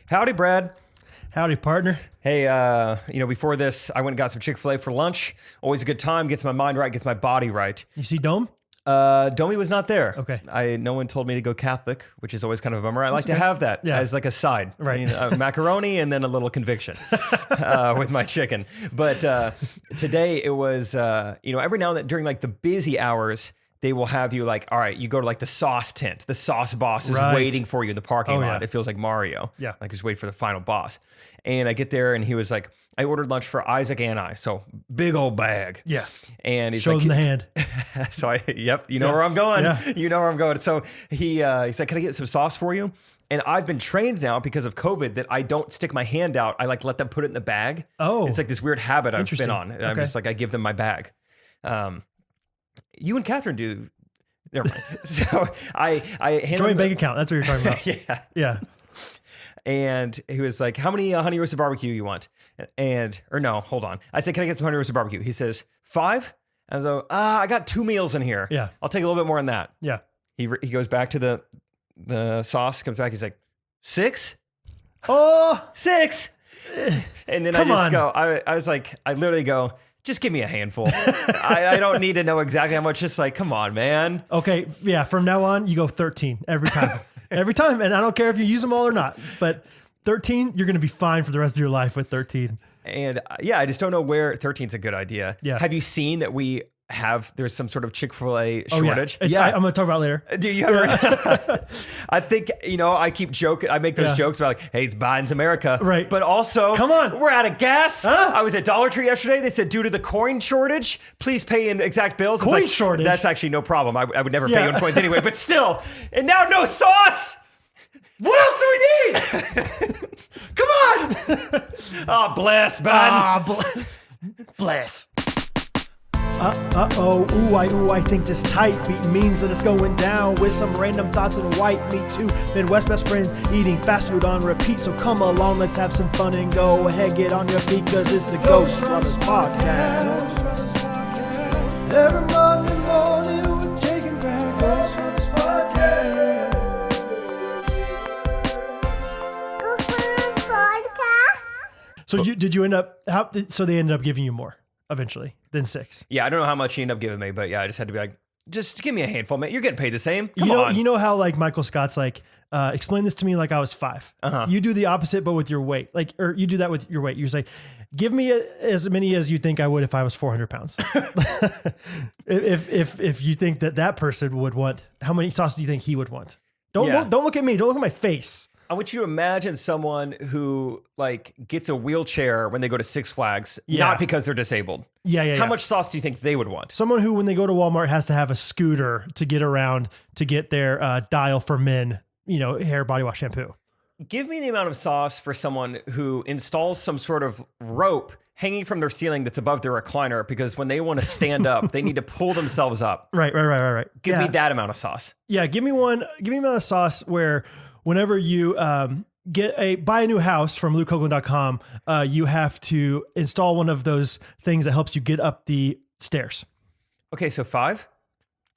Howdy, Brad. Howdy, partner. Hey, before this, I went and got some Chick-fil-A for lunch. Always a good time. Gets my mind right, gets my body right. You see Dome? Domi was not there. Okay. No one told me to go Catholic, which is always kind of a bummer. I like to have that as like a side. Right. Macaroni and then a little conviction with my chicken. But today it was, every now and then during like the busy hours, they will have you like, all right, you go to like the sauce tent. The sauce boss is waiting for you in the parking lot. Yeah. It feels like Mario. Yeah. Like just wait for the final boss. And I get there and he was like, I ordered lunch for Isaac and I. So big old bag. Yeah. And he's Show like, them the hand. so you know where I'm going. Yeah. You know where I'm going. So he's like, can I get some sauce for you? And I've been trained now because of COVID that I don't stick my hand out. I like let them put it in the bag. Oh. It's like this weird habit I've been on. Okay. I'm just like, I give them my bag. You and Catherine do. Never mind. So I hand Joint bank account. That's what you're talking about. Yeah. Yeah. And he was like, how many honey roasted barbecue you want? Hold on. I said, can I get some honey roasted barbecue? He says, 5? I was like, I got 2 meals in here. Yeah. I'll take a little bit more than that. Yeah. He goes back to the sauce, comes back. He's like, 6? Oh, 6. And then Come I just on. go, I was like, I literally go, just give me a handful. I don't need to know exactly how much. Just like, come on, man. okay. Yeah. From now on, you go 13 every time. Every time. And I don't care if you use them all or not, but 13, you're going to be fine for the rest of your life with 13. And I just don't know where 13 is a good idea. Yeah. Have you seen that there's some sort of Chick-fil-A Oh, shortage? Yeah. I'm going to talk about it later. Do you ever? I think, I keep joking. I make those jokes about like, hey, it's Biden's America. Right. But also, Come on. we're out of gas. Huh? I was at Dollar Tree yesterday. They said, due to the coin shordage, please pay in exact bills. It's Coin like, shortage? That's actually no problem. I would never pay Yeah. you in coins anyway. But still, and now no sauce. What else do we need? Come on. Oh, bless, Biden. Bless. I think this tight beat means that it's going down with some random thoughts and white meat too. Midwest best friends eating fast food on repeat. So come along, let's have some fun and go ahead, get on your feet, cause it's the Ghostrunners podcast. Every Monday morning we're taking back Ghostrunners podcast. So did you end up? So they ended up giving you more eventually than 6. Yeah, I don't know how much he ended up giving me, but yeah, I just had to be like, just give me a handful, man. You're getting paid the same. Come on. You know how like Michael Scott's like, explain this to me like I was 5. Uh-huh. You do the opposite, but with your weight. Or you do that with your weight. You say, give me as many as you think I would if I was 400 pounds. if you think that person would want, how many sauces do you think he would want? Don't look at me. Don't look at my face. I want you to imagine someone who like gets a wheelchair when they go to Six Flags, not because they're disabled. Yeah. How much sauce do you think they would want? Someone who, when they go to Walmart, has to have a scooter to get around to get their Dial for Men, hair, body wash, shampoo. Give me the amount of sauce for someone who installs some sort of rope hanging from their ceiling that's above their recliner because when they want to stand up, they need to pull themselves up. Right. Give me that amount of sauce. Yeah, give me an amount of sauce where whenever you buy a new house from LukeHoagland.com, you have to install one of those things that helps you get up the stairs. Okay, so 5?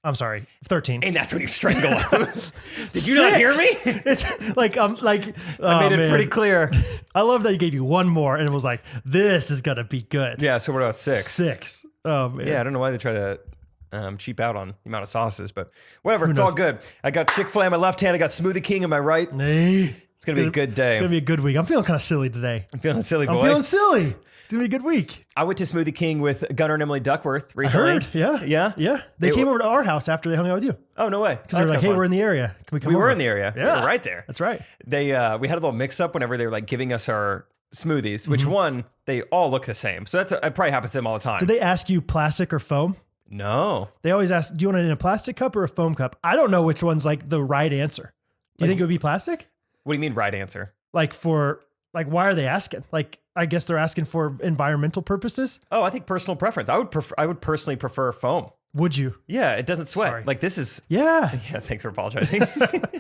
I'm sorry, 13. And that's when you strangle them. Did you not hear me? It's like I made it pretty clear. I love that you gave you one more and it was like, this is gonna be good. Yeah, so what about 6? 6. Oh man. Yeah, I don't know why they try to cheap out on the amount of sauces, but whatever. It's all good. I got Chick-fil-A on my left hand. I got Smoothie King on my right. Hey, it's going to be a good day. It's going to be a good week. I'm feeling kind of silly today. I'm feeling silly, boy. I'm feeling silly. It's going to be a good week. I went to Smoothie King with Gunnar and Emily Duckworth recently. I heard. Yeah. Yeah? They came over to our house after they hung out with you. Oh, no way. Because they were like, hey, we're in the area. Can we come over? We were in the area. Yeah. We were right there. That's right. We had a little mix up whenever they were like giving us our smoothies, which one, they all look the same. So it probably happens to them all the time. Did they ask you plastic or foam? No. They always ask, do you want it in a plastic cup or a foam cup? I don't know which one's like the right answer. Do you think it would be plastic? What do you mean right answer? Why are they asking? Like, I guess they're asking for environmental purposes. Oh, I think personal preference. I would personally prefer foam. Would you? Yeah, it doesn't sweat. Sorry. Like this is. Yeah. Yeah. Thanks for apologizing.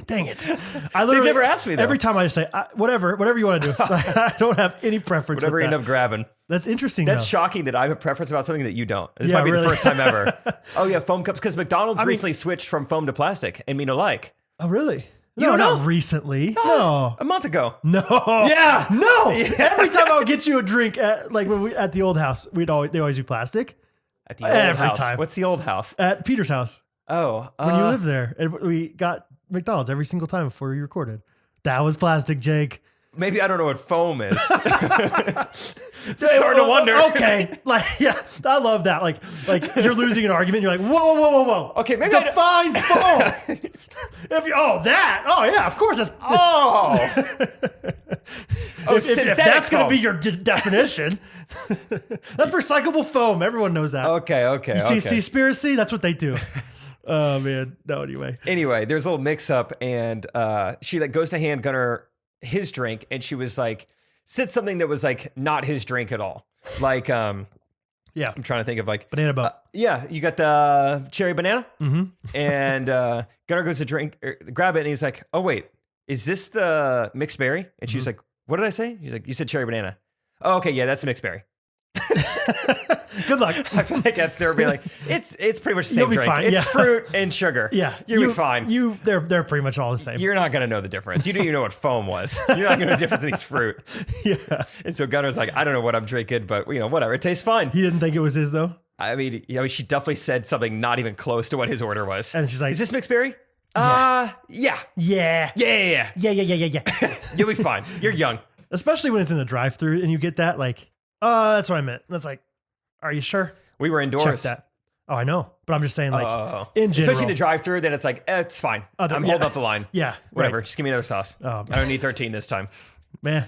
Dang it. They've never asked me though. Every time I just say, whatever you want to do. I don't have any preference. Whatever with you that. end up grabbing. That's interesting. That's though. shocking that I have a preference about something that you don't. This Yeah, might be really. the first time ever. Oh yeah, foam cups. Because McDonald's recently switched from foam to plastic and mean alike. Oh, really? No, not recently. No. A month ago. No. Yeah. No. Yeah. Every time I would get you a drink at at the old house, they always do plastic. At the old Every house. time. What's the old house? At Peter's house. Oh. When you lived there. And we got McDonald's every single time before we recorded. That was plastic, Jake. Maybe I don't know what foam is. Starting to wonder. Okay. I love that. Like you're losing an argument. You're like, whoa. Okay, maybe define foam. Of course that's. If that's going to be your definition, that's recyclable foam. Everyone knows that. Okay. You see Seaspiracy? That's what they do. Oh man. No. Anyway, there's a little mix up, and she goes to hand Gunnar his drink, and she was like, said something that was like not his drink at all. Like, yeah, I'm trying to think of like banana boat. Yeah, you got the cherry banana, and Gunnar goes to grab it, and he's like, "Oh wait, is this the mixed berry?" And she's like, "What did I say?" He's like, "You said cherry banana." Oh, okay, yeah, that's a mixed berry. Good luck. I feel like that's there being like it's pretty much the same You'll be drink. fine. It's fruit and sugar. Yeah, you'll be fine. They're pretty much all the same. You're not gonna know the difference. You didn't even know what foam was. You're not gonna know the difference in these fruit. Yeah. And so Gunnar's like, I don't know what I'm drinking, but whatever. It tastes fine. He didn't think it was his though. I mean, she definitely said something not even close to what his order was. And she's like, "Is this mixed berry?" Yeah. Yeah. You'll be fine. You're young. Especially when it's in the drive-thru and you get that that's what I meant. And it's like, are you sure? We were indoors. Check that. Oh, I know. But I'm just saying in general. Especially the drive-thru, then it's like, it's fine. I'm holding up the line. Yeah. Whatever. Right. Just give me another sauce. I don't need 13 this time. Man.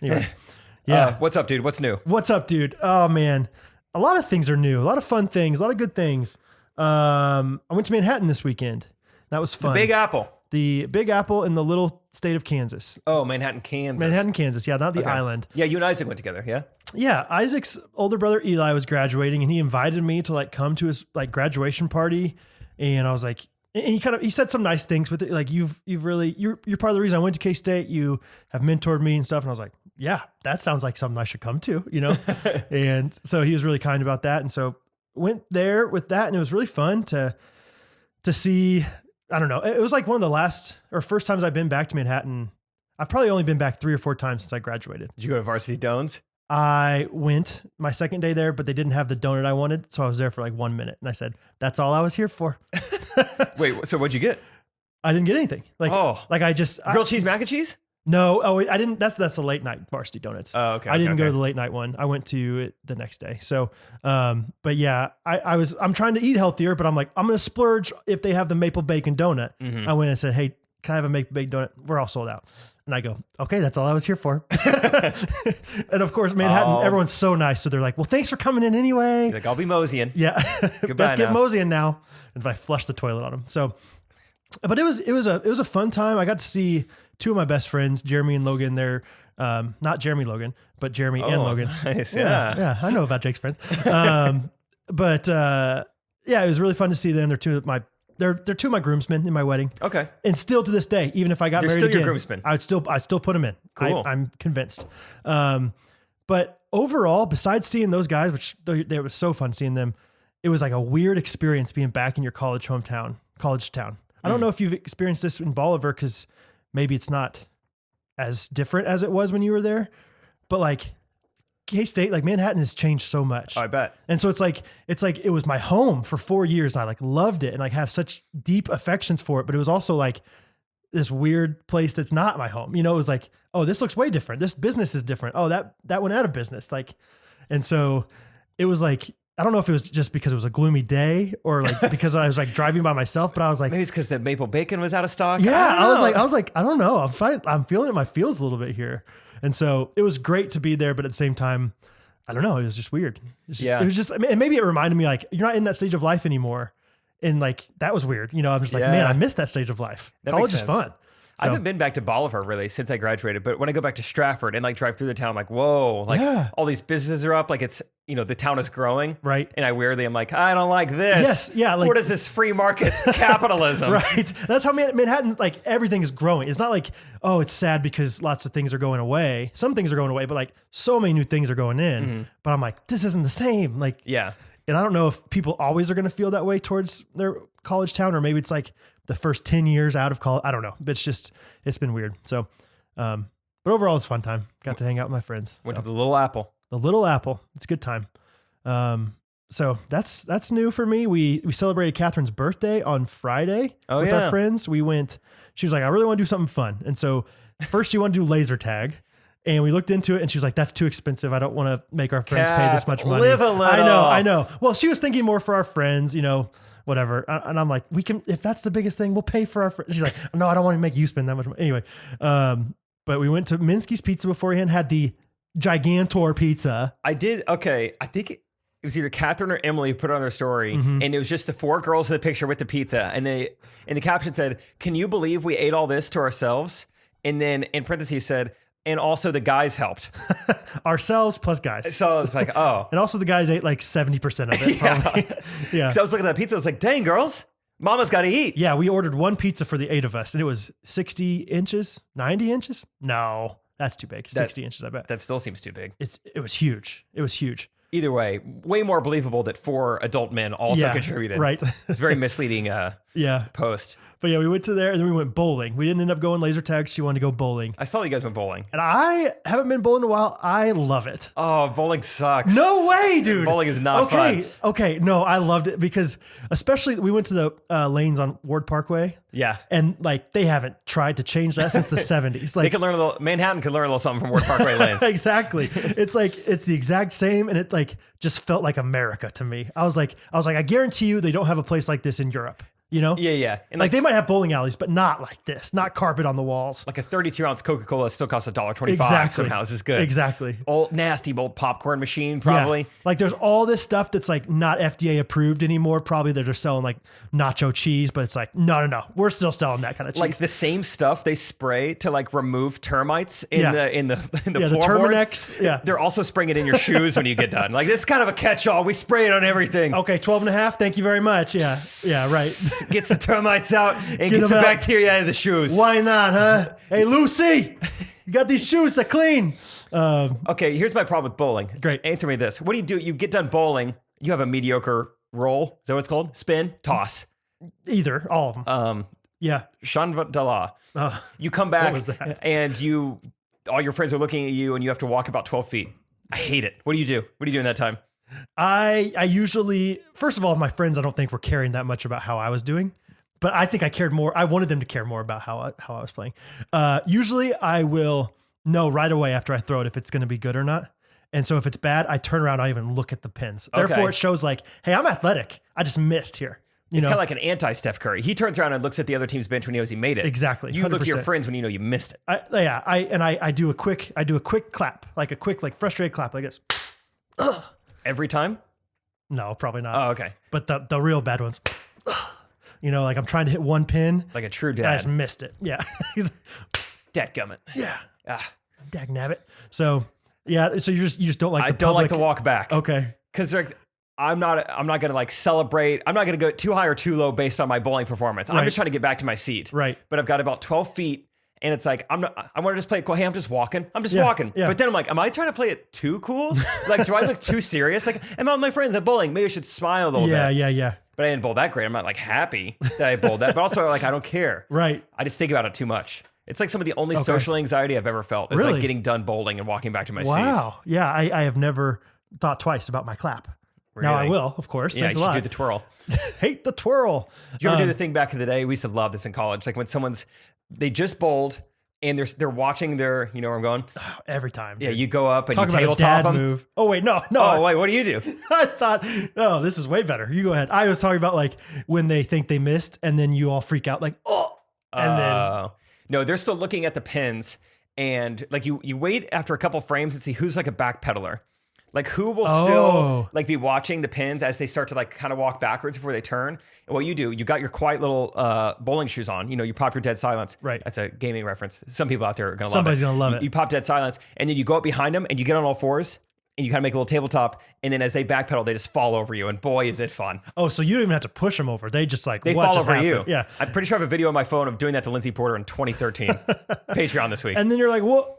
Anyway. Yeah. What's up, dude? What's new? What's up, dude? Oh, man. A lot of things are new. A lot of fun things. A lot of good things. I went to Manhattan this weekend. That was fun. The Big Apple. The Big Apple in the little state of Kansas. Oh, Manhattan, Kansas. Manhattan, Kansas. Yeah, not the island. Yeah, you and Isaac went together, yeah? Yeah, Isaac's older brother Eli was graduating, and he invited me to come to his graduation party, and I was like, and he said some nice things with it, like you're part of the reason I went to K-State. You have mentored me and stuff, and I was like, yeah, that sounds like something I should come to, and so he was really kind about that, and so went there with that, and it was really fun to see. I don't know. It was like one of the first times I've been back to Manhattan. I've probably only been back 3 or 4 times since I graduated. Did you go to Varsity Dones? I went my second day there, but they didn't have the donut I wanted. So I was there for 1 minute and I said, that's all I was here for. Wait, so what'd you get? I didn't get anything. Grilled cheese mac and cheese? No. Oh, I didn't. That's the late night Varsity Donuts. Oh, okay. I didn't go to the late night one. I went to it the next day. So, but yeah, I'm trying to eat healthier, but I'm like, I'm going to splurge if they have the maple bacon donut. I went and said, hey, can I have a maple bacon donut? We're all sold out. And I go, okay, that's all I was here for. And of course, Manhattan, everyone's so nice. So they're like, well, thanks for coming in anyway. You're like, I'll be moseying. Yeah. Goodbye. Let's get moseying now. And I flushed the toilet on them. So, but it was a fun time. I got to see 2 of my best friends, Jeremy and Logan. They're not Jeremy Logan, but Jeremy and Logan. Nice. Yeah. I know about Jake's friends. But it was really fun to see them. They're 2 of my groomsmen in my wedding. Okay. And still to this day, even if I got married still again, your groomsmen. I'd still put them in. Cool. I'm convinced. But overall, besides seeing those guys, which it was so fun seeing them, it was like a weird experience being back in your college town. I don't know if you've experienced this in Bolivar because maybe it's not as different as it was when you were there, but K-State, Manhattan has changed so much. I bet. And so it's like it was my home for 4 years. And I loved it and have such deep affections for it. But it was also this weird place that's not my home. It was like, oh, this looks way different. This business is different. Oh, that went out of business. And so it was I don't know if it was just because it was a gloomy day or because I was driving by myself, but I was like, maybe it's because the maple bacon was out of stock. Yeah. I was like, I don't know. I'm fine. I'm feeling it in my feels a little bit here. And so it was great to be there, but at the same time, I don't know. It was just weird. It was just, and maybe it reminded me you're not in that stage of life anymore. And that was weird. I'm just man, I missed that stage of life. College is fun. I haven't been back to Bolivar really since I graduated, but when I go back to Stratford and drive through the town, I'm like, whoa, all these businesses are up. It's, the town is growing. Right. And I I'm like, I don't like this. Yes. Yeah. What is this free market capitalism? Right. That's how Manhattan, everything is growing. It's not oh, it's sad because lots of things are going away. Some things are going away, but so many new things are going in. Mm-hmm. But I'm like, this isn't the same. And I don't know if people always are going to feel that way towards their college town, or maybe it's the the first 10 years out of college. I don't know. It's been weird. So, but overall it's a fun time. Got to hang out with my friends. Went to the Little Apple. The Little Apple. It's a good time. So that's new for me. We celebrated Catherine's birthday on Friday with our friends. We went, she was like, I really want to do something fun. And so first she wanted to do laser tag. And we looked into it and she was like, that's too expensive. I don't want to make our friends pay this much money. Live a little. I know. Well, she was thinking more for our friends, whatever. And I'm like, if that's the biggest thing, we'll pay for our friends. She's like, no, I don't want to make you spend that much money. Anyway. But we went to Minsky's Pizza beforehand, had the Gigantor pizza. I did. Okay. I think it was either Catherine or Emily who put it on their story, and it was just the 4 girls in the picture with the pizza. And the caption said, can you believe we ate all this to ourselves? And then in parentheses said, and also the guys helped. Ourselves plus guys. So I was like, oh. And also the guys ate like 70% of it, probably. Yeah. So I was looking at that pizza. I was like, dang, girls, mama's got to eat. Yeah, we ordered one pizza for the 8 of us, and it was 60 inches, 90 inches? No, that's too big. 60 inches, I bet. That still seems too big. It was huge. It was huge. Either way, way more believable that 4 adult men also contributed. Right. It's very misleading post. But yeah, we went to there and then we went bowling. We didn't end up going laser tag. She wanted to go bowling. I saw you guys went bowling. And I haven't been bowling in a while. I love it. Oh, bowling sucks. No way, dude. Bowling is not fun. Okay. No, I loved it because especially we went to the lanes on Ward Parkway. Yeah. And like they haven't tried to change that since the 70s. Like they could learn a little, Manhattan could learn a little something from Ward Parkway lanes. Exactly. It's like, it's the exact same. And it like just felt like America to me. I was like, I guarantee you they don't have a place like this in Europe. Yeah. And like they might have bowling alleys, but not like this, not carpet on the walls. Like a 32-ounce Coca-Cola still costs $1.25. Exactly. Somehow this is good. Exactly. Old nasty old popcorn machine, probably. Yeah. Like there's all this stuff that's like not FDA approved anymore. Probably they're just selling like nacho cheese, but it's like, no. We're still selling that kind of cheese. Like the same stuff they spray to like remove termites in the the floorboards. Terminex. Yeah. They're also spraying it in your shoes when you get done. Like this is kind of a catch-all. We spray it on everything. Okay, 12 and a half. Thank you very much. Yeah, right. Gets the termites out and gets the bacteria out of the shoes. Why not, huh? Hey, Lucy, you got these shoes to clean. Okay, here's my problem with bowling. Great. Answer me this. What do you do? You get done bowling. You have a mediocre roll. Is that what it's called? Spin? Toss? Either. All of them. Yeah. Chandala. You come back and all your friends are looking at you and you have to walk about 12 feet. I hate it. What do you do? What do you do in that time? I usually, first of all, my friends, I don't think were caring that much about how I was doing, but I think I cared more. I wanted them to care more about how I was playing. Usually I will know right away after I throw it if it's going to be good or not. And so if it's bad, I turn around, I even look at the pins. Okay. Therefore it shows like, hey, I'm athletic. I just missed here. It's kind of like an anti-Steph Curry. He turns around and looks at the other team's bench when he knows he made it. Exactly. You 100%. look at your friends when you know you missed it. I do a quick clap, like a quick, like frustrated clap like this. Every time? No, probably not. Oh, okay. But the real bad ones, like I'm trying to hit one pin. Like a true dad. I just missed it. Yeah. Dadgummit. Yeah. Dagnabbit. So yeah. So you just don't like. I don't like to walk back. Okay. Because I'm not gonna like celebrate. I'm not gonna go too high or too low based on my bowling performance. Right. I'm just trying to get back to my seat. Right. But I've got about 12 feet. And it's like, I want to just play it cool. Hey, I'm just walking. Walking. Yeah. But then I'm like, am I trying to play it too cool? Like, do I look too serious? Like, am I with my friends at bowling? Maybe I should smile a little bit. Yeah. But I didn't bowl that great. I'm not like happy that I bowled that. But also like, I don't care. Right. I just think about it too much. It's like some of the only social anxiety I've ever felt. It's Really? like getting done bowling and walking back to my seat. Wow. Yeah. I have never thought twice about my clap. Really? Now I will, of course. Yeah, Thanks you a should lot. do the twirl. Hate the twirl. Did you ever do the thing back in the day? We used to love this in college. Like when they just bowled and they're watching their, you know where I'm going? Every time. Yeah, dude. you go up and Talk you about a tabletop dad them. move. Oh wait, no. Oh wait, what do you do? I thought, oh, this is way better. You go ahead. I was talking about like when they think they missed and then you all freak out like, oh, and then no, they're still looking at the pins and like you wait after a couple frames and see who's like a backpedaler. Like who will still like be watching the pins as they start to like kind of walk backwards before they turn. And what you do, you got your quiet little bowling shoes on. You know, you pop your dead silence. Right. That's a gaming reference. Some people out there are gonna love it. Somebody's gonna love it. You pop dead silence, and then you go up behind them, and you get on all fours, and you kind of make a little tabletop. And then as they backpedal, they just fall over you, and boy, is it fun. Oh, so you don't even have to push them over. They just like They what fall just over happened? you. Yeah. I'm pretty sure I have a video on my phone of doing that to Lindsay Porter in 2013. Patreon this week. And then you're like, well,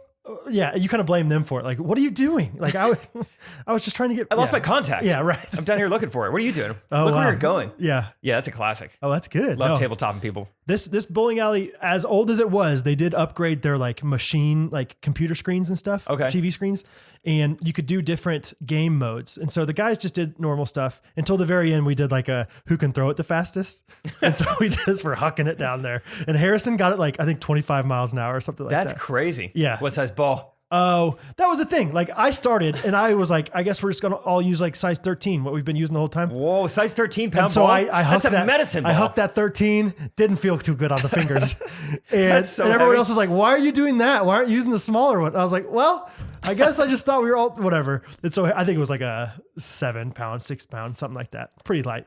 yeah, you kind of blame them for it. Like, what are you doing? Like, I was just trying to get. I lost my contact. Yeah, right. I'm down here looking for it. What are you doing? Oh, Look wow. where you're going. Yeah. Yeah, that's a classic. Oh, that's good. Love tabletopping people. This bowling alley, as old as it was, they did upgrade their like machine, like computer screens and stuff, Okay. TV screens, and you could do different game modes. And so the guys just did normal stuff until the very end. We did like a who can throw it the fastest, and so we just were hucking it down there. And Harrison got it like I think 25 miles an hour or something like that. That's crazy. Yeah. What size ball? Oh, that was the thing. Like I started and I was like, I guess we're just going to all use like size 13, what we've been using the whole time. Whoa, size 13 pound And so ball? I hooked That's a that, medicine ball. I hooked that 13, didn't feel too good on the fingers. And, so and everyone heavy. else was like, why are you doing that? Why aren't you using the smaller one? I was like, well, I guess I just thought we were all, whatever. And so I think it was like a 7 pound, 6 pound, something like that. Pretty light.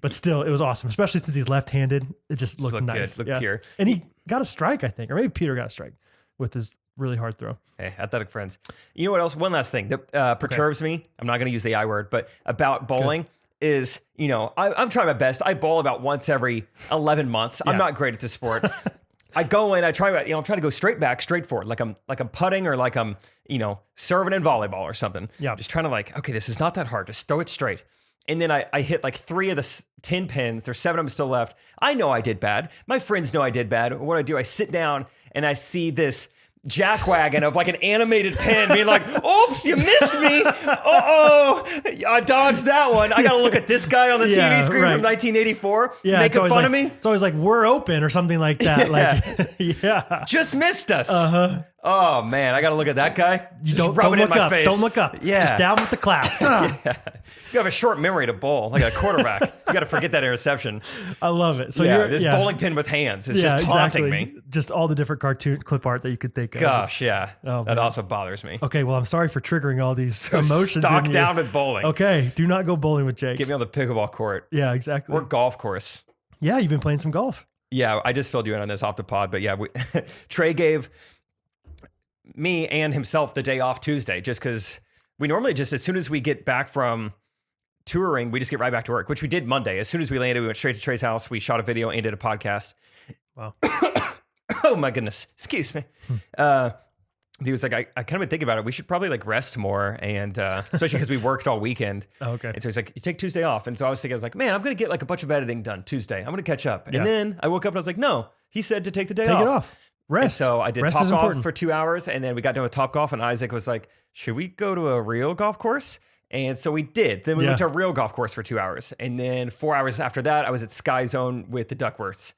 But still, it was awesome, especially since he's left-handed. It just looked nice. Good, looked pure. And he got a strike, I think, or maybe Peter got a strike with his really hard throw. Hey, athletic friends. You know what else? One last thing that perturbs me. I'm not going to use the I word, but about bowling is, you know, I'm trying my best. I bowl about once every 11 months. I'm not great at this sport. I go in, I'm trying to go straight forward, like I'm putting or like I'm, you know, serving in volleyball or something. Yeah. Just trying to like, okay, this is not that hard. Just throw it straight. And then I hit like 3 of the 10 pins. There's 7 of them still left. I know I did bad. My friends know I did bad. What do? I sit down and I see this jackwagon of like an animated pin being like, oops, you missed me. Uh-oh, I dodged that one. I got to look at this guy on the TV screen from 1984 making fun of me. It's always like, we're open or something like that. Like, Just missed us. Oh, man, I got to look at that guy. You Just rub it in my face. Don't look up. Yeah. Just down with the clap. You have a short memory to bowl, like a quarterback. You got to forget that interception. I love it. So this bowling pin with hands is just taunting me. Just all the different cartoon clip art that you could think of. Gosh, yeah. Oh, that man. also bothers me. Okay, well, I'm sorry for triggering all these emotions. Stock in you. down with bowling. Okay, do not go bowling with Jake. Get me on the pickleball court Yeah, exactly. or golf course. Yeah, you've been playing some golf. Yeah, I just filled you in on this off the pod, but yeah, Trey gave me and himself the day off Tuesday just because we normally just, as soon as we get back from touring, we just get right back to work, which we did Monday. As soon as we landed, we went straight to Trey's house. We shot a video and did a podcast. Wow. Oh my goodness. Excuse me. He was like, I kind of been thinking about it. We should probably like rest more. And especially because we worked all weekend. Oh, okay. And so he's like, you take Tuesday off. And so I was thinking, I was like, man, I'm going to get like a bunch of editing done Tuesday. I'm going to catch up. Yeah. And then I woke up and I was like, no, he said to take the day Take off. it off. Rest. And so I did Rest is Top Golf important. for 2 hours. And then we got done with Top Golf. And Isaac was like, should we go to a real golf course? And so we did. Then we went to a real golf course for 2 hours. And then 4 hours after that, I was at Sky Zone with the Duckworths.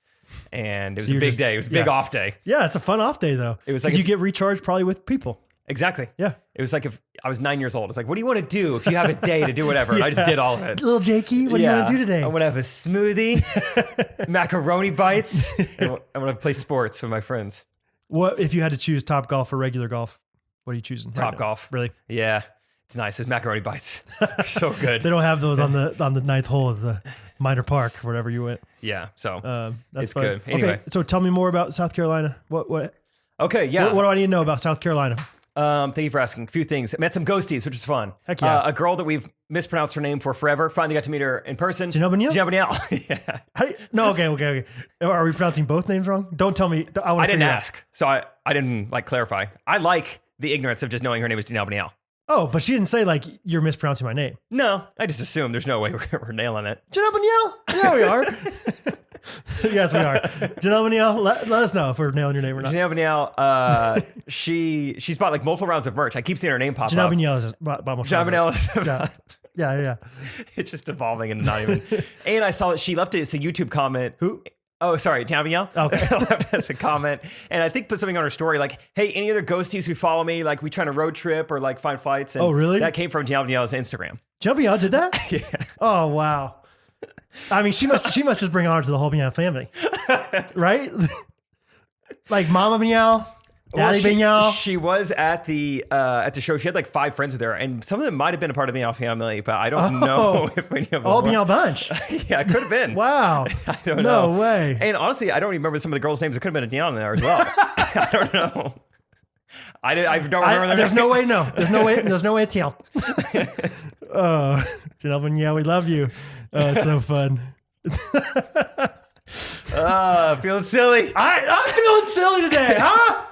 And it was a big day. It was a big off day. Yeah, it's a fun off day though. It was like you get recharged probably with people. Exactly. Yeah. It was like if I was 9 years old. It's like, what do you want to do if you have a day to do whatever? And I just did all of it. Little Jakey, what do you want to do today? I want to have a smoothie, macaroni bites. And I want to play sports with my friends. What if you had to choose Top Golf or regular golf? What are you choosing? Top Golf. Really? Yeah. It's nice. It's macaroni bites. They're so good. They don't have those on the ninth hole of the minor park, wherever you went. Yeah. So That's it's fun. good. Anyway. Okay, so tell me more about South Carolina. What Okay. Yeah. do I need to know about South Carolina? Thank you for asking. A few things. Met some ghosties, which was fun. Heck yeah. A girl that we've mispronounced her name for forever. Finally got to meet her in person. Janelle Baniel? Janelle Baniel. Yeah. No, okay. Are we pronouncing both names wrong? Don't tell me. I didn't ask. So I didn't like clarify. I like the ignorance of just knowing her name is Janelle Baniel. Oh, but she didn't say like you're mispronouncing my name. No, I just assumed there's no way we're nailing it. Janelle Baniel? Yeah, we are. Yes, we are. Janelle Baniel, let us know if we're nailing your name or not. Janelle Baniel, she's bought like multiple rounds of merch. I keep seeing her name pop Janelle up. Baniel is Janelle Janelle Baniel. Yeah. It's just evolving and not even. And I saw that she left it as a YouTube comment. Who? Oh, sorry, Janelle Baniel. Okay. Left as a comment, and I think put something on her story like, "Hey, any other ghosties who follow me? Like, we trying to road trip or like find flights?" And Oh, really? That came from Janelle Baniel's Instagram. Janelle Baniel did that? Yeah. Oh, wow. I mean, she must just bring honor to the whole Baniel family, right? Like Mama Baniel, Daddy Baniel. She was at the show. She had like 5 friends with her, and some of them might have been a part of the Baniel family, but I don't know if any of them All were. Baniel bunch. Yeah, it could have been. Wow. I don't know. No way. And honestly, I don't remember some of the girls' names. It could have been a Danielle in there as well. I don't know. I don't remember their There's names. no way. No. There's no way to tell. Oh, Janelle Baniel, we love you. Oh, it's so fun. Feeling silly. I'm feeling silly today, huh?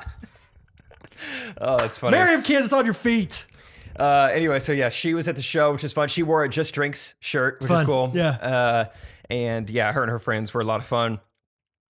Oh, that's funny. Miriam, Kansas, on your feet. Anyway, so yeah, she was at the show, which is fun. She wore a Just Drinks shirt, which is Fun, cool. yeah. And yeah, her and her friends were a lot of fun.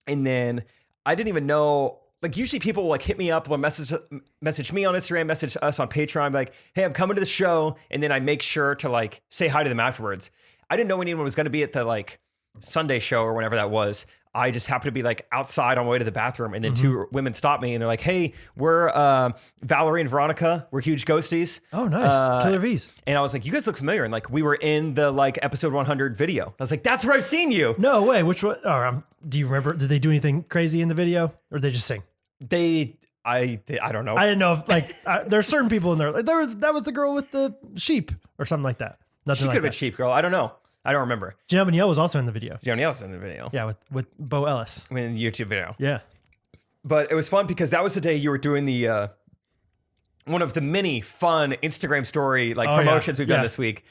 And then I didn't even know, like usually people will like hit me up or message me on Instagram, message us on Patreon, like, hey, I'm coming to the show. And then I make sure to like say hi to them afterwards. I didn't know anyone was going to be at the like Sunday show or whenever that was. I just happened to be like outside on my way to the bathroom, and then two women stopped me and they're like, hey, we're Valerie and Veronica. We're huge ghosties. Oh, nice. Killer V's. And I was like, you guys look familiar. And like, we were in the like episode 100 video. I was like, that's where I've seen you. No way. Which one? Oh, do you remember? Did they do anything crazy in the video, or did they just sing? I don't know. I didn't know if like there's certain people in there. Like that was the girl with the sheep or something like that. Nothing She like could have that. been Sheep Girl. I don't know. I don't remember. Janelle Danielle was also in the video. Janelle was in the video. Yeah, with Bo Ellis. I mean, in the YouTube video. Yeah. But it was fun because that was the day you were doing the one of the many fun Instagram story like promotions we've done this week.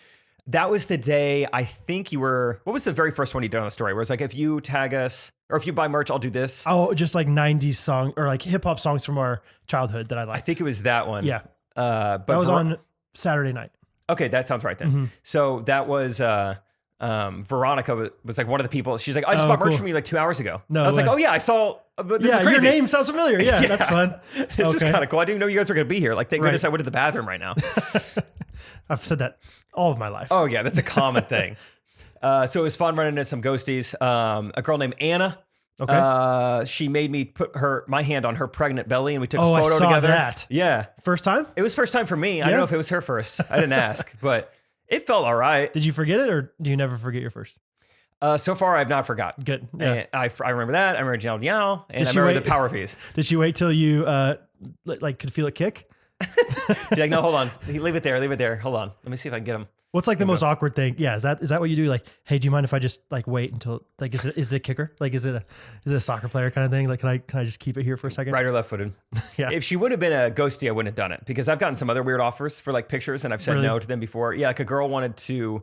That was the day I think you were. What was the very first one you did on the story? Where it's like, if you tag us or if you buy merch, I'll do this. Oh, just like 90s song or like hip hop songs from our childhood that I I liked. think it was that one. Yeah. But that was on Saturday night. Okay, that sounds right then. So that was Veronica was like one of the people. She's like, I just bought merch from you like 2 hours ago. No I was like, way. oh yeah, I saw. But this Yeah, is crazy. your name sounds familiar. Yeah, that's fun. This is kind of cool. I didn't even know you guys were going to be here. Like, thank goodness I went to the bathroom right now. I've said that all of my life. Oh yeah, that's a common thing. So it was fun running into some ghosties. A girl named Anna. Okay. She made me put my hand on her pregnant belly, and we took a I photo saw together. that. Yeah, First time? it was first time for me. I don't know if it was her first. I didn't ask, but it felt all right. Did you forget it, or do you never forget your first? So far, I've not forgotten. Good. Yeah. And I remember that. I remember Janelle Dial, and Did I she remember wait- the power fees. Did she wait till you like could feel it kick? Be like, no, hold on. Leave it there. Leave it there. Hold on. Let me see if I can get him. What's like the most awkward thing? Yeah, is that what you do? Like, hey, do you mind if I just like wait until like is it a kicker? Like is it a soccer player kind of thing? Like can I just keep it here for a second? Right or left footed. Yeah. If she would have been a ghostie, I wouldn't have done it because I've gotten some other weird offers for like pictures and I've said Really? no to them before. Yeah, like a girl wanted to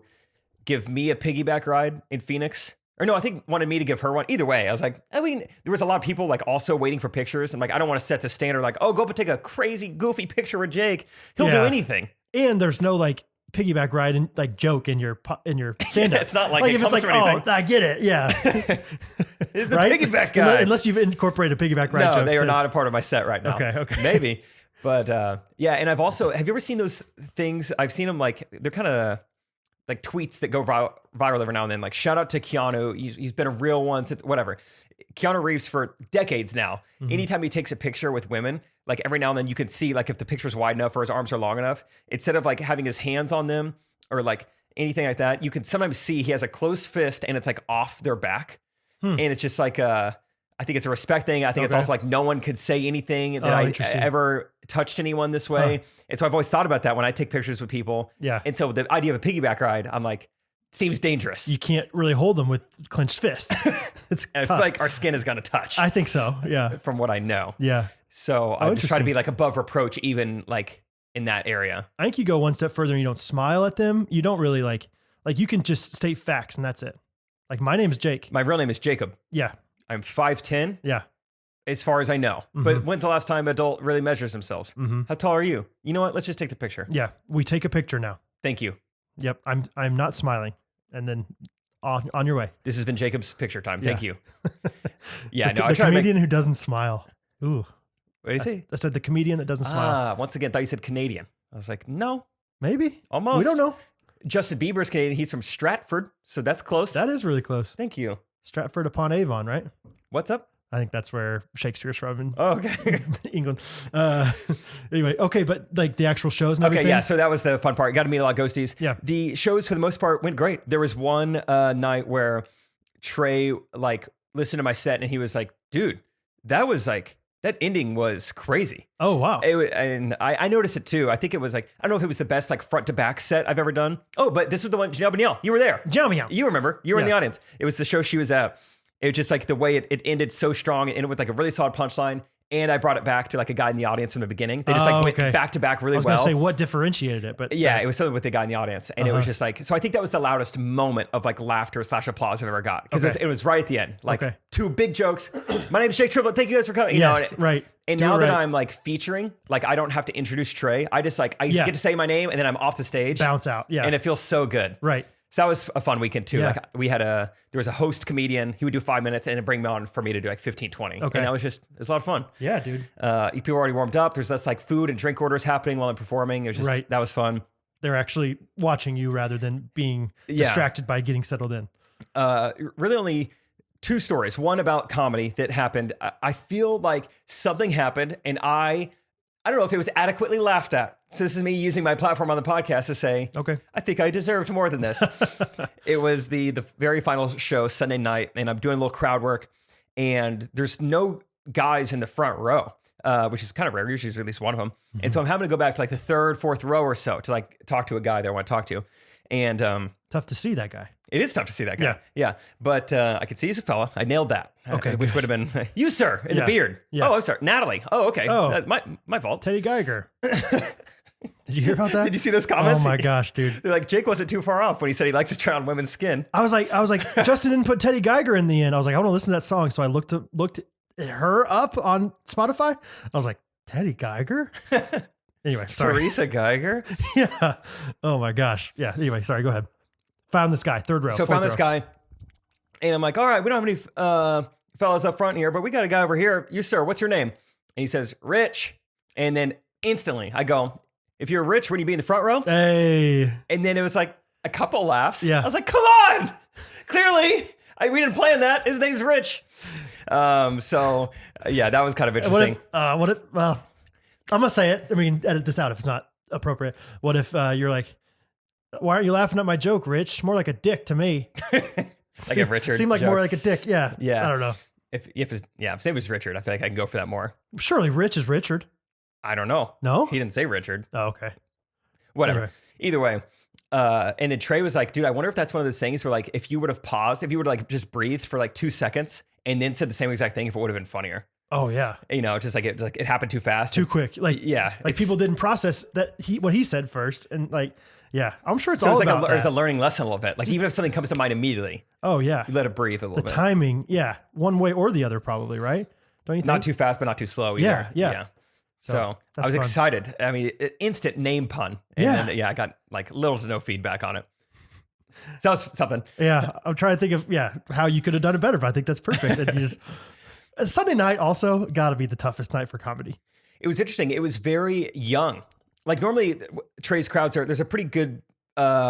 give me a piggyback ride in Phoenix. Or no, I think wanted me to give her one. Either way, I was like, I mean, there was a lot of people like also waiting for pictures. And like, I don't want to set the standard like, oh, go up and take a crazy, goofy picture with Jake. He'll do Yeah. anything. And there's no like piggyback ride and like joke in your stand up. It's not like it if it's comes like, from oh, anything. I get it. Yeah. It's a Right? piggyback guy. Unless you've incorporated a piggyback ride No, joke they are since. not a part of my set right now. Okay. Maybe. But yeah, and I've also, have you ever seen those things? I've seen them like, they're kind of like tweets that go viral every now and then. Like, shout out to Keanu. He's been a real one since whatever. Keanu Reeves for decades now. Anytime he takes a picture with women, like every now and then you can see like if the picture's wide enough or his arms are long enough, instead of like having his hands on them or like anything like that, you can sometimes see he has a closed fist and it's like off their back. And it's just like, I think it's a respect thing. I think it's also like no one could say anything that I ever touched anyone this way. And so I've always thought about that when I take pictures with people. Yeah. And so the idea of a piggyback ride, I'm like, seems dangerous. You can't really hold them with clenched fists. It's And I tough. feel like our skin is going to touch I think so. Yeah. from what I know. Yeah. So I just try to interesting. be like above reproach, even like in that area. I think you go one step further and you don't smile at them. You don't really like you can just state facts and that's it. Like my name is Jake. My real name is Jacob. Yeah. I'm 5'10", Yeah. as far as I know. But when's the last time an adult really measures themselves? How tall are you? You know what? Let's just take the picture. Yeah. We take a picture now. Thank you. Yep. I'm not smiling. And then on your way. This has been Jacob's picture time. Thank you. Yeah, The no, I try to comedian who doesn't smile. Ooh. What did he say? I said the comedian that doesn't smile. Once again, thought you said Canadian. I was like, no, Maybe. almost. We don't know. Justin Bieber's Canadian. He's from Stratford, so that's close. That is really close. Thank you. Stratford upon Avon, right? What's up? I think that's where Shakespeare's from in Oh, okay. England. Anyway, okay, but like the actual shows and Okay, everything. yeah, so that was the fun part. Got to meet a lot of ghosties. Yeah. The shows, for the most part, went great. There was one night where Trey, like, listened to my set and he was like, dude, that was like, that ending was crazy. Oh, wow. And I noticed it too. I think it was like, I don't know if it was the best like front to back set I've ever done. Oh, but this was the one, Janelle Danielle, you were there. Jamia. You remember, you were in the Yeah. audience. It was the show she was at. It was just like the way it ended so strong. It ended with like a really solid punchline. And I brought it back to like a guy in the audience from the beginning. They just like went okay. back to back really I was well. going to say what differentiated it, but Yeah, it was something with the guy in the audience. And it was just like, so I think that was the loudest moment of like laughter / applause I've ever got. Because Okay. it was right at the end. Like Okay. two big jokes. My name's Jake Triplett. Thank you guys for coming. You yes, know, right. and You're now that right. I'm like featuring, like I don't have to introduce Trey. I just like, I Yeah. get to say my name and then I'm off the stage. bounce out. Yeah. And it feels so good. right. So that was a fun weekend too. Yeah. Like there was a host comedian. He would do 5 minutes and then bring me on for me to do like 15, 20. Okay. And that was it was a lot of fun. Yeah, dude. People were already warmed up. There's less like food and drink orders happening while I'm performing. It was just, that was fun. They're actually watching you rather than being distracted by getting settled in. Really only 2 stories. One about comedy that happened. I feel like something happened and I don't know if it was adequately laughed at. So this is me using my platform on the podcast to say, okay, I think I deserved more than this. It was the very final show Sunday night, and I'm doing a little crowd work, and there's no guys in the front row, which is kind of rare. Usually there's at least one of them. Mm-hmm. And so I'm having to go back to like the 3rd, 4th row or so to like talk to a guy that I want to talk to. And tough to see that guy. It is tough to see that guy. Yeah. But I could see he's a fella. I nailed that. Okay. Which would have been, you, sir, in the beard. Yeah. Oh, I'm sorry. Natalie. Oh, okay. Oh. My fault. Teddy Geiger. Did you hear about that? Did you see those comments? Oh my gosh, dude. They're like, Jake wasn't too far off when he said he likes to try on women's skin. I was like, Justin didn't put Teddy Geiger in the end. I was like, I want to listen to that song. So I looked her up on Spotify. I was like, Teddy Geiger? Anyway, sorry. Teresa Geiger? Yeah. Oh my gosh. Yeah. Anyway, sorry. Go ahead. Found this guy, 3rd row. So found this guy, and I'm like, all right, we don't have any fellas up front here, but we got a guy over here. You, sir, what's your name? And he says, Rich. And then instantly I go, if you're rich, wouldn't you be in the front row? Hey. And then it was like a couple laughs. Yeah. I was like, come on. Clearly, we didn't plan that. His name's Rich. So yeah, that was kind of interesting. Well, I'm going to say it. I mean, edit this out if it's not appropriate. What if you're like, why aren't you laughing at my joke, Rich? More like a dick to me. Like a Richard seemed like joke. more like a dick. Yeah. Yeah. I don't know. If his name was Richard, I feel like I can go for that more. Surely Rich is Richard. I don't know. No? He didn't say Richard. Oh, okay. Whatever. Anyway. Either way. And then Trey was like, dude, I wonder if that's one of those things where like, if you would have paused, if you would like just breathed for like 2 seconds and then said the same exact thing, if it would have been funnier. Oh yeah. You know, just like it happened too fast. Too quick. Like, yeah. Like people didn't process what he said first. And like, yeah, I'm sure it's so all it's like about that. It's a learning lesson a little bit. Like even if something comes to mind immediately, oh yeah, you let it breathe a little the bit. The timing, yeah, one way or the other probably, right? Don't you think? Not too fast, but not too slow either. Yeah. So I was excited. I mean, instant name pun. And then, I got like little to no feedback on it. So that was something. Yeah. I'm trying to think of, how you could have done it better, but I think that's perfect. And you just, Sunday night also got to be the toughest night for comedy. It was interesting. It was very young. Like normally Trey's crowds there's a pretty good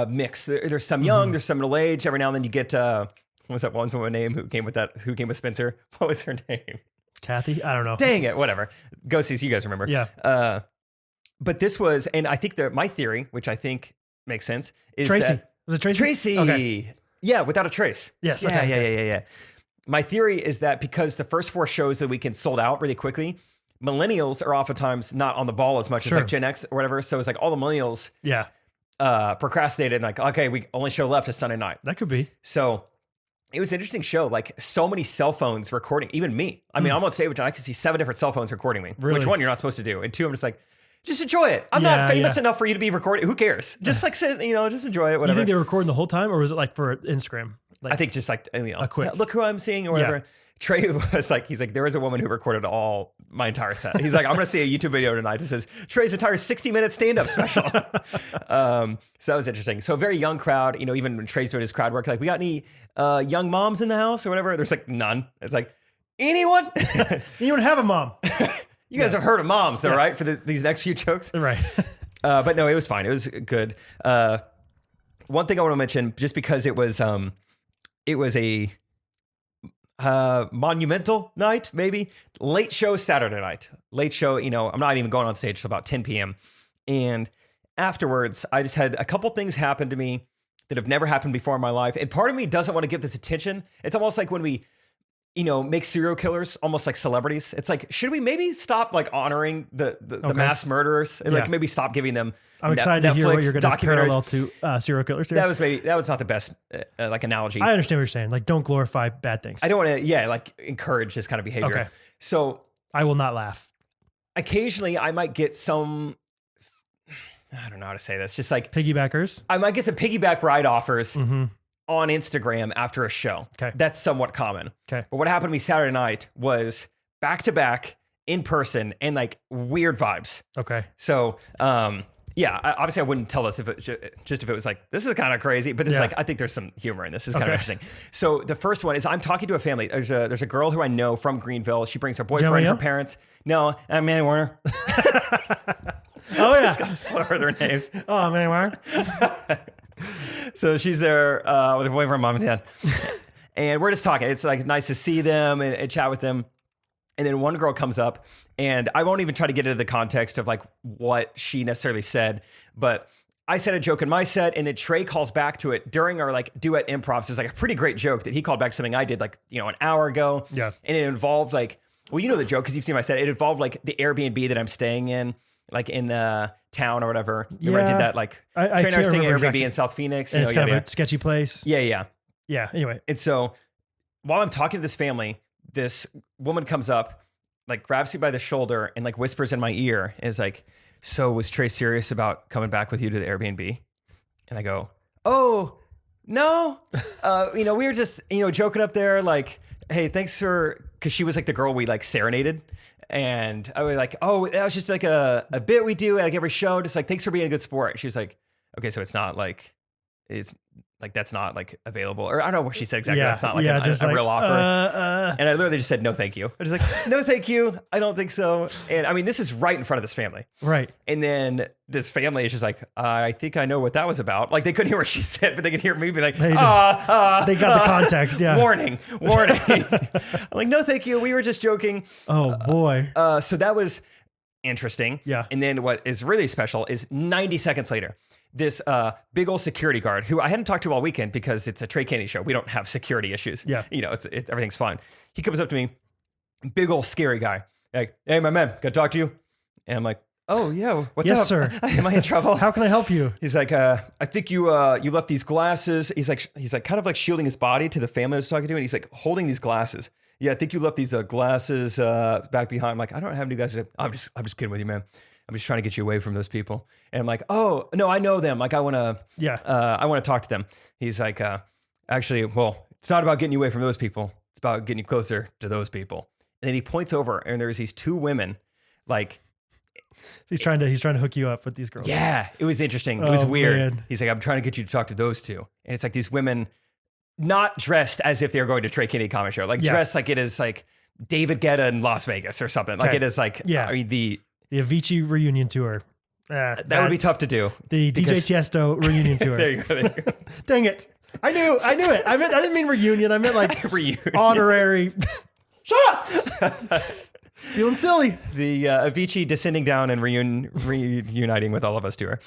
mix. There's some young, there's some middle age. Every now and then you get, what was that one woman name who came with Spencer? What was her name? Kathy? I don't know. Dang it. Whatever. Ghosties, you guys remember. Yeah. But this was, and I think my theory, which I think makes sense, is Tracy. that Was it Tracy? Tracy. Okay. Yeah, without a trace. Yes. Yeah. My theory is that because the first 4 shows of the weekend sold out really quickly, millennials are oftentimes not on the ball as much as like Gen X or whatever. So it's like all the millennials procrastinated and like, okay, we only show left is Sunday night. That could be. So it was an interesting show. Like so many cell phones recording, even me. I mean, I'm on stage, which I could see 7 different cell phones recording me. Really? Which one you're not supposed to do. And 2, I'm just like, just enjoy it. I'm not famous enough for you to be recorded. Who cares? Just like sit, just enjoy it. Whatever. You think they were recording the whole time, or was it like for Instagram? Like, I think just like a quick. Look who I'm seeing or whatever. Yeah. Trey was like, he's like, there was a woman who recorded my entire set. He's like, I'm gonna see a YouTube video tonight that says Trey's entire 60-minute stand-up special. So that was interesting. So a very young crowd. Even when Trey's doing his crowd work, like, we got any young moms in the house or whatever? There's like none. It's like, anyone? Anyone have a mom? You guys have heard of moms, though, right? For these next few jokes, right? But no, it was fine. It was good. One thing I want to mention, just because it was a monumental night, maybe late show Saturday night. Late show, I'm not even going on stage till about 10 p.m. And afterwards, I just had a couple things happen to me that have never happened before in my life. And part of me doesn't want to give this attention. It's almost like when we make serial killers almost like celebrities. It's like, should we maybe stop like honoring the mass murderers and like maybe stop giving them I'm excited to hear what you're going to parallel to serial killers here. That was not the best like analogy. I understand what you're saying. Like, don't glorify bad things. I don't want to, like encourage this kind of behavior. Okay. So I will not laugh. Occasionally I might get some, I don't know how to say this, just like piggybackers. I might get some piggyback ride offers on Instagram after a show. Okay. That's somewhat common. Okay. But what happened to me Saturday night was back to back in person and like weird vibes. Okay. So, Obviously I wouldn't tell us if it just if it was like, this is kind of crazy, but this is like, I think there's some humor in this. This is kind of interesting. So the first one is I'm talking to a family. There's a girl who I know from Greenville. She brings her boyfriend, her parents. No, I'm Manny Warner. Oh yeah. Just gotta slower their names. Oh, Manny Warner. So she's there with her boyfriend, mom and dad. And we're just talking. It's like nice to see them and chat with them. And then one girl comes up, and I won't even try to get into the context of like what she necessarily said, but I said a joke in my set, and then Trey calls back to it during our like duet improvs. There's like a pretty great joke that he called back to something I did like, an hour ago. Yeah. And it involved like, well, you know the joke because you've seen my set. It involved like the Airbnb that I'm staying in, like in the town or whatever. Remember I did that like I Trey and I were staying in Airbnb exactly. in South Phoenix. And it's kind of a sketchy place. Yeah. Anyway. And so while I'm talking to this family, this woman comes up, like grabs me by the shoulder and like whispers in my ear and is like, so was Trey serious about coming back with you to the Airbnb? And I go, oh, no. We were just, joking up there like, hey, thanks for, cause she was like the girl we like serenaded. And I was like, oh, that was just like a bit we do like every show. Just like, thanks for being a good sport. She was like, okay, so it's not like, it's like, that's not like available. Or I don't know what she said exactly. That's not like a real offer. And I literally just said, no, thank you. I was like, no, thank you. I don't think so. And I mean, this is right in front of this family. Right. And then this family is just like, I think I know what that was about. Like they couldn't hear what she said, but they could hear me be like, they got the context. Yeah. Warning. I'm like, no, thank you. We were just joking. Oh boy. So that was interesting. Yeah. And then what is really special is 90 seconds later, this big old security guard who I hadn't talked to all weekend because it's a Trey Candy show. We don't have security issues. Yeah. Everything's fine. He comes up to me, big old scary guy. Like, hey, my man, gotta talk to you. And I'm like, oh yeah, what's up? Yes, sir. Am I in trouble? How can I help you? He's like, I think you left these glasses. He's like kind of like shielding his body to the family I was talking to, and he's like holding these glasses. Yeah, I think you left these glasses back behind. I'm like, I don't have any glasses. I'm just kidding with you, man. I'm just trying to get you away from those people. And I'm like, oh no, I know them. Like I want to talk to them. He's like, actually, well, it's not about getting you away from those people. It's about getting you closer to those people. And then he points over, and there's these two women, like. He's trying to hook you up with these girls. Yeah, it was interesting. It was weird. Man. He's like, I'm trying to get you to talk to those two. And it's like these women not dressed as if they were going to Trey Kennedy Comic Show, like dressed like it is like David Guetta in Las Vegas or something. Like it is like, I mean, the Avicii reunion tour. That would be tough to do. The DJ Tiesto reunion tour. There you go. Dang it. I knew it. I didn't mean reunion. I meant like reunion. Honorary. Shut up. Feeling silly. The Avicii descending down and reuniting with all of us tour.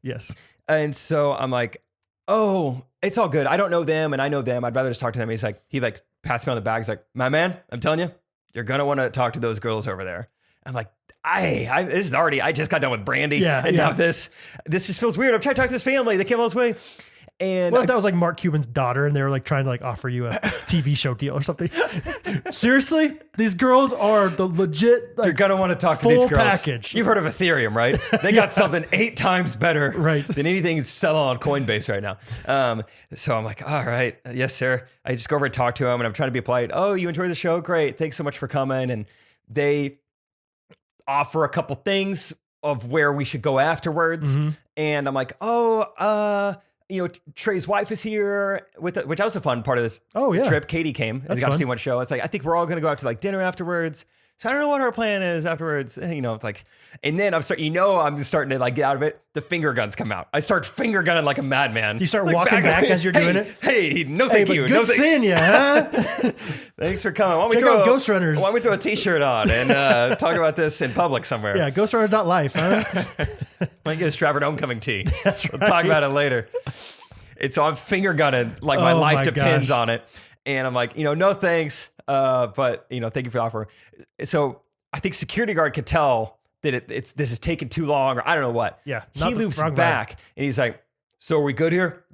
Yes. And so I'm like, oh, it's all good. I don't know them and I know them. I'd rather just talk to them. He pats me on the back. He's like, my man, I'm telling you, you're going to want to talk to those girls over there. I'm like, this is already, I just got done with Brandy. Now this just feels weird. I'm trying to talk to this family. They came all this way. And what if that was like Mark Cuban's daughter and they were like trying to like offer you a TV show deal or something? Seriously? These girls are the legit like, you're going to want to talk to these girls. Package. You've heard of Ethereum, right? They got something 8 times better than anything selling on Coinbase right now. So I'm like, all right, yes, sir. I just go over and talk to them and I'm trying to be polite. Oh, you enjoy the show? Great. Thanks so much for coming. And they offer a couple things of where we should go afterwards. Mm-hmm. And I'm like, Trey's wife is here which that was a fun part of this trip. Katie came and got to see one show. It's like, I think we're all going to go out to like dinner afterwards. So I don't know what our plan is afterwards. It's like, and then I'm starting to like get out of it. The finger guns come out. I start finger gunning like a madman. You start like walking back as you're doing it. Hey, no, thank you. Good seeing you, huh? Thanks for coming. Check out Ghostrunners. Why don't we throw a t-shirt on and talk about this in public somewhere? Yeah, Ghostrunners.life, huh? Might get a Stratford homecoming tee. That's right. We'll talk about it later. So I'm finger gunning like my life depends on it. And I'm like, no thanks. But thank you for the offer. So I think security guard could tell that this is taking too long, or I don't know what. Yeah. He loops back and he's like, so are we good here?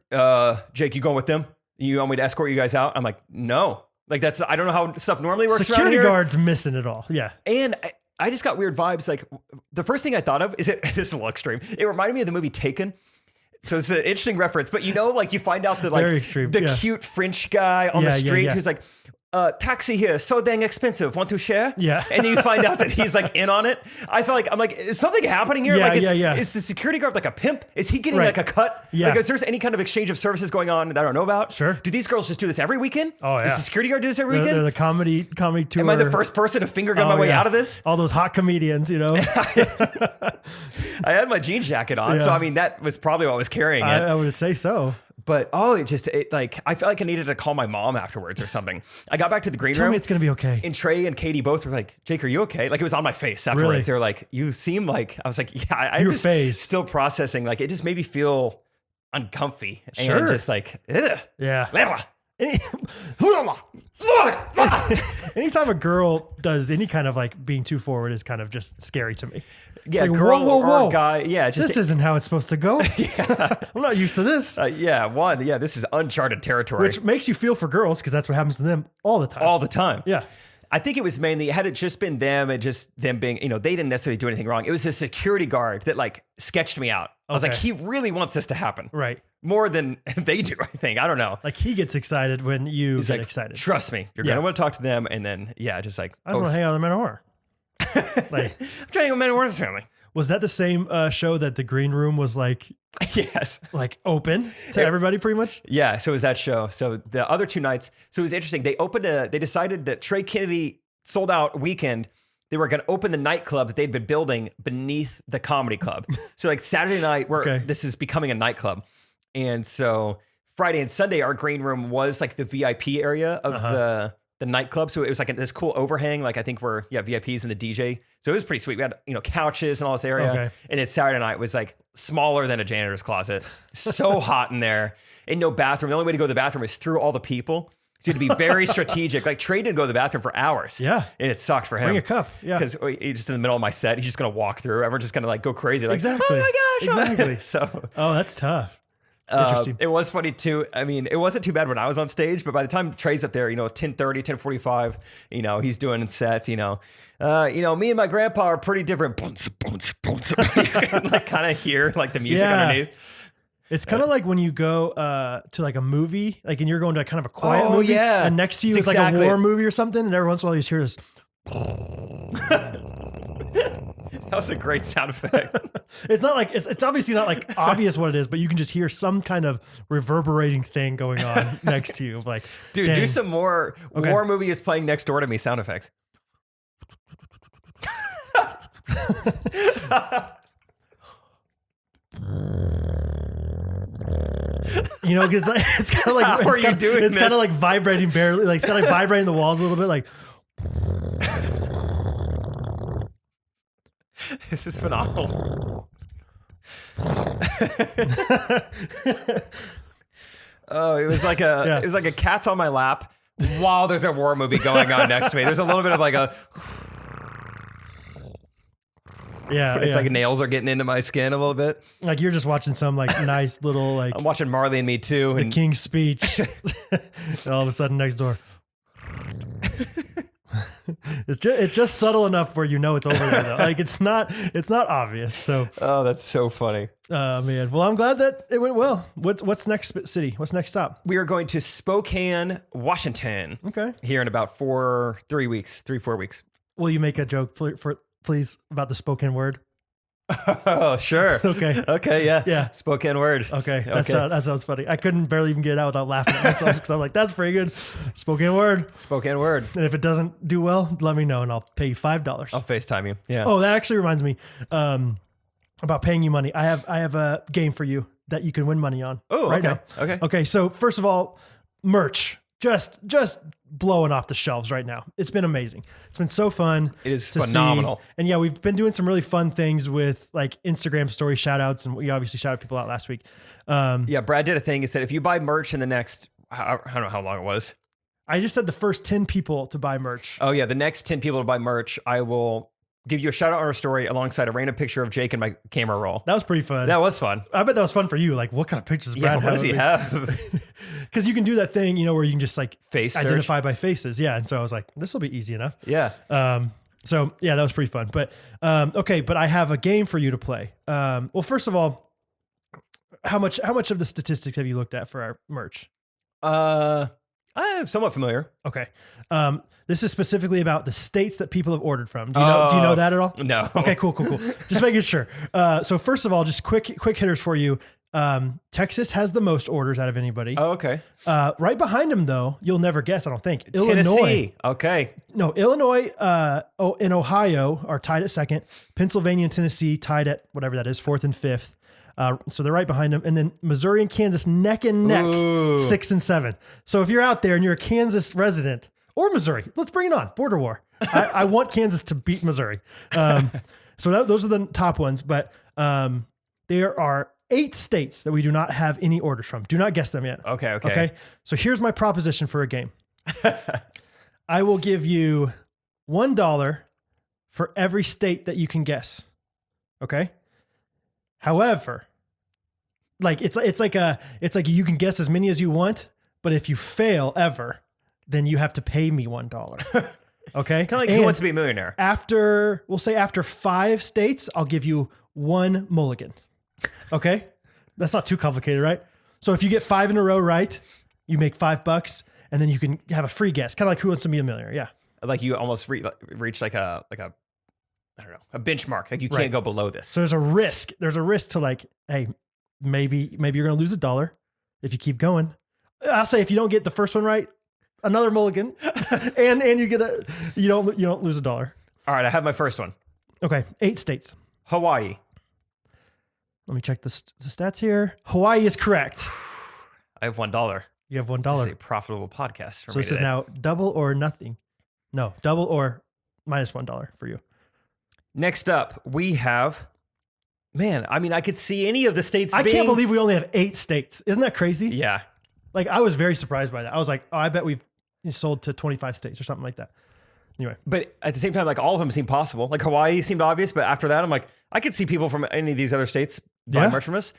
Jake, you going with them? You want me to escort you guys out? I'm like, no. Like I don't know how stuff normally works around here. Security guard's missing it all. Yeah. And I just got weird vibes. Like the first thing I thought of is this is a little extreme. It reminded me of the movie Taken. So it's an interesting reference, but like you find out that like very extreme. The cute French guy on the street who's like, taxi here, so dang expensive. Want to share? Yeah. And then you find out that he's like in on it. I feel like, I'm like, is something happening here? Yeah, like, yeah. Is the security guard like a pimp? Is he getting Right. like a cut? Yeah. Like, is there any kind of exchange of services going on that I don't know about? Sure. Do these girls just do this every weekend? Oh, yeah. Does the security guard do this every They're weekend? the comedy tour. Am I the first person to finger gun my way yeah. out of this? All those hot comedians, you know. I had my jean jacket on, so Yeah. I mean, that was probably what was carrying it. I would say so. But like, I felt like I needed to call my mom afterwards or something. I got back to the green Tell room. me it's gonna be okay. And Trey and Katie both were like, Jake, are you okay? Like, it was on my face afterwards. Really? They were like, you seem like, I was like, yeah, I'm Your just face. still processing. Like, it just made me feel uncomfy. Sure. And just like, ugh. Yeah. Anytime a girl does any kind of like being too forward is kind of just scary to me. Yeah, like, girl whoa. or guy. Yeah, just This isn't how it's supposed to go. I'm not used to this. this is uncharted territory. Which makes you feel for girls because that's what happens to them all the time. all the time. Yeah. I think it was mainly, had it just been them and just them being, they didn't necessarily do anything wrong. It was a security guard that like sketched me out. I was like, Okay. he really wants this to happen. Right. More than they do, I think. I don't know. Like he gets excited when you He's get like, excited. trust me, you're Yeah. going to want to talk to them. And then, just like, I just want to hang out with the men of war. Like, I'm trying to go Men Warren's family. was that the same show that the green room was like Yes. open to everybody pretty much? Yeah. So it was that show. So the other 2 nights, so it was interesting. They decided that Trey Kennedy sold out weekend. They were going to open the nightclub that they'd been building beneath the comedy club. So like Saturday night, this is becoming a nightclub. And so Friday and Sunday, our green room was like the VIP area of the nightclub. So it was like this cool overhang. Like I think we're VIPs and the DJ. So it was pretty sweet. We had, couches and all this area. Okay. And then Saturday night was like smaller than a janitor's closet. So hot in there and no bathroom. The only way to go to the bathroom is through all the people. So you had to be very strategic. Like Trey didn't go to the bathroom for hours. Yeah. And it sucked for him. Bring a cup. Yeah. Because he's just in the middle of my set. He's just going to walk through. Everyone's just going to like go crazy. Like, Exactly. oh my gosh. Exactly. So Oh, that's tough. Interesting. it was funny too. I mean, it wasn't too bad when I was on stage, but by the time Trey's up there, 10:30, 10:45, he's doing sets, me and my grandpa are pretty different. Bounce, bounce, bounce. You can like kind of hear like the music Yeah. underneath. It's kind of like when you go to like a movie, like and you're going to kind of a quiet Oh, movie, yeah. and next to you It's is like exactly a war it. movie or something, and every once in a while you just hear this. That was a great sound effect. It's not like it's obviously not like obvious what it is, but you can just hear some kind of reverberating thing going on next to you. Like, Dude, dang. do some more Okay. war movie is playing next door to me sound effects. Because it's kind of like How are you doing it's kind this? of like vibrating barely, like it's kind of like vibrating the walls a little bit, like. This is phenomenal. Oh, it was like it was like a cat's on my lap while there's a war movie going on next to me. There's a little bit of like a it's like nails are getting into my skin a little bit. like you're just watching some like nice little like I'm watching Marley and Me too, the and King's Speech, and all of a sudden next door. It's just subtle enough where it's over there though. Like it's not obvious. So oh, that's so funny. man. Well, I'm glad that it went well. What's next city? What's next stop? We are going to Spokane, Washington. Okay. Here in about 4 weeks. Will you make a joke please about the spoken word? Oh, sure. Okay. Okay. Yeah. Yeah. Spoken word. Okay. That sounds funny. I couldn't barely even get it out without laughing at myself because I'm like, that's pretty good. Spoken word. Spoken word. And if it doesn't do well, let me know and I'll pay you $5. I'll FaceTime you. Yeah. Oh, that actually reminds me about paying you money. I have a game for you that you can win money on. Oh, right okay. now. Okay. Okay. So first of all, merch. Just blowing off the shelves right now. It's been amazing. It's been so fun. It is to phenomenal. see. And yeah, we've been doing some really fun things with like Instagram story shout outs, and we obviously shouted people out last week. Yeah, Brad did a thing. He said if you buy merch in the next, I don't know how long it was. I just said the first 10 people to buy merch. Oh yeah, the next 10 people to buy merch, I will give you a shout out on our story alongside a random picture of Jake and my camera roll. That was pretty fun. That was fun. I bet that was fun for you. Like, what kind of pictures does Brad Yeah, what does he have? have? Because you can do that thing, where you can just like Face search. identify by faces. Yeah. And so I was like, this will be easy enough. Yeah. So yeah, that was pretty fun. But okay, but I have a game for you to play. Well, first of all, how much of the statistics have you looked at for our merch? I I'm somewhat familiar. Okay. This is specifically about the states that people have ordered from. Do you know that at all? No. Okay, cool. Just making sure. So first of all, just quick hitters for you. Texas has the most orders out of anybody. Oh, okay. Right behind him, though, you'll never guess, I don't think. Tennessee. Illinois. Okay. No, Illinois and Ohio are tied at second. Pennsylvania and Tennessee tied at whatever that is, fourth and fifth. So they're right behind them. And then Missouri and Kansas neck and neck, Ooh. 6 and 7. So if you're out there and you're a Kansas resident or Missouri, let's bring it on. Border war. I want Kansas to beat Missouri. So those are the top ones. But there are 8 states that we do not have any orders from. Do not guess them yet. Okay. So here's my proposition for a game. I will give you $1 for every state that you can guess. Okay. However, like it's like you can guess as many as you want, but if you fail ever, then you have to pay me $1. Okay. Kind of like Who Wants to Be a Millionaire? After 5 states, I'll give you 1 mulligan. Okay. That's not too complicated, right? So if you get 5 in a row right, you make $5 and then you can have a free guess. Kind of like Who Wants to Be a Millionaire. Yeah. Like you almost reach like a I don't know, a benchmark. Like you can't go below this. So there's a risk. There's a risk to like, hey, maybe you're going to lose $1 if you keep going. I'll say if you don't get the first one right, another mulligan, and you don't lose $1. All right, I have my first one. Okay, 8 states. Hawaii. Let me check the stats here. Hawaii is correct. I have $1. You have This is $1. a profitable podcast for So me this is today. now double or nothing. No, double or minus $1 for you. Next up, we have. Man, I mean, I could see any of the states. I can't believe we only have 8 states. Isn't that crazy? Yeah. Like I was very surprised by that. I was like, oh, I bet we've sold to 25 states or something like that. Anyway. But at the same time, like all of them seem possible. Like Hawaii seemed obvious, but after that, I'm like, I could see people from any of these other states buying merch from us.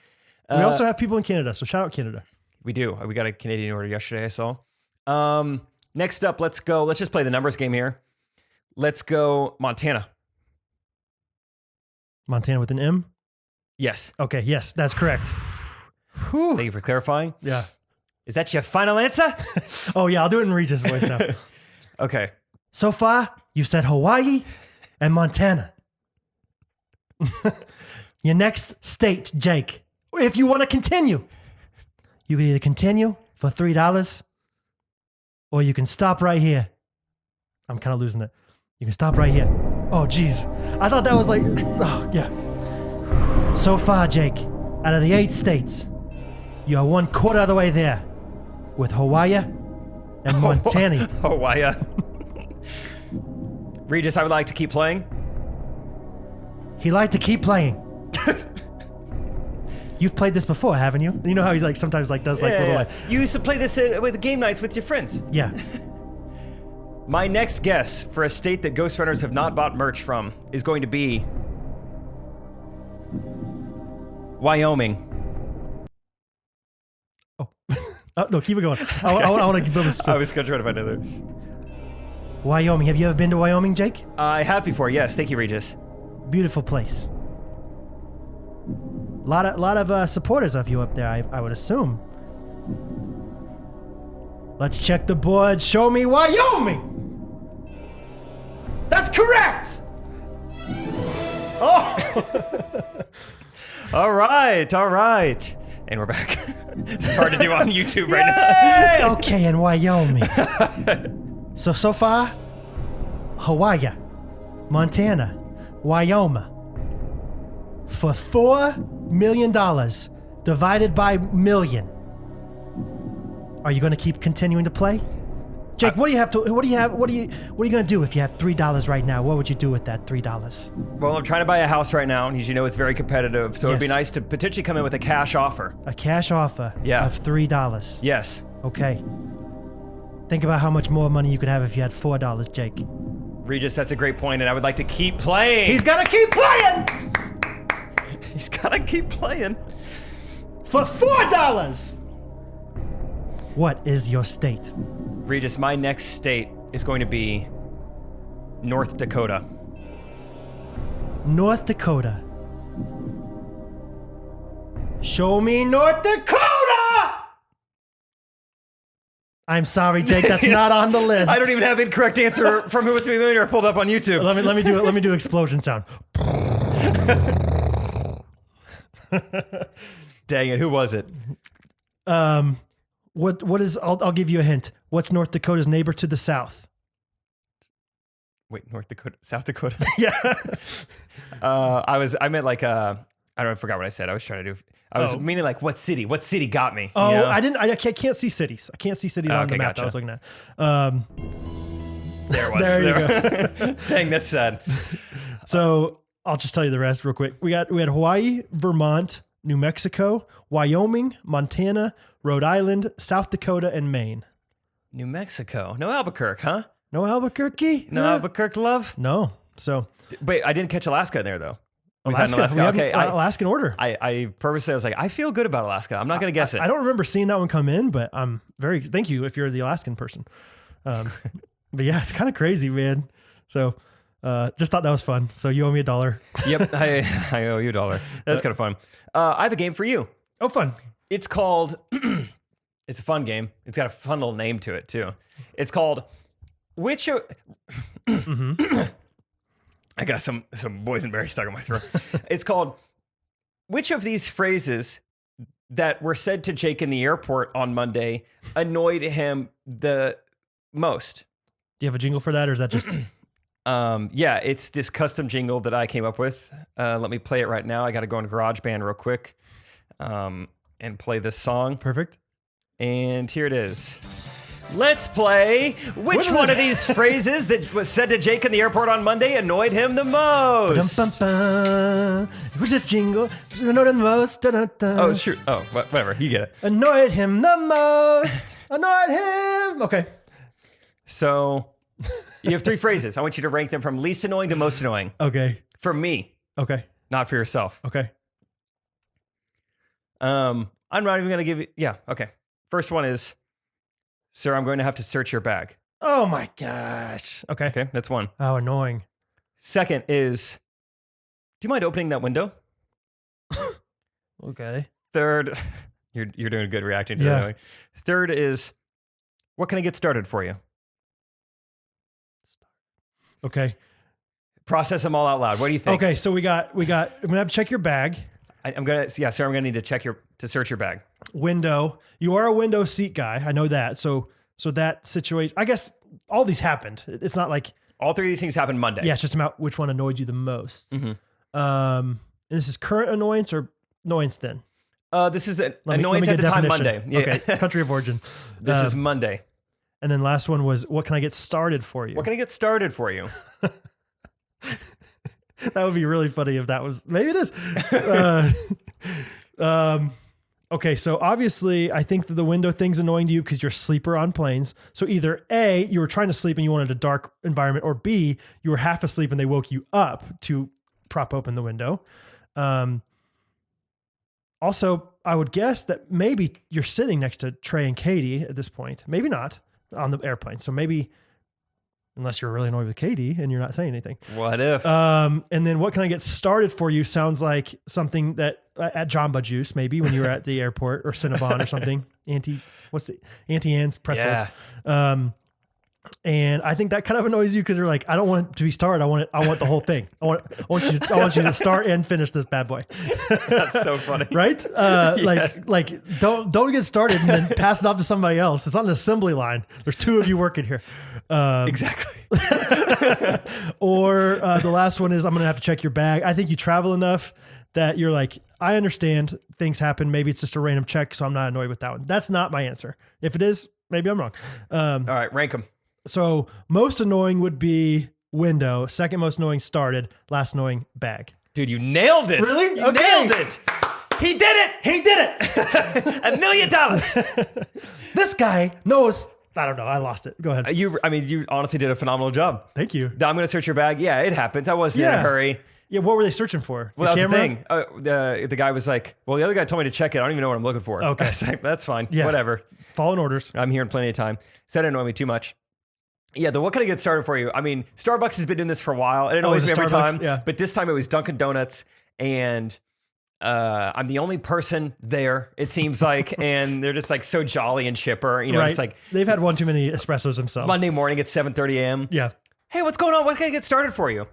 We also have people in Canada, so shout out Canada. We do. We got a Canadian order yesterday, I saw. Next up, let's go. Let's just play the numbers game here. Let's go Montana. Montana with an M? Yes. Okay, yes, that's correct. Thank you for clarifying. Yeah. Is that your final answer? Oh, yeah, I'll do it in Regis' voice now. Okay. So far, you said Hawaii and Montana. Your next state, Jake. If you want to continue, you can either continue for $3 or you can stop right here. I'm kind of losing it. You can stop right here. Oh, geez. I thought that was like, oh, yeah. So far, Jake, out of the 8 states, you are 1/4 of the way there with Hawaii and Montana. Hawaii. Regis, I would like to keep playing. He liked to keep playing. You've played this before, haven't you? You know how he like sometimes like does like little like, You used to play this with game nights with your friends. yeah. My next guess for a state that Ghostrunners have not bought merch from is going to be Wyoming. Oh, no, keep it going. I want to build this. I was going to try to find another. Wyoming. Have you ever been to Wyoming, Jake? I have before, yes. Thank you, Regis. Beautiful place. Lot of supporters of you up there, I would assume. Let's check the board. Show me Wyoming. That's correct. Oh. All right. And we're back. It's hard to do on YouTube right now. Okay, in Wyoming. So far, Hawaii, Montana, Wyoming. For $4 million divided by million. Are you going to keep continuing to play? Jake, what are you going to do if you have $3 right now? What would you do with that $3? Well, I'm trying to buy a house right now, and as you know, it's very competitive, so it'd be Yes. nice to potentially come in with a cash offer. A cash offer Yeah. of $3. Yes. Okay. Think about how much more money you could have if you had $4, Jake. Regis, that's a great point, and I would like to keep playing. He's got to keep playing He's got to keep playing. for $4. What is your state? Regis, my next state is going to be North Dakota. North Dakota. Show me North Dakota! I'm sorry, Jake. That's not on the list. I don't even have incorrect answer from Who Wants to Be a Millionaire pulled up on YouTube. Let me do explosion sound. Dang it! Who was it? What is? I'll give you a hint. What's North Dakota's neighbor to the south? Wait, North Dakota, South Dakota. Yeah. I meant like I forgot what I said. I was trying to do. I was meaning like what city? What city got me? Oh, you know? I can't see cities. I can't see cities on the map that I was looking at. There it was. There you go. Dang, that's sad. So I'll just tell you the rest real quick. We had Hawaii, Vermont, New Mexico, Wyoming, Montana, Rhode Island, South Dakota, and Maine. New Mexico. No Albuquerque, huh? No Albuquerque? No Albuquerque love? No. So wait, I didn't catch Alaska in there though. Alaska. Okay. Alaskan order. I purposely was like, I feel good about Alaska. I'm not going to guess it. I don't remember seeing that one come in, but I'm thank you if you're the Alaskan person. But yeah, it's kind of crazy, man. So just thought that was fun. So you owe me $1. Yep. I owe you $1. That's kind of fun. I have a game for you. Oh, fun. It's called, it's a fun game. It's got a fun little name to it too. It's called Which of, I got some boysenberry stuck in my throat. It's called Which of these phrases that were said to Jake in the airport on Monday annoyed him the most? Do you have a jingle for that, or is that just... Yeah, it's this custom jingle that I came up with. Let me play it right now. I got to go on GarageBand real quick and play this song. Perfect. And here it is. Let's play which one of these phrases that was said to Jake in the airport on Monday annoyed him the most. Which is jingle annoyed him the most. Oh, sure. Oh, whatever. You get it. Annoyed him the most. Annoyed him. Okay. So you have 3 phrases. I want you to rank them from least annoying to most annoying. Okay. For me. Okay. Not for yourself. Okay. I'm not even going to give you... Yeah, okay. First one is, sir, I'm going to have to search your bag. Oh my gosh. Okay. Okay, that's one. How annoying. Second is, do you mind opening that window? Okay. Third, you're doing good reacting to that. Third is, what can I get started for you? Okay. Process them all out loud. What do you think? Okay, so we got. I'm gonna have to check your bag. Sir, I'm gonna need to search your bag. Window. You are a window seat guy. I know that. So that situation. I guess all these happened. It's not like all 3 of these things happened Monday. Yeah, it's just about which one annoyed you the most. Mm-hmm. And this is current annoyance or annoyance then? This is an annoyance at the time Monday. Yeah. Okay, country of origin. This is Monday. And then last one was, what can I get started for you? What can I get started for you? That would be really funny if that was, maybe it is. Okay, so obviously I think that the window thing's annoying to you because you're a sleeper on planes. So either A, you were trying to sleep and you wanted a dark environment, or B, you were half asleep and they woke you up to prop open the window. Also, I would guess that maybe you're sitting next to Trey and Katie at this point. Maybe not on the airplane. So maybe, unless you're really annoyed with Katie and you're not saying anything. What if? And then what can I get started for you sounds like something that at Jamba Juice, maybe when you were at the airport, or Cinnabon or something. Auntie Anne's pretzels. Yeah. And I think that kind of annoys you because you're like, I don't want it to be started. I want the whole thing. I want you to start and finish this bad boy. That's so funny. Right? Like don't get started and then pass it off to somebody else. It's on an assembly line. There's 2 of you working here. Exactly. Or the last one is, I'm going to have to check your bag. I think you travel enough that you're like, I understand things happen. Maybe it's just a random check, so I'm not annoyed with that one. That's not my answer. If it is, maybe I'm wrong. All right, rank them. So most annoying would be window. Second most annoying started. Last annoying bag. Dude, you nailed it. Really? You nailed it. He did it. He did it. $1 million. This guy knows. I don't know. I lost it. Go ahead. You honestly did a phenomenal job. Thank you. I'm going to search your bag. Yeah, it happens. I wasn't in a hurry. Yeah, what were they searching for? Well, that was the thing. The guy was like, well, the other guy told me to check it. I don't even know what I'm looking for. Okay. I was like, that's fine. Yeah. Whatever. Following orders. I'm here in plenty of time. So that didn't annoy me too much. Yeah, what can I get started for you? I mean, Starbucks has been doing this for a while. It annoys me every time. Yeah. But this time it was Dunkin' Donuts. And I'm the only person there, it seems like, and they're just like so jolly and chipper. You know, it's like they've had one too many espressos themselves. Monday morning at 7:30 a.m. Yeah. Hey, what's going on? What can I get started for you?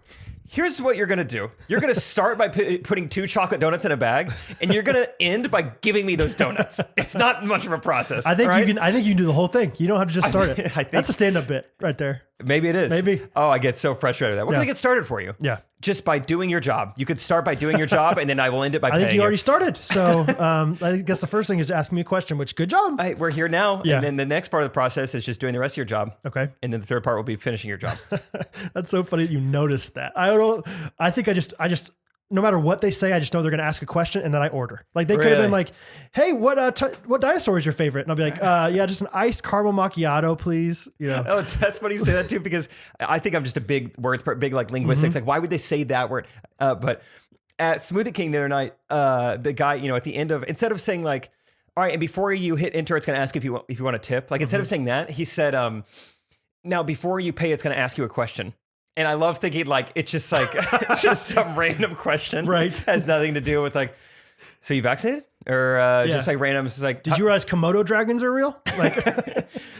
Here's what you're going to do. You're going to start by putting 2 chocolate donuts in a bag, and you're going to end by giving me those donuts. It's not much of a process. I think you can do the whole thing. You don't have to just start it. I think that's a stand-up bit right there. Maybe it is. Maybe. Oh, I get so frustrated with that. What can I get started for you? Yeah. Just by doing your job. You could start by doing your job, and then I will end it by paying you. I think you already started. So I guess the first thing is to ask me a question, which good job. We're here now. Yeah. And then the next part of the process is just doing the rest of your job. Okay. And then the third part will be finishing your job. That's so funny that you noticed that. I don't know. I think I just no matter what they say, I just know they're going to ask a question and then I order. Like they could have been like, hey, what dinosaur is your favorite? And I'll be like, yeah, just an iced caramel macchiato, please. You know? Oh, that's funny you say that too, because I think I'm just a big like linguistics. Like, why would they say that word? But at Smoothie King the other night, the guy, you know, at the end of, instead of saying like, all right, and before you hit enter, it's going to ask if you want a tip. Like instead of saying that, he said, now before you pay, it's going to ask you a question. And I love thinking like, it's just like, it's just some random question. Right. Has nothing to do with like, so you vaccinated? Or just like random, it's like, did you realize Komodo dragons are real? Like,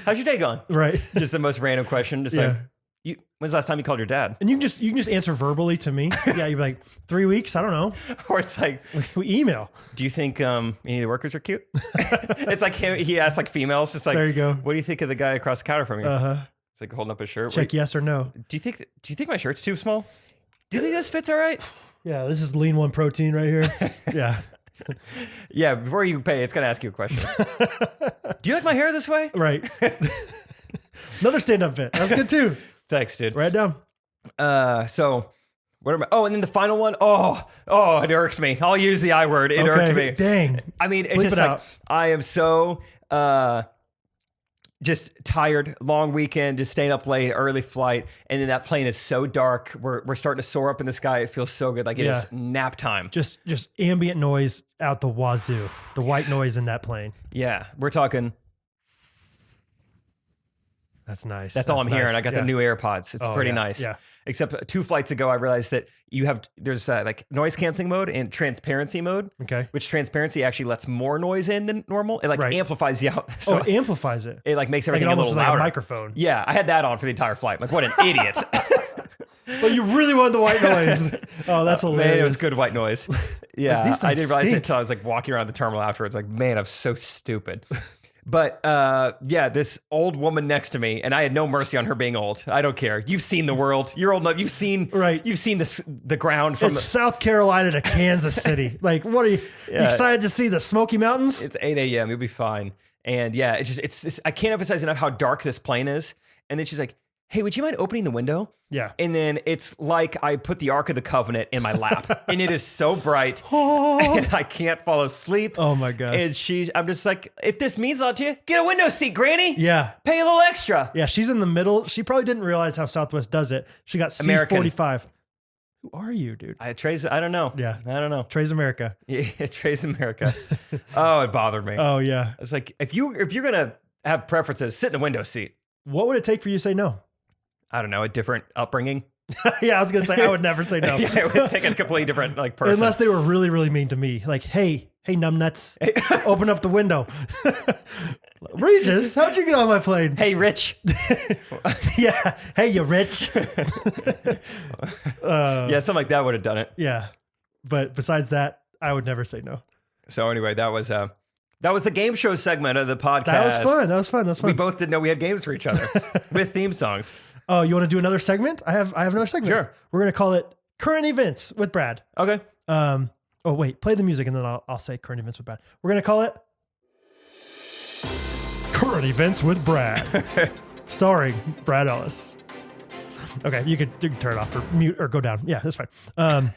how's your day going? Right. Just the most random question. Just like, when's the last time you called your dad? And you can just answer verbally to me. Yeah, you're like 3 weeks. I don't know. Or it's like, we email. Do you think any of the workers are cute? It's like he asked like females, just like, there you go. What do you think of the guy across the counter from you? It's like holding up his shirt. Check yes or no. Do you think my shirt's too small? Do you think this fits all right? Yeah, this is Lean One protein right here. Yeah. Yeah, before you pay, it's gonna ask you a question. Do you like my hair this way? Right. Another stand-up bit. That's good too. Thanks, dude. Write it down. So what am I? Oh, and then the final one. Oh, it irks me. I'll use the I word. It irked me. Dang. I mean, it's Bleep just it like out. I am so just tired. Long weekend, just staying up late, early flight, and then that plane is so dark. We're starting to soar up in the sky. It feels so good. Like it is nap time. Just ambient noise out the wazoo. The white noise in that plane. Yeah, we're talking. That's nice. That's all I'm hearing. I got the new AirPods. It's pretty nice. Yeah. Except 2 flights ago, I realized that there's like noise canceling mode and transparency mode. Okay. Which transparency actually lets more noise in than normal. It like amplifies the out. So it amplifies it. It like makes everything like a little louder. Like a microphone. Yeah, I had that on for the entire flight. Like what an idiot. But you really wanted the white noise. Oh, that's hilarious. Man, it was good white noise. Yeah, these I didn't realize it stink. until I was like walking around the terminal afterwards. Like, man, I'm so stupid. But this old woman next to me, and I had no mercy on her being old. I don't care. You've seen the world. You're old enough. You've seen the ground from it's South Carolina to Kansas City. Like, what are you, you excited to see the Smoky Mountains? It's 8 a.m. You'll be fine. And yeah, it's I can't emphasize enough how dark this plane is. And then she's like, hey, would you mind opening the window? Yeah. And then it's like I put the Ark of the Covenant in my lap. And it is so bright. And I can't fall asleep. Oh my gosh. And I'm just like, if this means a lot to you, get a window seat, Granny. Yeah. Pay a little extra. Yeah, she's in the middle. She probably didn't realize how Southwest does it. She got C-45. Who are you, dude? I don't know. Yeah. I don't know. Trey's America. Yeah, Trey's America. Oh, it bothered me. Oh, yeah. It's like, if you're going to have preferences, sit in the window seat. What would it take for you to say no? I don't know, a different upbringing. Yeah, I was going to say, I would never say no. Yeah, it would take a completely different person. Unless they were really, really mean to me. Like, hey, numbnuts, open up the window. Regis, how'd you get on my plane? Hey, Rich. Yeah. Hey, you rich. Yeah, something like that would have done it. Yeah. But besides that, I would never say no. So anyway, that was the game show segment of the podcast. That was fun. We both didn't know we had games for each other with theme songs. Oh, you want to do another segment? I have another segment. Sure. We're going to call it Current Events with Brad. Okay. Oh, wait. Play the music and then I'll say Current Events with Brad. We're going to call it Current Events with Brad. Starring Brad Ellis. Okay, you can turn it off or mute or go down. Yeah, that's fine.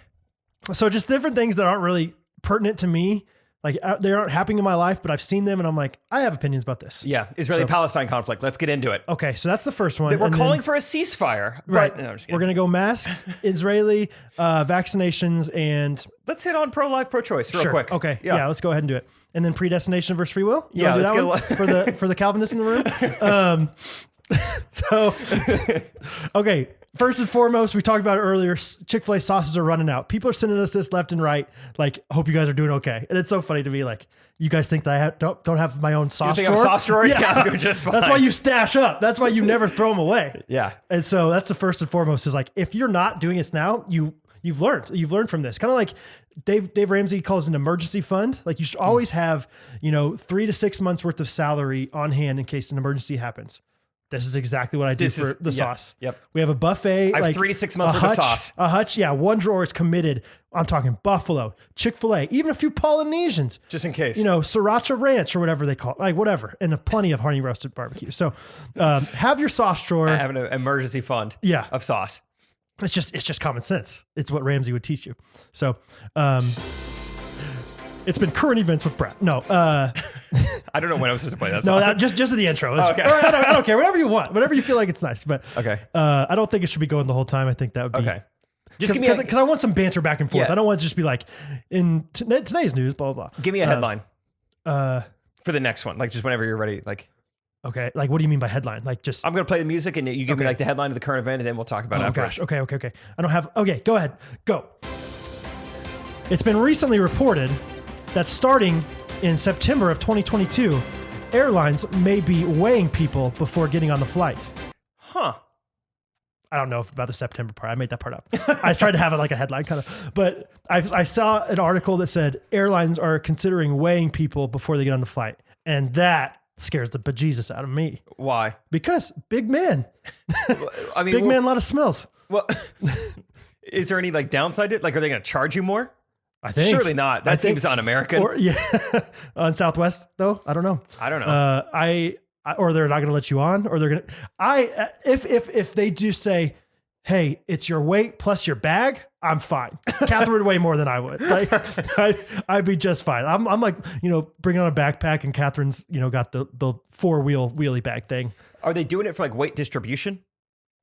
So just different things that aren't really pertinent to me. Like they aren't happening in my life, but I've seen them and I'm like, I have opinions about this. Yeah, Israeli-Palestine conflict. Let's get into it. Okay, so that's the first one. We're calling for a ceasefire. Right. No, I'm just kidding. We're going to go masks, Israeli, vaccinations, and... Let's hit on pro-life, pro-choice real quick. Okay, yeah, let's go ahead and do it. And then predestination versus free will? You yeah, let's do that one for the Calvinists in the room? So, okay, First and foremost, we talked about it earlier. Chick-fil-A sauces are running out. People are sending us this left and right. Like, hope you guys are doing okay. And it's so funny to me. Like, you guys think that I don't have my own sauce You think drawer? I'm sauce drawer? Yeah, I'm doing just fine. That's why you stash up. That's why you never throw them away. Yeah. And so that's the first and foremost is like, if you're not doing it now, you've learned from this. Kind of like Dave Ramsey calls an emergency fund. Like you should always have, 3 to 6 months worth of salary on hand in case an emergency happens. This is exactly what I do for the sauce. Yep. We have a buffet. I have 3 to 6 months worth of sauce. A hutch. Yeah. One drawer is committed. I'm talking Buffalo, Chick-fil-A, even a few Polynesians. Just in case. Sriracha ranch or whatever they call it. Like whatever. And plenty of honey roasted barbecue. So have your sauce drawer. I have an emergency fund of sauce. It's just common sense. It's what Ramsey would teach you. So it's been current events with Brad. No. I don't know when I was supposed to play that No, song. just at the intro. Okay. I don't care. Whatever you want. Whatever you feel like it's nice. But okay. I don't think it should be going the whole time. I think that would be okay. Just give me because I want some banter back and forth. Yeah. I don't want to just be like in today's news, blah blah blah. Give me a headline for the next one. Like just whenever you're ready. Like okay. Like what do you mean by headline? Like just I'm gonna play the music and you give me like the headline of the current event and then we'll talk about it afterwards. Gosh. Okay. I don't have. Okay, go ahead. Go. It's been recently reported that starting in September of 2022, airlines may be weighing people before getting on the flight. Huh. I don't know about the September part. I made that part up. I tried to have it like a headline kind of, but I saw an article that said airlines are considering weighing people before they get on the flight. And that scares the bejesus out of me. Why? Because big man, I mean, big man, a lot of smells. Well, is there any like downside to it? Like, are they going to charge you more? I think. Surely not. That seems un-American. Or, yeah. On Southwest though. I don't know. Or they're not going to let you on, or they're going to, if they just say, hey, it's your weight plus your bag, I'm fine. Catherine would weigh more than I would. Like, I'd be just fine. I'm like, bringing on a backpack and Catherine's, got the 4-wheel wheelie bag thing. Are they doing it for like weight distribution?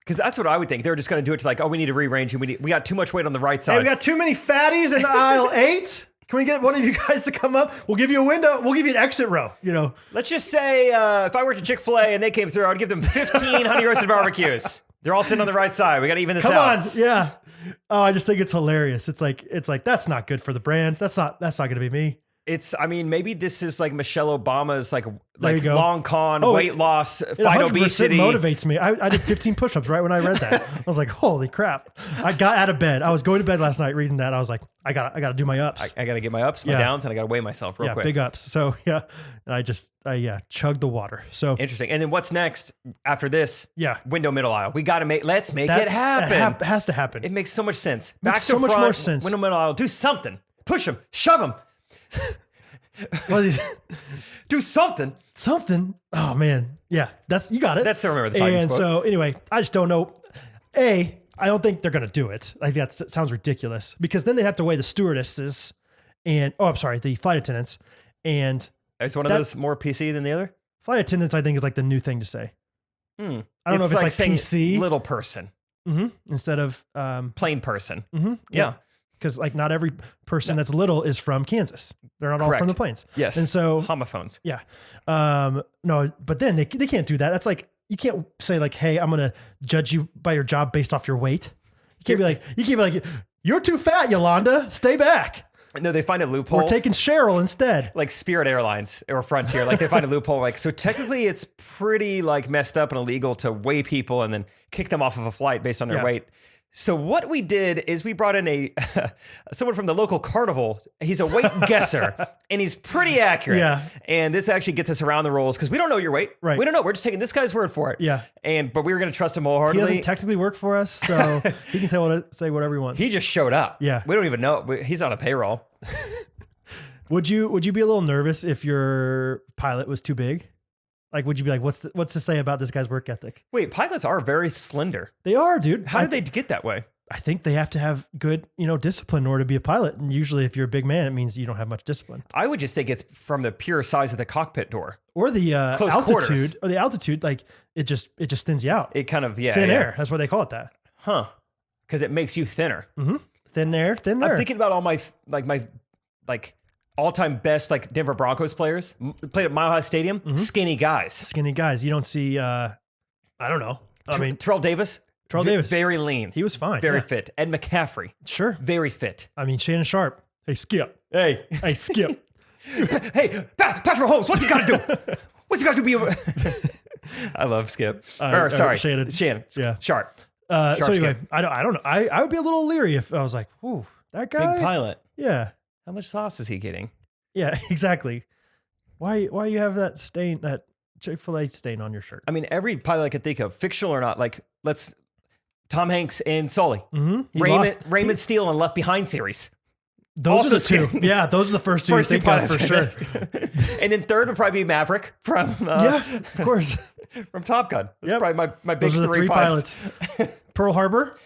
Because that's what I would think. They're just going to do it to like, oh, we need to rearrange you. We got too much weight on the right side. Hey, we got too many fatties in aisle 8. Can we get one of you guys to come up? We'll give you a window. We'll give you an exit row, Let's just say if I worked at Chick-fil-A and they came through, I'd give them 15 honey roasted barbecues. They're all sitting on the right side. We got to even this out. Come on. Yeah. Oh, I just think it's hilarious. It's like, that's not good for the brand. That's not going to be me. Maybe this is like Michelle Obama's like long con, weight loss, fight obesity. It motivates me. I did 15 push-ups right when I read that. I was like, holy crap. I got out of bed. I was going to bed last night reading that. I was like, I got to do my ups. I got to get my ups, my downs, and I got to weigh myself real quick. Big ups. So yeah. And I chugged the water. So interesting. And then what's next after this? Yeah. Window middle aisle. Let's make it happen. It has to happen. It makes so much sense. Makes so much more sense. Window middle aisle. Do something. Push them. Shove them. Do something. Oh man. Yeah. You got it. That's I remember the Titans And quote. so anyway, I just don't know. I don't think they're going to do it. Like that sounds ridiculous because then they have to weigh the stewardesses and, the flight attendants. And is one of those more PC than the other? Flight attendants, I think, is like the new thing to say. I don't know if it's like saying PC. Little person. Mm-hmm. Instead of plain person. Mm-hmm. Yeah. Because like not every person that's little is from Kansas. They're not all from the plains. Yes. And so homophones. Yeah. No, but then they can't do that. That's like, you can't say like, hey, I'm going to judge you by your job based off your weight. You can't be like, you're too fat, Yolanda. Stay back. No, they find a loophole. We're taking Cheryl instead. Like Spirit Airlines or Frontier. Like they find a loophole. Like, so technically it's pretty like messed up and illegal to weigh people and then kick them off of a flight based on their weight. So what we did is we brought in someone from the local carnival. He's a weight guesser and he's pretty accurate. Yeah. And this actually gets us around the rules because we don't know your weight. Right. We don't know. We're just taking this guy's word for it. Yeah. But we were going to trust him wholeheartedly. He doesn't technically work for us, so he can say whatever he wants. He just showed up. Yeah. We don't even know. He's on a payroll. Would you be a little nervous if your pilot was too big? Like, would you be like, what's to say about this guy's work ethic? Wait, pilots are very slender. They are, dude. How did they get that way? I think they have to have good, discipline in order to be a pilot. And usually if you're a big man, it means you don't have much discipline. I would just think it's from the pure size of the cockpit door. Or the Close quarters. altitude, like it just thins you out. It kind of, thin air. That's why they call it that. Huh. Because it makes you thinner. Mm-hmm. Thin air. I'm thinking about all my all-time best like Denver Broncos players played at Mile High Stadium. Mm-hmm. Skinny guys. You don't see, I don't know. Terrell Davis, Terrell Davis. Very lean. He was fine. Very yeah. fit. Ed McCaffrey. Sure. Very fit. I mean, Shannon Sharp. Hey, Skip. Hey. Hey, Skip. Hey, Patrick Mahomes, what's he got to do? What's he got to be able... I love Skip. Sorry. Shannon. Yeah. Sharp. So anyway, Skip. I don't know. I would be a little leery if I was like, "Ooh, that guy." Big pilot. Yeah. How much sauce is he getting? Yeah. Exactly. Why you have that stain, that Chick-fil-A stain on your shirt? I mean, every pilot I could think of, fictional or not, like Tom Hanks and Sully, Raymond Steele and Left Behind series. Those are the two. Yeah, those are the first two you think of for sure. And then third would probably be Maverick from of course, from Top Gun. That's probably my big those are the three pilots. Pearl Harbor.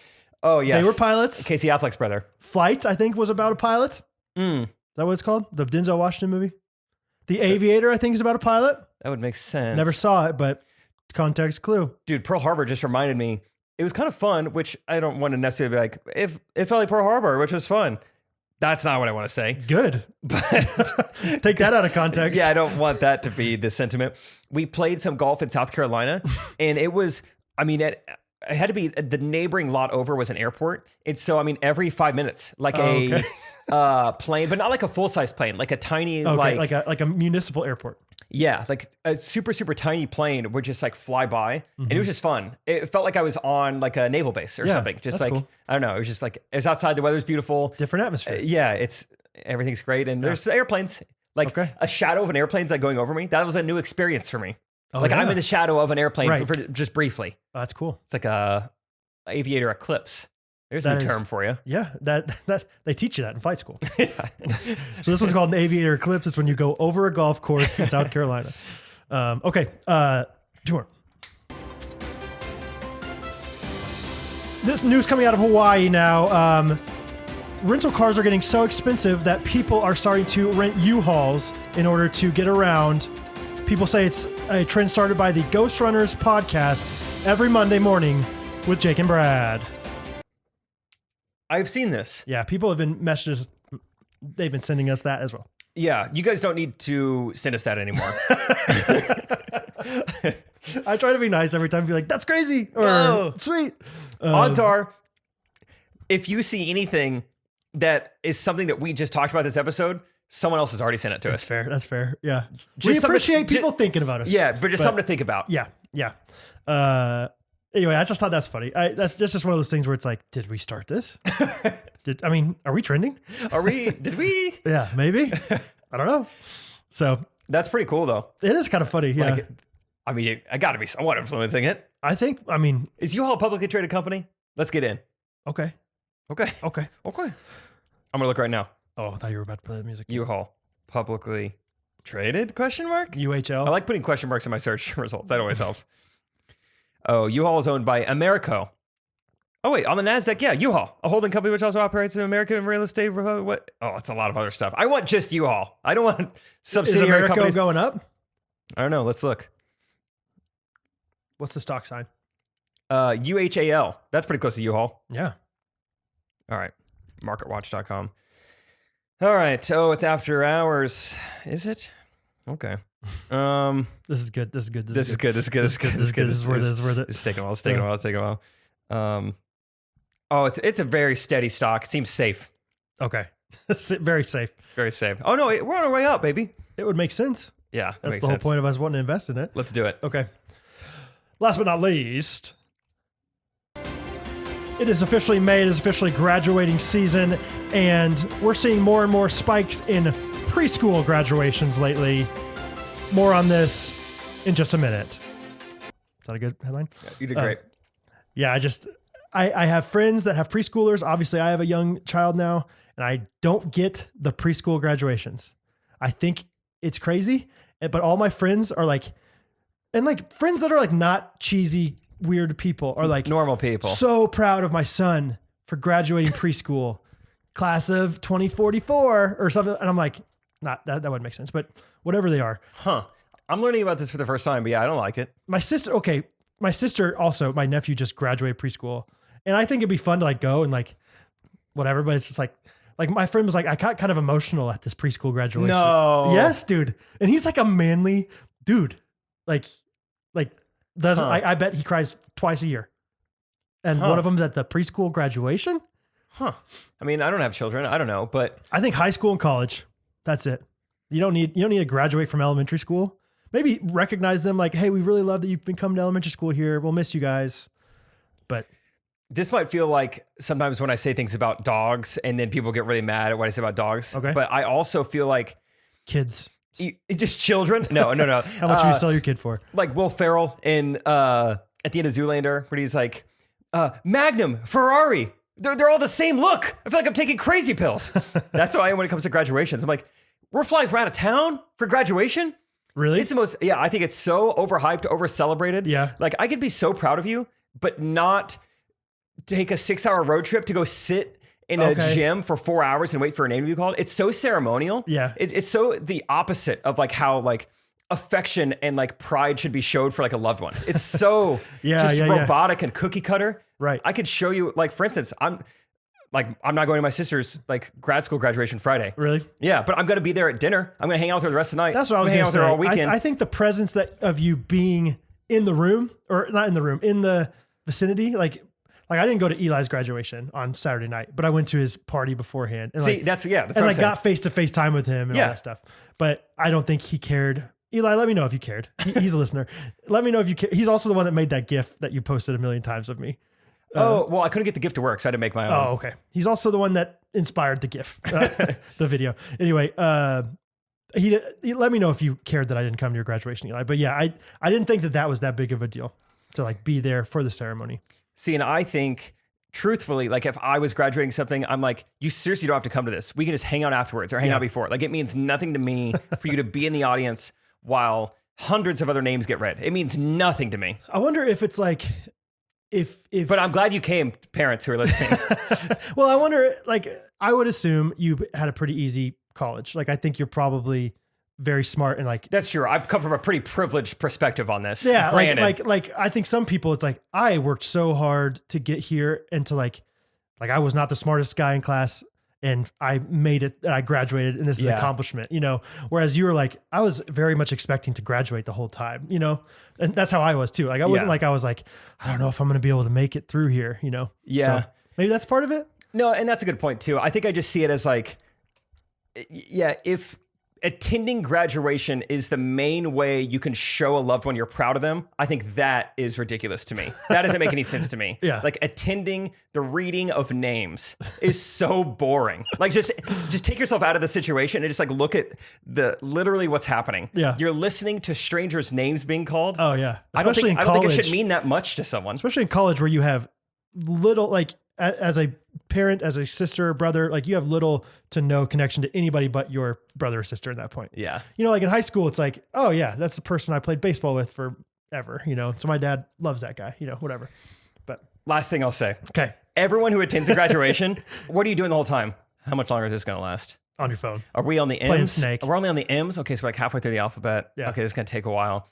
Oh yes, they were pilots. Casey Affleck's brother. Flight, I think, was about a pilot. Is that what it's called? The Denzel Washington movie. The Aviator, I think, is about a pilot. That would make sense. Never saw it, but context clue. Dude, Pearl Harbor just reminded me. It was kind of fun, which I don't want to necessarily be like, if it felt like Pearl Harbor, which was fun. That's not what I want to say. Good. But take that out of context. Yeah, I don't want that to be the sentiment. We played some golf in South Carolina, and it was, I mean, it had to be, the neighboring lot over was an airport. And so, I mean, every 5 minutes, like plane, but not like a full-size plane, like a tiny, like a municipal airport. Yeah, like a super, super tiny plane would just like fly by, and it was just fun. It felt like I was on like a naval base or something. Just like, cool. I don't know, it was just like, it was outside, the weather's beautiful. Different atmosphere. Everything's great, and there's airplanes. Like a shadow of an airplane's like going over me. That was a new experience for me. I'm in the shadow of an airplane for just briefly. Oh, that's cool. It's like a aviator eclipse. There's a new term for you. Yeah, that they teach you that in flight school. So this one's called an aviator eclipse. It's when you go over a golf course in South Carolina. Okay, two more. This news coming out of Hawaii now. Rental cars are getting so expensive that people are starting to rent U-Hauls in order to get around. People say it's a trend started by the Ghostrunners podcast every Monday morning with Jake and Brad. I've seen this. Yeah, people have been messages. They've been sending us that as well. Yeah, you guys don't need to send us that anymore. I try to be nice every time, be like, that's crazy, or sweet. Odds are, if you see anything that is something that we just talked about this episode, someone else has already sent it to us. That's fair. Yeah. We appreciate people thinking about us. Yeah, but just something to think about. Yeah. Anyway, I just thought that's funny. That's just one of those things where it's like, did we start this? Are we trending? Did we? Yeah, maybe. I don't know. So that's pretty cool though. It is kind of funny. Yeah. I gotta be somewhat influencing it. Is U-Haul a publicly traded company? Let's get in. Okay. I'm gonna look right now. Oh, I thought you were about to play the music. U-Haul, publicly traded? Question mark? UHL. I like putting question marks in my search results. That always helps. Oh, U-Haul is owned by Americo. Oh wait, on the NASDAQ, yeah, U-Haul, a holding company which also operates in American real estate. What? Oh, it's a lot of other stuff. I want just U-Haul. I don't want subsidiary companies. Is Americo going up? I don't know. Let's look. What's the stock sign? UHAL. That's pretty close to U-Haul. Yeah. All right. MarketWatch.com. All right. Oh, it's after hours. Is it? Okay. This is good. This is good. This is good. This is worth it. It's taking a while. Oh, it's a very steady stock. It seems safe. Okay. It's very safe. Very safe. Oh no, we're on our way up, baby. It would make sense. Yeah, that's the whole point of us wanting to invest in it. Let's do it. Okay. Last but not least, it is officially May. It is officially graduating season, and we're seeing more and more spikes in preschool graduations lately. More on this in just a minute. Is that a good headline? Yeah, you did great. Yeah, I have friends that have preschoolers. Obviously, I have a young child now, and I don't get the preschool graduations. I think it's crazy, but all my friends are like, and like friends that are like not cheesy, weird people are like normal people. So proud of my son for graduating preschool, class of 2044 or something. And I'm like, not that wouldn't make sense, but whatever they are. Huh. I'm learning about this for the first time, but yeah, I don't like it. My sister also, my nephew just graduated preschool, and I think it'd be fun to like go and like whatever, but it's just like my friend was like, I got kind of emotional at this preschool graduation. No. Yes, dude. And he's like a manly dude. I bet he cries twice a year. and one of them's at the preschool graduation. Huh. I mean, I don't have children. I don't know, but I think high school and college. That's it. You don't need to graduate from elementary school. Maybe recognize them like, hey, we really love that you've been coming to elementary school here. We'll miss you guys. But this might feel like sometimes when I say things about dogs and then people get really mad at what I say about dogs. Okay. But I also feel like kids. Just children. No. How much would you sell your kid for? Like Will Ferrell in at the end of Zoolander, where he's like, Magnum, Ferrari. They're all the same look. I feel like I'm taking crazy pills. That's how I am when it comes to graduations. I'm like, we're flying from out of town for graduation? Really? It's the most, I think it's so overhyped, over celebrated. Yeah. Like I could be so proud of you, but not take a 6-hour road trip to go sit in a gym for 4 hours and wait for a name to be called. It's so ceremonial. Yeah. It's so the opposite of like how like affection and like pride should be showed for like a loved one. It's so robotic and cookie cutter. Right. I could show you, like, for instance, I'm not going to my sister's like grad school graduation Friday. Really? Yeah, but I'm going to be there at dinner. I'm going to hang out with her the rest of the night. That's what I was going to say. Hang out with her all weekend. I think the presence of you being in the room, or not in the room, in the vicinity, like I didn't go to Eli's graduation on Saturday night, but I went to his party beforehand. And that's what and I'm like saying. got face-to-face time with him and all that stuff. But I don't think he cared. Eli, let me know if you cared. He's a listener. Let me know if you care. He's also the one that made that GIF that you posted a million times of me. Well, I couldn't get the GIF to work, so I had to make my own. Oh, okay. He's also the one that inspired the GIF, the video. Anyway, he let me know if you cared that I didn't come to your graduation, Eli. But yeah, I didn't think that was that big of a deal to like be there for the ceremony. See, and I think, truthfully, like if I was graduating something, I'm like, you seriously don't have to come to this. We can just hang out afterwards or hang out before. Like it means nothing to me for you to be in the audience while hundreds of other names get read. It means nothing to me. I wonder if it's like, if but I'm glad you came, parents who are listening. Well, I wonder, like, I would assume you had a pretty easy college. Like, I think you're probably very smart and like. That's true. I've come from a pretty privileged perspective on this. Yeah. Granted. Like I think some people, it's like, I worked so hard to get here and to like I was not the smartest guy in class and I made it and I graduated and this is an accomplishment, you know, whereas you were like, I was very much expecting to graduate the whole time, you know, and that's how I was too. Like, I wasn't like, I was like, I don't know if I'm going to be able to make it through here, you know? Yeah. So maybe that's part of it. No. And that's a good point too. I think I just see it as like, if attending graduation is the main way you can show a loved one you're proud of them, I think that is ridiculous to me. That doesn't make any sense to me. Yeah. Like attending the reading of names is so boring. Like just take yourself out of the situation and just like look at literally what's happening. Yeah. You're listening to strangers' names being called. Oh yeah. Especially in college. I don't think it should mean that much to someone. Especially in college where you have little, like as a parent, as a sister or brother, like you have little to no connection to anybody but your brother or sister at that point. Yeah. You know, like in high school, it's like, oh yeah, that's the person I played baseball with forever, you know? So my dad loves that guy, you know, whatever. But last thing I'll say. Okay. Everyone who attends a graduation, what are you doing the whole time? How much longer is this going to last? On your phone. Are we on the M's? Playing Snake. We're only on the M's? Okay, so we're like halfway through the alphabet. Yeah. Okay, this is going to take a while.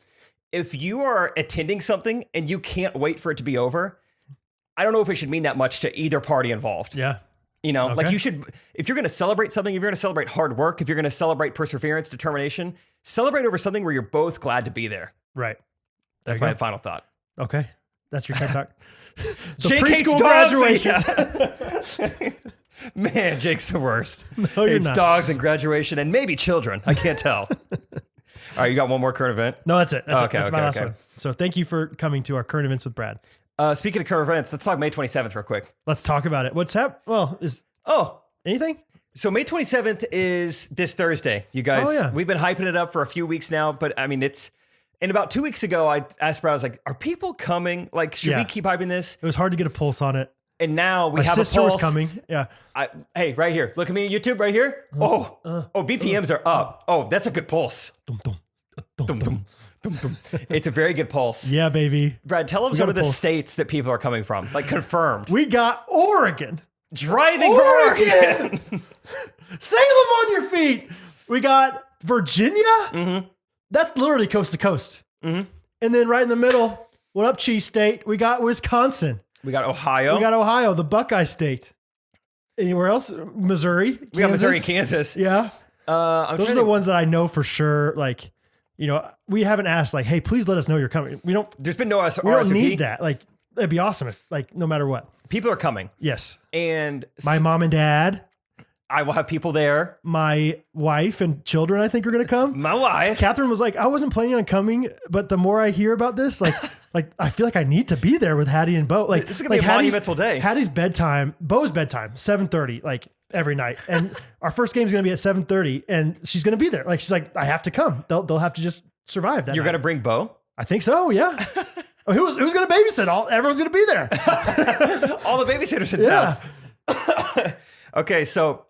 If you are attending something and you can't wait for it to be over, I don't know if it should mean that much to either party involved. Yeah. You know, like you should, if you're going to celebrate something, if you're going to celebrate hard work, if you're going to celebrate perseverance, determination, celebrate over something where you're both glad to be there. Right. That's my final thought. Okay. That's your TED Talk. So Jake preschool graduation. Man, Jake's the worst. No, you're it's not. dogs and graduation and maybe children. I can't tell. All right, you got one more current event? No, that's it. That's okay, my last one. So thank you for coming to our current events with Brad. Speaking of current events, let's talk May 27th real quick. Let's talk about it. What's happening? Well, anything? So May 27th is this Thursday, you guys. Oh, yeah. We've been hyping it up for a few weeks now, but I mean, and about 2 weeks ago, I asked Brad, I was like, are people coming? Like, should we keep hyping this? It was hard to get a pulse on it. And now we have a pulse. My sister was coming. Yeah. Hey, right here. Look at me on YouTube right here. BPMs are up. Oh, that's a good pulse. Dum, dum, Dum, dum, dum, dum. It's a very good pulse. Yeah, baby. Brad, tell them some of the states that people are coming from, like confirmed. We got Oregon. Driving for Oregon. Salem on your feet. We got Virginia. Mm-hmm. That's literally coast to coast. Mm-hmm. And then right in the middle, what up, Cheese State? We got Wisconsin. We got Ohio. We got Ohio, the Buckeye State. Anywhere else? Missouri. Kansas. We got Missouri, Kansas. Yeah. Those are the ones that I know for sure. Like, you know, we haven't asked like, hey, please let us know you're coming. We don't. There's been no RSVP. We don't need that. Like, It'd be awesome if, like, no matter what. People are coming. Yes. And My mom and dad, I will have people there. my wife and children, I think, are going to come. My wife. Catherine was like, I wasn't planning on coming, but the more I hear about this, like I feel like I need to be there with Hattie and Bo. Like, This is gonna be a monumental day. Hattie's bedtime, Bo's bedtime, 7:30, like every night. And our first game is going to be at 7:30 and she's going to be there. Like, she's like, I have to come. They'll have to just survive that You're night. going to bring Bo? I think so. Yeah. Who's going to babysit? Everyone's going to be there. All the babysitters in town. Okay, so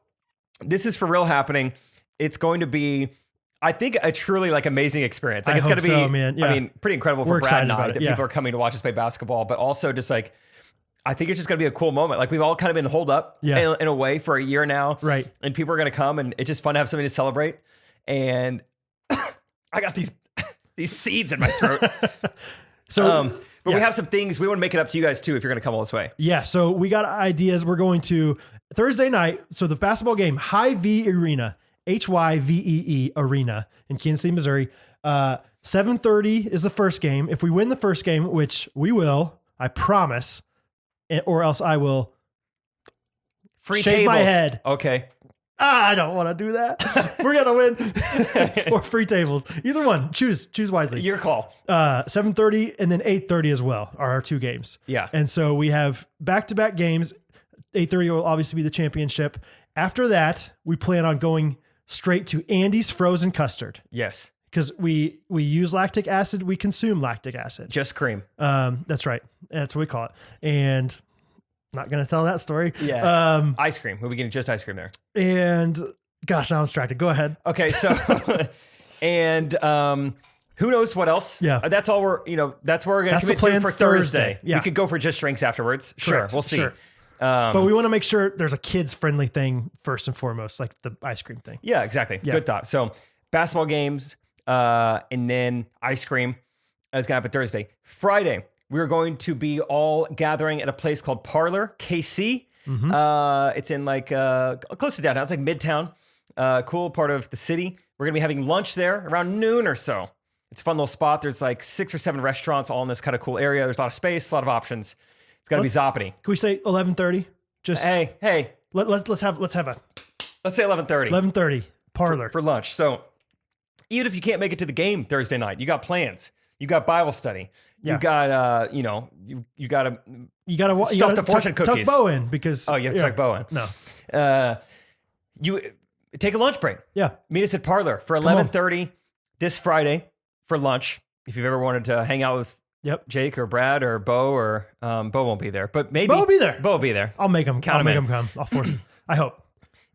this is for real happening. It's going to be, I think, a truly like amazing experience. Like, it's going to be, so, man. Yeah. I mean, pretty incredible for We're Brad and excited I about that it, people are coming to watch us play basketball, but also just like, I think it's just going to be a cool moment. Like, we've all kind of been holed up in a way for a year now. Right. And people are going to come and it's just fun to have something to celebrate. And I got these seeds in my throat. But we have some things we want to make it up to you guys too if you're going to come all this way. Yeah, so we got ideas. We're going to Thursday night. So the basketball game, Hyvee Arena, Hyvee Arena in Kansas City, Missouri. 7:30 is the first game. If we win the first game, which we will, I promise, or else I will Free shave tables. my head. Okay. I don't want to do that. We're gonna win. Or free tables. Either one. Choose wisely. Your call. 7:30 and then 8:30 as well are our two games. Yeah. And so we have back-to-back games. 8:30 will obviously be the championship. After that, we plan on going straight to Andy's frozen custard. Yes. Because we use lactic acid, we consume lactic acid. Just cream. That's right. That's what we call it. And not going to tell that story. Yeah. Ice cream. We'll be getting just ice cream there. And gosh, now I'm distracted. Go ahead. Okay. So, and who knows what else? Yeah. That's all that's where we're going to commit to for Thursday. Yeah. We could go for just drinks afterwards. Correct. Sure. We'll see. Sure. But we want to make sure there's a kids friendly thing first and foremost, like the ice cream thing. Yeah, exactly. Yeah. Good thought. So basketball games, and then ice cream is going to happen Thursday. Friday, we're going to be all gathering at a place called Parlor KC. Mm-hmm. It's in like close to downtown. It's like Midtown. Cool part of the city. We're going to be having lunch there around noon or so. It's a fun little spot. There's like 6 or 7 restaurants all in this kind of cool area. There's a lot of space, a lot of options. It's got to be zoppity. Can we say 11:30? Just hey. Let's have a Let's say 11:30. 11:30 Parlor for lunch. So even if you can't make it to the game Thursday night, you got plans. You got Bible study. Yeah. You got you got to stuff the fortune cookies. Tuck Bo in because you have to tuck Bo in. No. You take a lunch break. Yeah. Meet us at Parlor for 11:30 this Friday for lunch. If you've ever wanted to hang out with Jake or Brad or Bo or Bo won't be there, but maybe Bo will be there. Bo will be there. I'll make him come. I'll force him. I hope.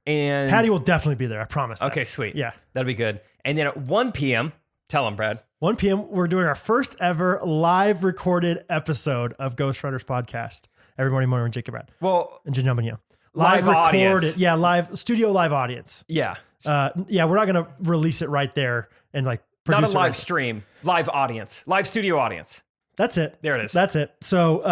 And Hattie will definitely be there. I promise. That. Okay, sweet. Yeah. That'll be good. And then at 1 p.m., tell him, Brad. 1 p.m., we're doing our first ever live recorded episode of Ghostrunners podcast. Every morning with Jake and Brad. Well, and Jen Jumping, live audience. Yeah, live audience. Yeah. We're not going to release it right there and like not a live stream, live audience, live studio audience. That's it. There it is. That's it. So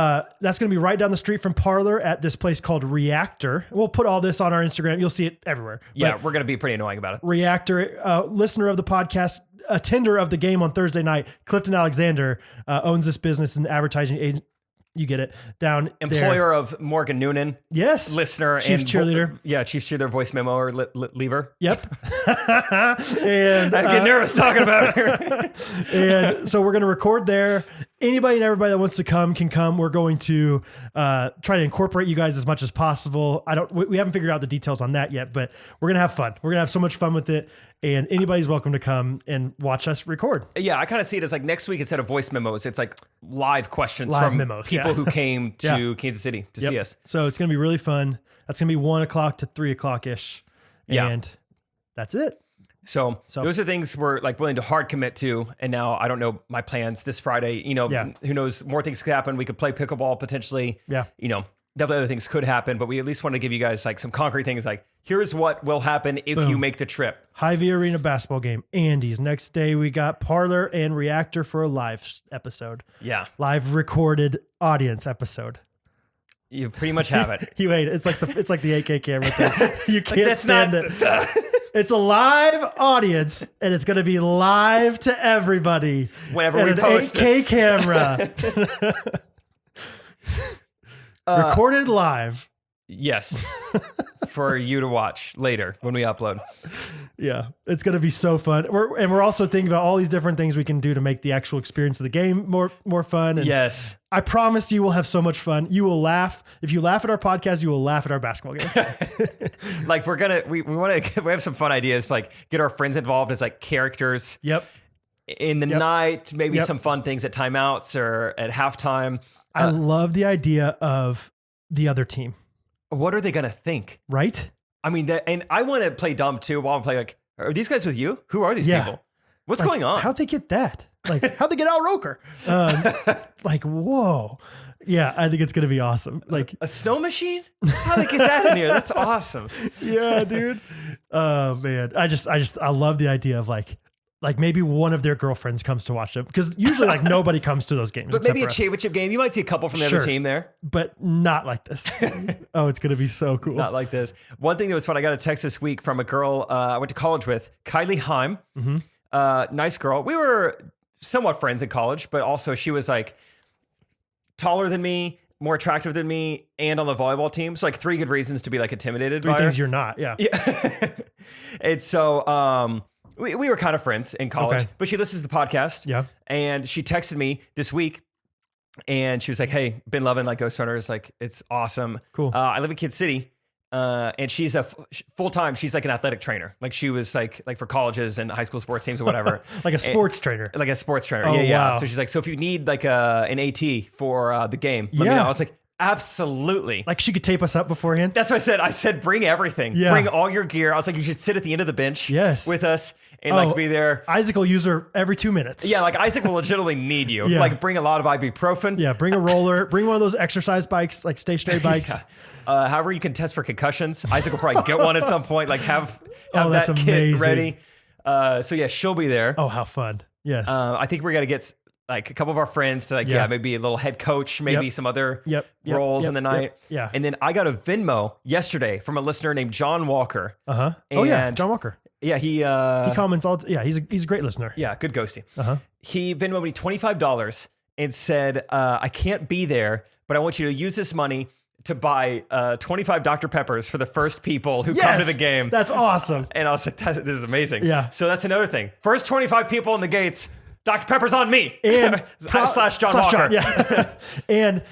that's going to be right down the street from Parlor at this place called Reactor. We'll put all this on our Instagram. You'll see it everywhere. Yeah, but we're going to be pretty annoying about it. Reactor, listener of the podcast, attender of the game on Thursday night, Clifton Alexander owns this business and advertising agent. You get it. Down Employer there. of Morgan Noonan. Yes. Listener. Chief and cheerleader. Chief cheerleader, voice memo or lever. Yep. And I get nervous talking about it. And so we're going to record there. Anybody and everybody that wants to come can come. We're going to try to incorporate you guys as much as possible. We haven't figured out the details on that yet, but we're going to have fun. We're going to have so much fun with it. And anybody's welcome to come and watch us record. Yeah, I kind of see it as like next week, instead of voice memos, it's like live questions from memos, people who came to Kansas City to see us. So it's going to be really fun. That's going to be 1 o'clock to 3 o'clock ish. And that's it. So those are things we're like willing to hard commit to. And now I don't know my plans this Friday. Who knows? More things could happen. We could play pickleball potentially. Yeah. Definitely other things could happen, but we at least want to give you guys like some concrete things like, here's what will happen if you make the trip. Hyvee Arena basketball game. Andy's. Next day we got Parlor and Reactor for a live episode. Yeah. Live recorded audience episode. You pretty much have it. You wait. It's like the 8K camera thing. You can't that's stand not, it. It's a live audience, and it's going to be live to everybody. Whenever we an post 8K camera. Recorded live. Yes. For you to watch later when we upload. Yeah, it's going to be so fun. We're also thinking about all these different things we can do to make the actual experience of the game more fun. And yes. I promise you will have so much fun. You will laugh. If you laugh at our podcast, you will laugh at our basketball game. Like we have some fun ideas to like get our friends involved as like characters. Yep. In the night, maybe some fun things at timeouts or at halftime. I love the idea of the other team. What are they going to think? Right? I mean, and I want to play dumb too while I'm playing. Like, are these guys with you? Who are these people? What's going on? How'd they get that? Like, how'd they get Al Roker? Like, whoa. Yeah, I think it's going to be awesome. Like a snow machine? How'd they get that in here? That's awesome. Yeah, dude. Oh man. I love the idea of like maybe one of their girlfriends comes to watch them, because usually like nobody comes to those games. But maybe a championship game, you might see a couple from the other team there. But not like this. Oh, it's going to be so cool. Not like this. One thing that was fun, I got a text this week from a girl I went to college with, Kylie Heim. Mm-hmm. Nice girl. We were somewhat friends in college, but also she was like taller than me, more attractive than me, and on the volleyball team. So like 3 good reasons to be like intimidated by her. 3 things you're not. Yeah. And so, we were kind of friends in college, but she listens to the podcast. Yeah. And she texted me this week and she was like, hey, been loving like Ghostrunners. Like, it's awesome. Cool. I live in Kid City. And she's a full-time, she's like an athletic trainer. Like she was like for colleges and high school sports teams or whatever. Like a sports trainer. Like a sports trainer. Oh, yeah. Wow. So she's like, so if you need like an AT for the game, let me know. I was like, absolutely. Like she could tape us up beforehand. That's what I said. I said, bring everything. Yeah. Bring all your gear. I was like, you should sit at the end of the bench with us and like be there. Isaac will use her every 2 minutes. Yeah, like Isaac will legitimately need you. Yeah. Like bring a lot of ibuprofen. Yeah, bring a roller. Bring one of those exercise bikes, like stationary bikes. However, you can test for concussions. Isaac will probably get one at some point. Like have that's that kit ready. So yeah, she'll be there. Oh, how fun. Yes. I think we're going to get like a couple of our friends to like, maybe a little head coach, maybe some other roles in the night. Yeah. And then I got a Venmo yesterday from a listener named John Walker. Oh yeah, John Walker. Yeah, he comments all. He's a great listener. Yeah, good ghosty. He Venmoed me $25 and said, "I can't be there, but I want you to use this money to buy 25 Dr. Peppers for the first people who come to the game." That's awesome. And I was like, "This is amazing." Yeah. So that's another thing. First 25 people in the gates, Dr. Pepper's on me. And slash John Walker. Yeah. And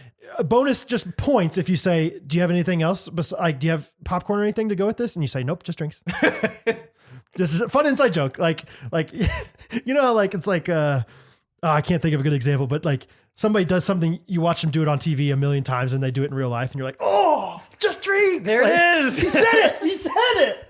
bonus just points if you say, "Do you have anything else? Like, do you have popcorn or anything to go with this?" And you say, "Nope, just drinks." Just a fun inside joke. Like, you know, like it's like, I can't think of a good example, but like somebody does something, you watch them do it on TV a million times and they do it in real life and you're like, oh, just drinks. There like, it is. He said it. He said it.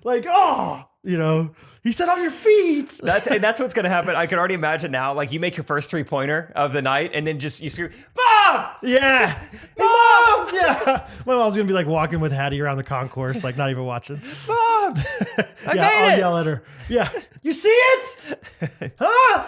like, oh, you know, he said on your feet. That's what's going to happen. I can already imagine now, like you make your first 3-pointer of the night and then just you scream, "Mom!" Yeah. Mom! Yeah. My mom's going to be like walking with Hattie around the concourse, like not even watching. "Mom! I'll yell at her. Yeah. You see it? Huh?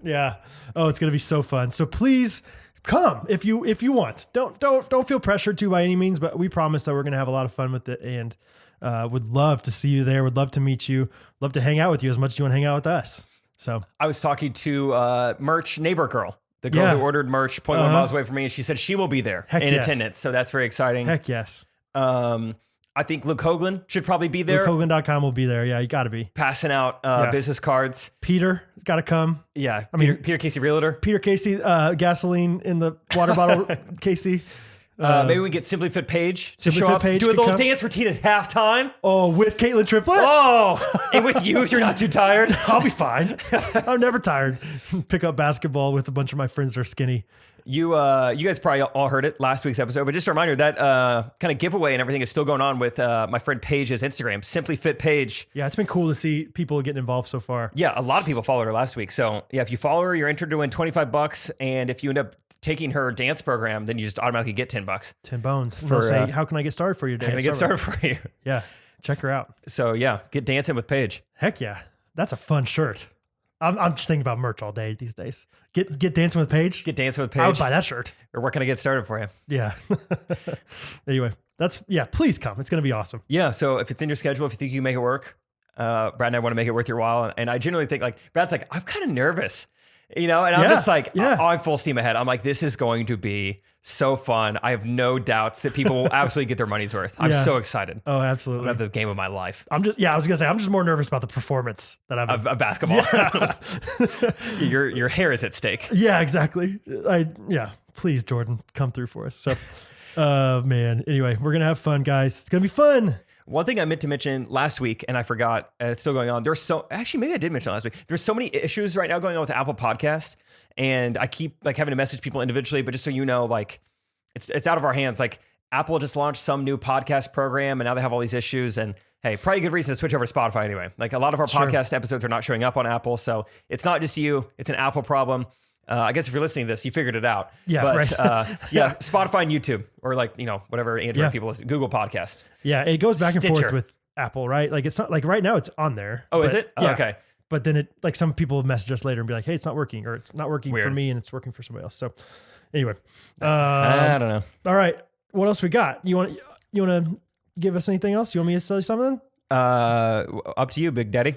Yeah. Oh, it's going to be so fun. So please come if you want. Don't feel pressured to by any means, but we promise that we're going to have a lot of fun with it and would love to see you there. Would love to meet you. Love to hang out with you as much as you want to hang out with us. So I was talking to Merch Neighbor Girl, the girl who ordered merch 0.1 miles away from me, and she said she will be there in attendance. So that's very exciting. Heck yes. I think Luke Hoagland should probably be there. LukeHoagland.com will be there. Yeah, you got to be. Passing out business cards. Peter's got to come. Yeah, Peter KC Realtor. Peter KC, gasoline in the water bottle, KC. Maybe we get Simply Fit Paige to show up, do a little dance routine at halftime. Oh, with Caitlin Triplett? Oh, and with you if you're not too tired. I'll be fine. I'm never tired. Pick up basketball with a bunch of my friends that are skinny. You guys probably all heard it last week's episode, but just a reminder that kind of giveaway and everything is still going on with my friend Paige's Instagram, Simply Fit Paige. Yeah, it's been cool to see people getting involved so far. Yeah, a lot of people followed her last week. So yeah, if you follow her, you're entered to win $25, and if you end up taking her dance program, then you just automatically get $10. 10 bones. For say, how can I get started for your day? How can I get started for you? Yeah, check her out. So yeah, get dancing with Paige. Heck yeah, that's a fun shirt. I'm just thinking about merch all day these days. Get dancing with Paige. Get dancing with Paige. I would buy that shirt. Or where can I get started for you? Yeah. Anyway, please come. It's going to be awesome. Yeah. So if it's in your schedule, if you think you can make it work, Brad and I want to make it worth your while. And I genuinely think like Brad's like, I'm kind of nervous, you know, and I'm just like, I'm full steam ahead. I'm like, this is going to be so fun. I have no doubts that people will absolutely get their money's worth. I'm so excited. Oh, I absolutely. have the game of my life. I was gonna say, I'm just more nervous about the performance that I'm Of basketball. Yeah. Your hair is at stake. Yeah, exactly. Please, Jordan, come through for us. So, man. Anyway, we're gonna have fun, guys. It's gonna be fun. One thing I meant to mention last week, and I forgot, and it's still going on. Actually, maybe I did mention it last week. There's so many issues right now going on with Apple Podcast, and I keep like having to message people individually. But just so you know, like it's out of our hands. Like Apple just launched some new podcast program, and now they have all these issues. And hey, probably a good reason to switch over to Spotify anyway. Like a lot of our podcast episodes are not showing up on Apple, so it's not just you; it's an Apple problem. I guess if you're listening to this, you figured it out. Yeah, but, right. Spotify and YouTube, or like, whatever Android people listen, Google Podcast. Yeah, it goes back Stitcher. and forth with Apple, right? Like it's not like right now it's on there. Oh, is it? Yeah. Okay. But then it like some people message us later and be like, hey, it's not working, or it's not working for me and it's working for somebody else. So anyway, I don't know. All right. What else we got? You want to give us anything else? You want me to tell you something? Up to you, Big Daddy.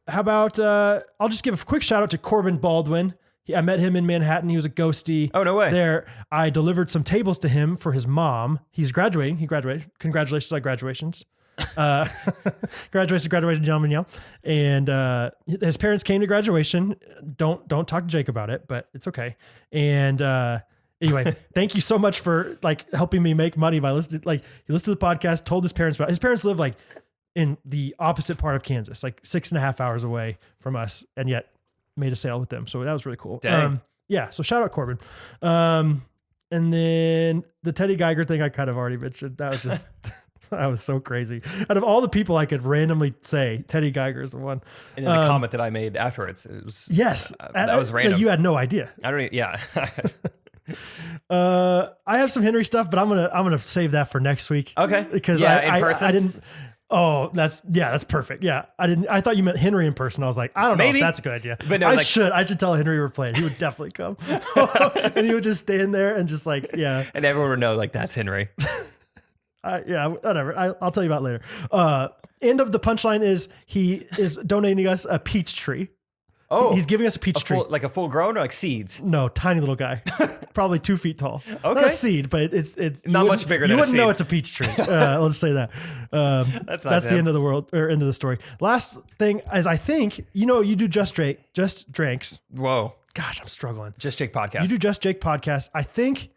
How about I'll just give a quick shout out to Corbin Baldwin. I met him in Manhattan. He was a ghostie. Oh, no way. There, I delivered some tables to him for his mom. He's graduating. He graduated. Congratulations on graduations. Graduation, gentlemen, yeah. And his parents came to graduation. Don't talk to Jake about it, but it's okay. And anyway, thank you so much for like helping me make money by listening. Like he listened to the podcast, told his parents about it. His parents live like in the opposite part of Kansas, like 6.5 hours away from us, and yet made a sale with them. So that was really cool. Dang. So shout out Corbin. And then the Teddy Geiger thing I kind of already mentioned. That was just, that was so crazy. Out of all the people I could randomly say, Teddy Geiger is the one. And then the comment that I made afterwards, it was, yes, that was random. You had no idea. I don't even, yeah. I have some Henry stuff, but I'm gonna save that for next week. Okay. Because in person? I didn't. Oh, that's perfect. Yeah. I thought you meant Henry in person. I was like, I don't know if that's a good idea. But no, I should tell Henry we're playing. He would definitely come. And he would just stand there and just like, yeah. And everyone would know like that's Henry. Whatever. I'll tell you about it later. End of the punchline is he is donating us a peach tree. Oh, he's giving us a peach tree. Like a full grown or like seeds? No, tiny little guy. Probably 2 feet tall. Okay. Not a seed, but it's not much bigger than a seed. You wouldn't know it's a peach tree. Let's say that. That's the end of the world, or end of the story. Last thing is I think, you do Just Drinks. Whoa. Gosh, I'm struggling. Just Jake podcast. You do Just Jake podcast. I think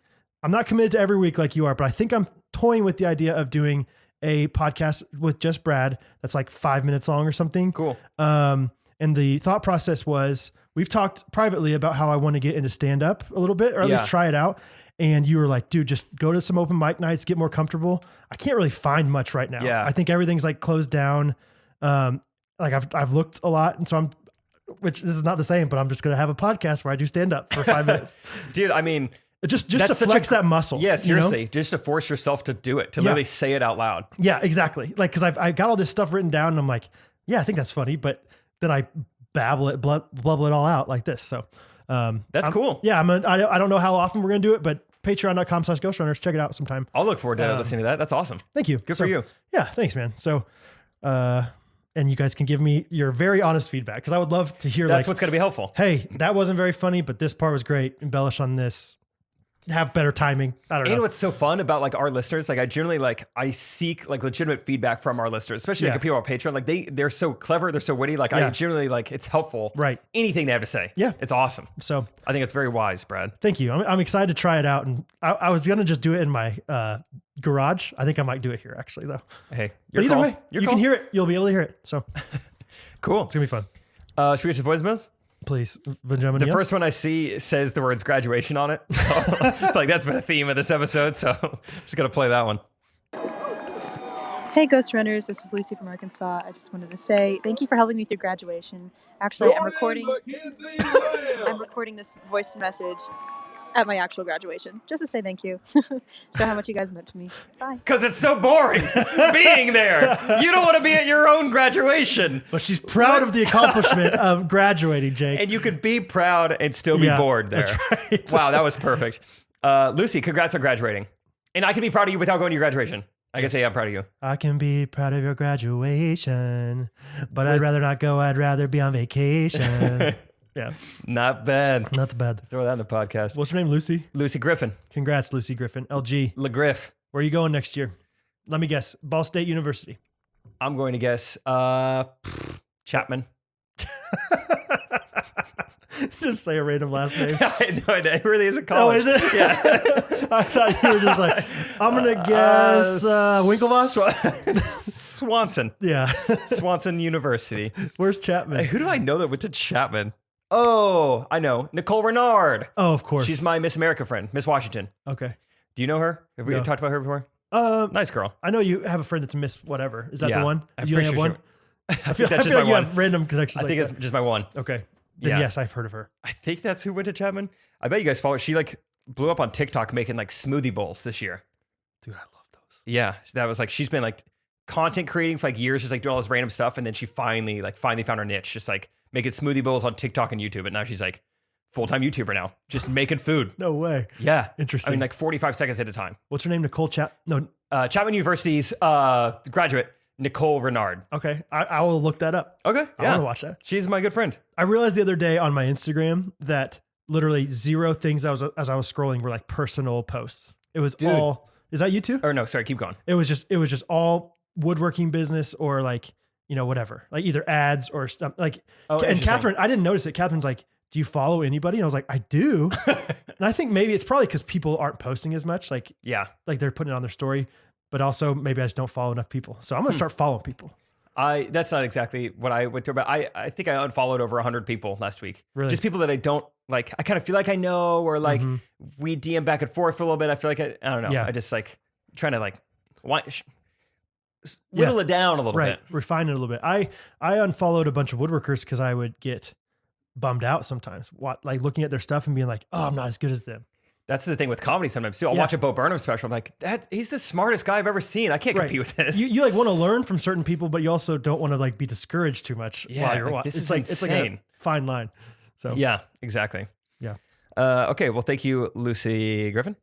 I'm not committed to every week like you are, but I think I'm toying with the idea of doing a podcast with just Brad that's like 5 minutes long or something. Cool. And the thought process was, we've talked privately about how I want to get into stand up a little bit, or at least try it out. And you were like, dude, just go to some open mic nights, get more comfortable. I can't really find much right now. Yeah. I think everything's like closed down. Like I've looked a lot. And so which this is not the same, but I'm just going to have a podcast where I do stand up for 5 minutes. Dude, I mean, just to flex that muscle. Yeah, seriously. Just to force yourself to do it, to literally say it out loud. Yeah, exactly. Like, cause I got all this stuff written down and I'm like, yeah, I think that's funny. But then I blubble it all out like this. So that's cool. Yeah, I don't know how often we're gonna do it, but patreon.com/Ghostrunners. Check it out sometime. I'll look forward to listening to that. That's awesome. Thank you. Good for you. Yeah, thanks, man. So and you guys can give me your very honest feedback, because I would love to hear that's what's gonna be helpful. Hey, that wasn't very funny, but this part was great. Embellish on this. Have better timing. I don't know. And what's so fun about like our listeners, like I generally I seek like legitimate feedback from our listeners, especially like people on Patreon. Like they're so clever, they're so witty. Like I generally like it's helpful. Right. Anything they have to say. Yeah. It's awesome. So I think it's very wise, Brad. Thank you. I'm excited to try it out. And I was gonna just do it in my garage. I think I might do it here actually though. Hey, but either way, you can hear it. You'll be able to hear it. So cool. It's gonna be fun. Should we get some voicemails? Please, Benjamin. The first one I see says the words graduation on it. So I feel like that's been a theme of this episode. So just got to play that one. Hey, Ghostrunners. This is Lucy from Arkansas. I just wanted to say thank you for helping me through graduation. Actually, I'm recording this voice message at my actual graduation, just to say thank you. Show how much you guys meant to me. Bye. Because it's so boring being there. You don't want to be at your own graduation. But she's proud of the accomplishment of graduating, Jake. And you could be proud and still be bored there. That's right. Wow, that was perfect. Lucy, congrats on graduating. And I can be proud of you without going to your graduation. I can say I'm proud of you. I can be proud of your graduation, but I'd rather not go. I'd rather be on vacation. Yeah. Not bad. Not bad. Throw that in the podcast. What's her name? Lucy? Lucy Griffin. Congrats, Lucy Griffin. LG. LeGriff. Where are you going next year? Let me guess. Ball State University. I'm going to guess Chapman. Just say a random last name. I know it really is a college. Oh, is it? Yeah. I thought you were just like, I'm going to guess Winklevoss? Swanson. Yeah. Swanson University. Where's Chapman? Who do I know that went to Chapman? Oh, I know. Nicole Renard. Oh, of course. She's my Miss America friend, Miss Washington. Okay. Do you know her? Have we No. talked about her before? Nice girl. I know you have a friend that's Miss whatever. Is that Yeah. the one? I'm You only pretty have sure one? I I think feel that's just like my you one. have random connections I think like it's just my one. that. Okay. Then Yeah. yes, I've heard of her. I think that's who went to Chapman. I bet you guys follow. She like blew up on TikTok making like smoothie bowls this year. Dude, I love those. Yeah, that was like she's been like content creating for like years, just like doing all this random stuff, and then she finally found her niche, just like making smoothie bowls on TikTok and YouTube. And now she's like full-time YouTuber now, just making food. No way. Yeah, Interesting. I mean, like 45 seconds at a time. What's her name? Nicole No. Chapman University's graduate Nicole Renard. Okay. I will look that up. Okay, I yeah, want to watch that. she's my good friend. I realized the other day on my Instagram that literally 0 things as I was scrolling were like personal posts. It was all. Is that you too? Or no, sorry, keep going. It was just all woodworking business or like, whatever, like either ads or stuff like. Oh, And interesting. Catherine, I didn't notice it. Catherine's like, do you follow anybody? And I was like, I do. And I think maybe it's probably because people aren't posting as much. Like Yeah, they're putting it on their story, but also maybe I just don't follow enough people. So I'm going to start following people. that's not exactly what I went through, but I think I unfollowed over 100 people last week. Really? Just people that I don't like. I kind of feel like I know, or like we DM back and forth for a little bit. I feel like I don't know. Yeah. I just like trying to like whittle it down a little Right. bit. Refine it a little bit. I unfollowed a bunch of woodworkers because I would get bummed out sometimes. Like looking at their stuff and being like, oh, I'm not as good as them. That's the thing with comedy sometimes too. I'll Yeah. watch a Bo Burnham special. I'm like, he's the smartest guy I've ever seen. I can't Right. compete with this. You like want to learn from certain people, but you also don't want to like be discouraged too much Yeah, while you're like, watching. this It's is like it's like a insane. fine line. So Yeah, exactly. Yeah. Okay. Well, thank you, Lucy Griffin.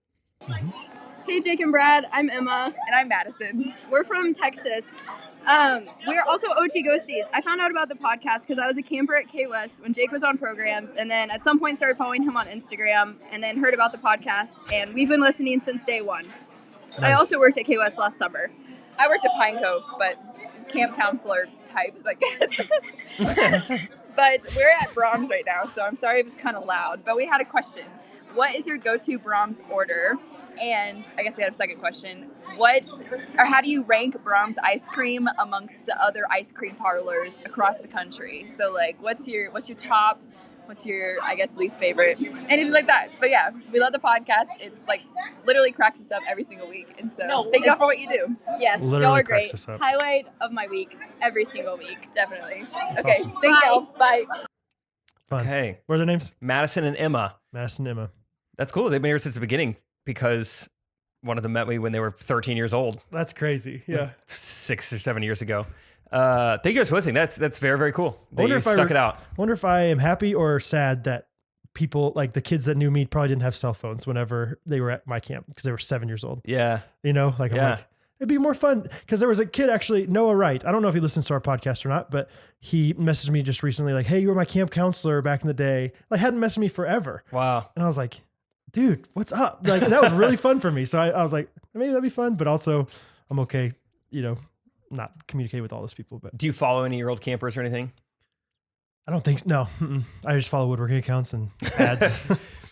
Hey, Jake and Brad. I'm Emma. And I'm Madison. We're from Texas. We're also OG Ghosties. I found out about the podcast because I was a camper at K-West when Jake was on programs, and then at some point started following him on Instagram, and then heard about the podcast, and we've been listening since day one. I Nice. also worked at K-West last summer. I worked at Pine Cove, but camp counselor types, I guess. But we're at Brahms right now, so I'm sorry if it's kind of loud. But we had a question. What is your go-to Brahms order? And I guess we had a second question. How do you rank Brahms ice cream amongst the other ice cream parlors across the country? So like, what's your top? What's your, I guess, least favorite? Anything like that. But yeah, we love the podcast. It's like literally cracks us up every single week. And so thank y'all for what you do. Yes, Literally y'all are cracks great. us up. Highlight of my week every single week, definitely. That's Okay, awesome. thank y'all. Bye. Fun. Okay, What are their names? Madison and Emma. Madison, Emma. That's cool. They've been here since the beginning because one of them met me when they were 13 years old. That's crazy. Yeah. 6 or 7 years ago. Thank you guys for listening. That's very, very cool. They Wonder if I stuck re- it out. Wonder if I am happy or sad that people like the kids that knew me probably didn't have cell phones whenever they were at my camp because they were 7 years old. Yeah. Like I'm Yeah. like, it'd be more fun because there was a kid actually, Noah Wright. I don't know if he listens to our podcast or not, but he messaged me just recently like, hey, you were my camp counselor back in the day. Like hadn't messaged me forever. Wow. And I was like, dude, what's up? Like that was really fun for me. So I was like, maybe that'd be fun, but also I'm okay, not communicating with all those people. But Do you follow any of your old campers or anything? I don't think no. I just follow woodworking accounts and ads.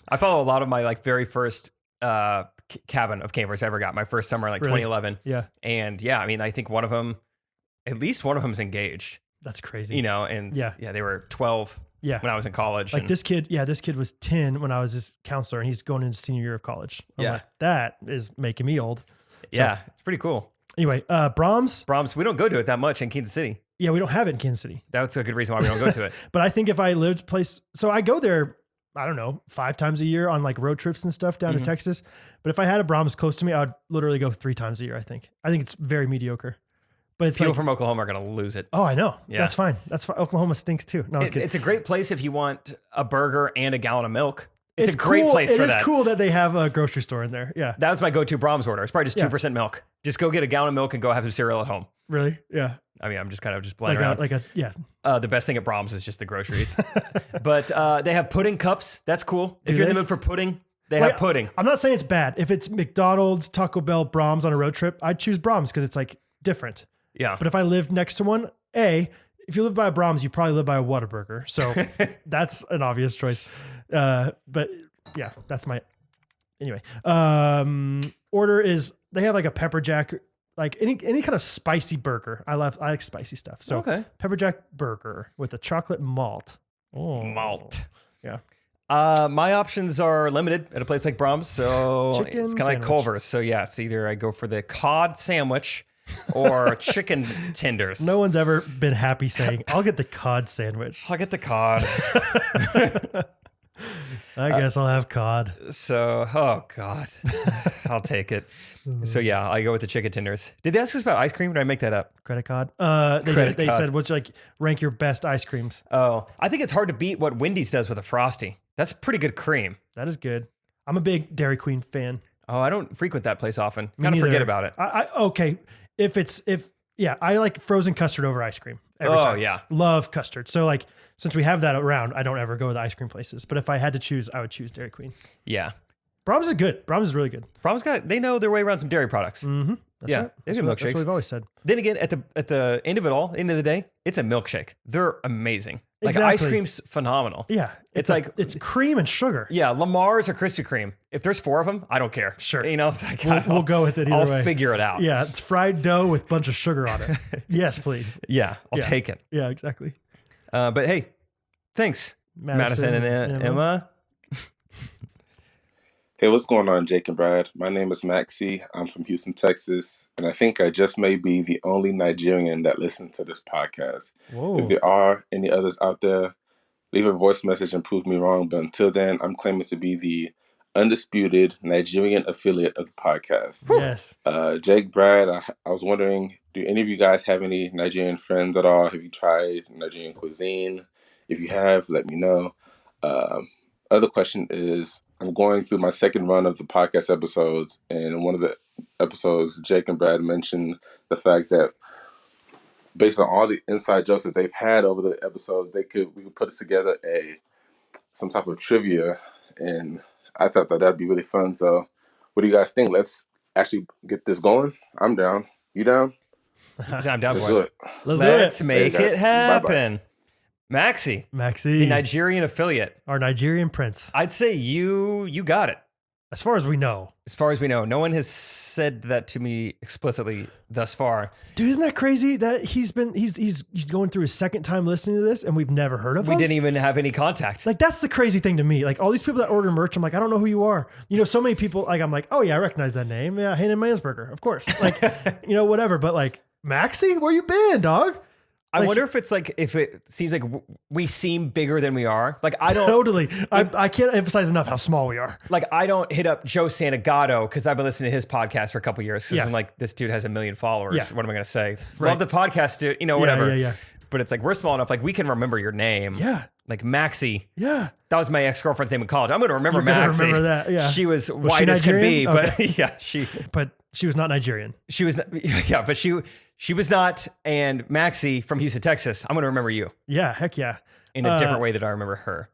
I follow a lot of my like very first cabin of campers I ever got. My first summer, like Really? 2011. Yeah, And yeah, I mean, I think at least one of them's engaged, that's crazy. and Yeah. they were 12 Yeah. when I was in college. Like and this kid was 10 when I was his counselor and he's going into senior year of college. I'm Yeah. like, that is making me old. yeah, it's pretty cool. Anyway, Brahms. Brahms, we don't go to it that much in Kansas City. Yeah, we don't have it in Kansas City, That's a good reason why we don't go to it. but I think if I lived so I go there, I don't know, 5 times a year on like road trips and stuff down to Texas. But if I had a Brahms close to me, I would literally go 3 times a year. I think it's very mediocre, but it's People like, from Oklahoma are going to lose it. oh, I know. Yeah. That's fine. Oklahoma stinks too. No, I was kidding. It's a great place if you want a burger and a gallon of milk. It's a cool. great place for It that. is cool that they have a grocery store in there. Yeah. That was my go-to Brahms order. It's probably just Yeah. 2% milk. Just go get a gallon of milk and go have some cereal at home. Really? Yeah. I mean, I'm just kind of playing around. Yeah. The best thing at Brahms is just the groceries. But they have pudding cups. That's cool. If you're in the mood for pudding, they have pudding. I'm not saying it's bad. If it's McDonald's, Taco Bell, Brahms on a road trip, I'd choose Brahms because it's like different. Yeah. But if I lived next to one, if you live by a Brahms, you probably live by a Whataburger. So that's an obvious choice. But yeah, that's my, anyway. Order is, they have like a pepper jack, like any kind of spicy burger. I like spicy stuff. So pepper jack burger with a chocolate malt. Oh, malt. Yeah. My options are limited at a place like Brahms. So Chicken it's kind of like Culver's. So yeah, it's either I go for the cod sandwich or chicken tenders. No one's ever been happy saying, I'll get the cod sandwich. I'll get the cod. I guess I'll have cod. So, oh God, I'll take it. So yeah, I go with the chicken tenders. Did they ask us about ice cream? Or did I make that up? Credit cod. They said, what's like rank your best ice creams? Oh, I think it's hard to beat what Wendy's does with a Frosty. That's pretty good cream. That is good. I'm a big Dairy Queen fan. Oh, I don't frequent that place often. Kind of forget about it. Okay. I like frozen custard over ice cream. Every time. Yeah. Love custard. So like, since we have that around, I don't ever go to the ice cream places. But if I had to choose, I would choose Dairy Queen. Yeah. Brahms is good. Brahms is really good. Brahms they know their way around some dairy products. Mm-hmm. That's right. They do milkshakes. That's what we've always said. Then again, at the end of it all, end of the day, it's a milkshake. They're amazing. Like Exactly. ice cream's phenomenal. Yeah. It's cream and sugar. Yeah, Lamar's or Krispy Kreme. If there's 4 of them, I don't care. Sure. You know, like, we'll go with it either way. I'll figure it out. Yeah, it's fried dough with a bunch of sugar on it. Yes, please. Yeah, I'll take it. Yeah, exactly. But hey, thanks, Madison and Emma. Hey, what's going on, Jake and Brad? My name is Maxie. I'm from Houston, Texas, and I think I just may be the only Nigerian that listens to this podcast. Whoa. If there are any others out there, leave a voice message and prove me wrong. But until then, I'm claiming to be the undisputed Nigerian affiliate of the podcast. Yes. Jake, Brad, I was wondering, do any of you guys have any Nigerian friends at all? Have you tried Nigerian cuisine? If you have, let me know. Other question is, I'm going through my second run of the podcast episodes, and in one of the episodes, Jake and Brad mentioned the fact that based on all the inside jokes that they've had over the episodes, we could put together some type of trivia, and I thought that'd be really fun. So, what do you guys think? Let's actually get this going. I'm down. You down? I'm down Let's for do it. it. Let's make Hey, guys. it happen. Bye-bye. Maxie, Maxie, the Nigerian affiliate. our Nigerian prince. I'd say you got it. As far as we know. As far as we know, no one has said that to me explicitly thus far. Dude, isn't that crazy that he's going through his second time listening to this and we've never heard of him? We didn't even have any contact. Like, that's the crazy thing to me. Like, all these people that order merch, I'm like, I don't know who you are. You know, so many people, like, I'm like, oh yeah, I recognize that name. Yeah, Hayden Mansberger, of course. Like, whatever. But like, Maxie, where you been, dog? I wonder if it seems like we seem bigger than we are. Like, I don't Totally. I can't emphasize enough how small we are. like, I don't hit up Joe Santagato because I've been listening to his podcast for a couple years. Yeah. I'm like, this dude has 1 million followers. Yeah. What am I going to say? Right. Love the podcast, dude. Whatever. Yeah. But it's like, we're small enough. Like, we can remember your name. Yeah. Like Maxie. Yeah. That was my ex-girlfriend's name in college. I'm going to remember You're gonna Maxie. remember that, yeah. She was she white as could be, Nigerian? but yeah, she But she was not Nigerian. was not, yeah, but she was not. And Maxie from Houston, Texas, I'm going to remember you Yeah, heck yeah. in a different way that I remember her.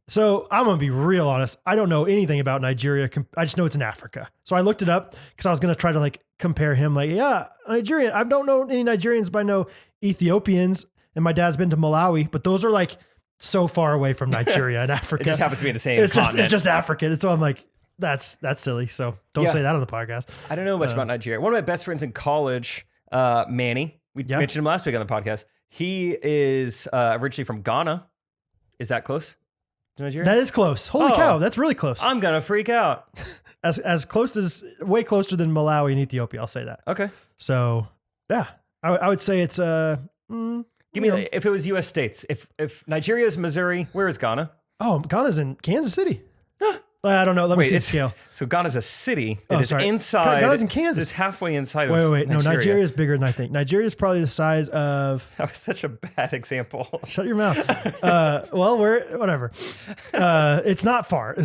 So I'm going to be real honest. I don't know anything about Nigeria. I just know it's in Africa. So I looked it up because I was going to try to like compare him. Like, yeah, Nigerian. I don't know any Nigerians, but I know Ethiopians, and my dad's been to Malawi, but those are like so far away from Nigeria and Africa. It just happens to be in the same It's continent. just African. And so I'm like, that's silly. So don't say that on the podcast. I don't know much about Nigeria. One of my best friends in college, Manny, we mentioned him last week on the podcast. He is originally from Ghana. Is that close to Nigeria? That is close. Holy cow. That's really close. I'm going to freak out. As close as, way closer than Malawi and Ethiopia. I'll say that. Okay. So yeah, I would say it's, Give me, if it was U.S. states, if Nigeria is Missouri, where is Ghana? Oh, Ghana's in Kansas City. I don't know. Let me see the scale. So Ghana's a city that is inside. Ghana's in Kansas. It's halfway inside Wait. of No, Nigeria. Nigeria is bigger than I think. Nigeria is probably the size of. That was such a bad example. Shut your mouth. Well, whatever. It's not far.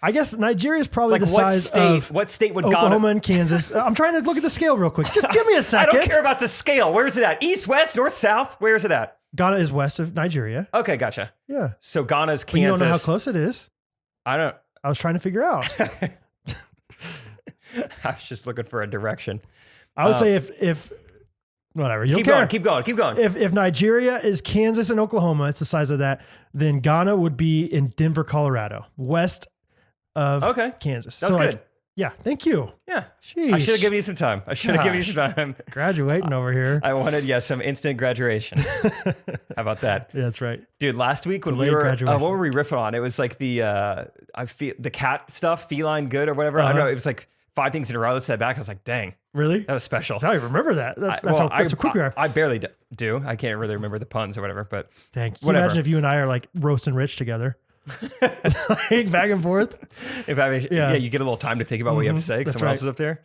I guess Nigeria is probably Like the what size state? of What state would Oklahoma Ghana? and Kansas. I'm trying to look at the scale real quick. Just give me a I second. don't care about the scale. Where is it at? East, west, north, south? Where is it at? Ghana is west of Nigeria. Okay, gotcha. Yeah. So Ghana's But you Kansas. don't know how close it is. I don't. I was trying to figure out. I was just looking for a direction. I would say if whatever. You Keep don't care. going. Keep going. Keep going. If Nigeria is Kansas and Oklahoma, it's the size of that, then Ghana would be in Denver, Colorado, west of Kansas. That's So, good. like, yeah, thank you. Yeah. Sheesh. I should have given you some time. I should have given you some time. Graduating over here. I wanted, some instant graduation. How about that? Yeah, that's right. Dude, last week when Delayed we were, graduation. what were we riffing on? It was like the cat stuff, feline good or whatever. I don't know. It was like 5 things in a row that said back. I was like, dang, Really? that was special. That's how you remember that. That's how quick we are. I barely do. I can't really remember the puns or whatever, but Dang. Can you whatever. imagine if you and I are like roasting Rich together? Like back and forth. Yeah, you get a little time to think about what you have to say because That's someone right. else is up there.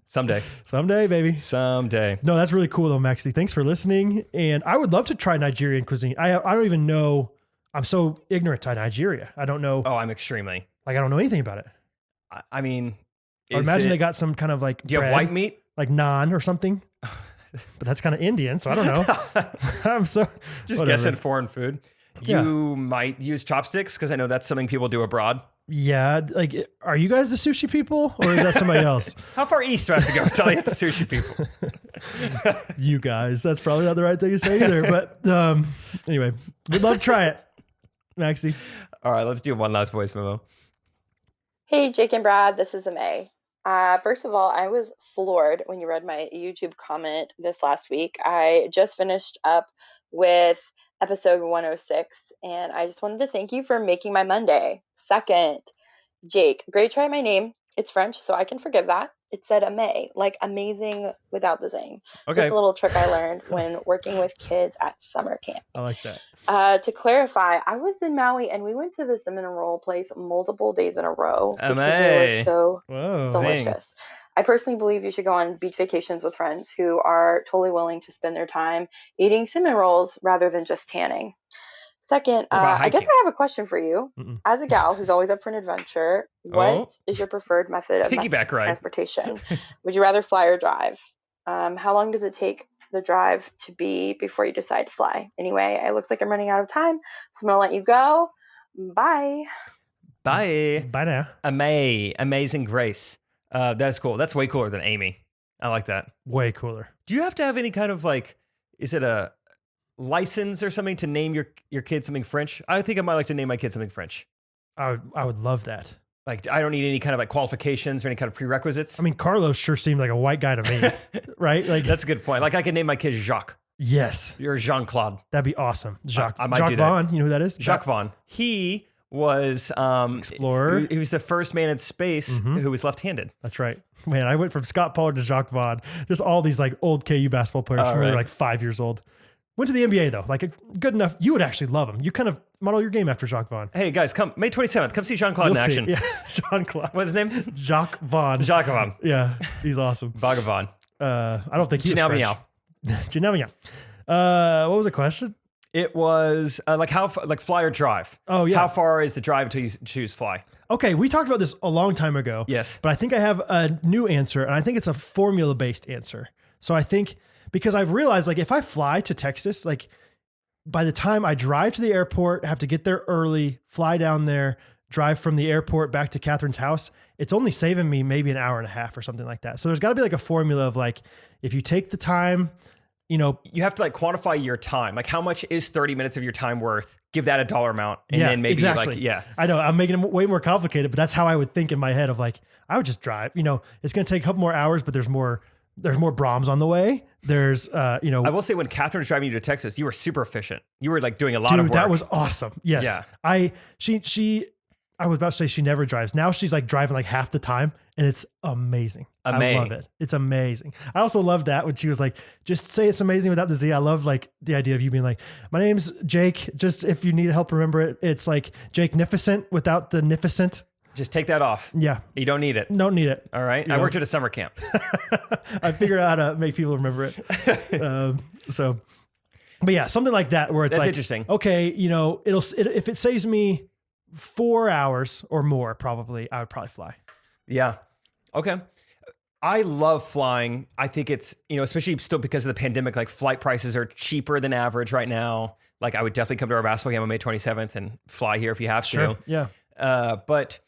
Someday. Someday, baby. Someday. No, that's really cool though, Maxie. Thanks for listening. And I would love to try Nigerian cuisine. I don't even know. I'm so ignorant to Nigeria. I don't know. Oh, I'm extremely. Like I don't know anything about it. I mean, I imagine they got some kind of like do you have bread, white meat? like naan or something. But that's kind of Indian, so I don't know. I'm so Just whatever. guessing foreign food. Yeah. You might use chopsticks because I know that's something people do abroad. Yeah, like are you guys the sushi people or is that somebody else? How far east do I have to go until I get the sushi people? You guys. That's probably not the right thing to say either. But anyway, we'd love to try it, Maxie. All right, let's do one last voice memo. Hey, Jake and Brad, this is May. First of all, I was floored when you read my YouTube comment this last week. I just finished up with episode 106, and I just wanted to thank you for making my Monday. Second, Jake, great try my name. It's French, so I can forgive that. It said May, like amazing without the zing. Okay. Just a little trick I learned when working with kids at summer camp. I like that. To clarify, I was in Maui and we went to the cinnamon roll place multiple days in a row because they Amazing. were so Whoa. delicious. I personally believe you should go on beach vacations with friends who are totally willing to spend their time eating cinnamon rolls rather than just tanning. Second, about I guess hiking? I have a question for you. Mm-mm. As a gal who's always up for an adventure, what is your preferred method of Piggyback ride. transportation? Would you rather fly or drive? How long does it take the drive to be before you decide to fly? Anyway, it looks like I'm running out of time, so I'm going to let you go. Bye. Bye. Bye now. Amazing Grace. That's cool. That's way cooler than Amy. I like that. Way cooler. Do you have to have any kind of like, is it a license or something to name your kid something French? I think I might like to name my kid something French. I would love that. Like, I don't need any kind of like qualifications or any kind of prerequisites. I mean, Carlos sure seemed like a white guy to me, right? Like That's a good point. Like, I could name my kid Jacques yes, or Jean-Claude. that'd be awesome. Jacques, I might Jacques do that. Vaughn, you know who that is? Jacques Vaughn. He was Explorer. He was the first man in space who was left-handed. That's right. Man, I went from Scott Pollard to Jacques Vaughn. Just all these like old KU basketball players from when they were right. like 5 years old. Went to the NBA though, like good enough. You would actually love him. You kind of model your game after Jacques Vaughn. Hey guys, come May 27th. Come see Jean-Claude You'll in see. action. Yeah, Jean-Claude. What's his name? Jacques Vaughn. Jacques Vaughn. Yeah, he's awesome. Vagabond. I don't think he's Janelle French. Meow. Janelle Meow. What was the question? It was like like fly or drive. Oh, yeah. How far is the drive until you choose fly? Okay, we talked about this a long time ago. Yes. But I think I have a new answer, and I think it's a formula-based answer. So I think because I've realized like if I fly to Texas, like by the time I drive to the airport, have to get there early, fly down there, drive from the airport back to Catherine's house, it's only saving me maybe an hour and a half or something like that. So there's got to be like a formula of like, if you take the time, you know, You have to like quantify your time. Like how much is 30 minutes of your time worth? Give that a dollar amount. And yeah, then maybe exactly. like, yeah. I know I'm making it way more complicated, but that's how I would think in my head of like, I would just drive, you know, it's going to take a couple more hours, but there's more Brahms on the way. There's, I will say when Catherine was driving you to Texas, you were super efficient. You were like doing a lot dude, of work. that was awesome. Yes. Yeah. I was about to say she never drives. Now she's like driving like half the time and it's amazing. I love it. It's amazing. I also love that when she was like, just say it's amazing without the Z. I love like the idea of you being like, my name's Jake. Just if you need help, remember it. It's like Jake-nificent without the nificent. Just take that off. Yeah. You don't need it. Don't need it. All right. You I know? worked at a summer camp. I figured out how to make people remember it. But yeah, something like that where it's That's like, interesting. okay, you know, if it saves me 4 hours or more, probably, I would probably fly. Yeah. Okay. I love flying. I think it's, especially still because of the pandemic, like flight prices are cheaper than average right now. Like I would definitely come to our basketball game on May 27th and fly here if you have to. Sure. Yeah. But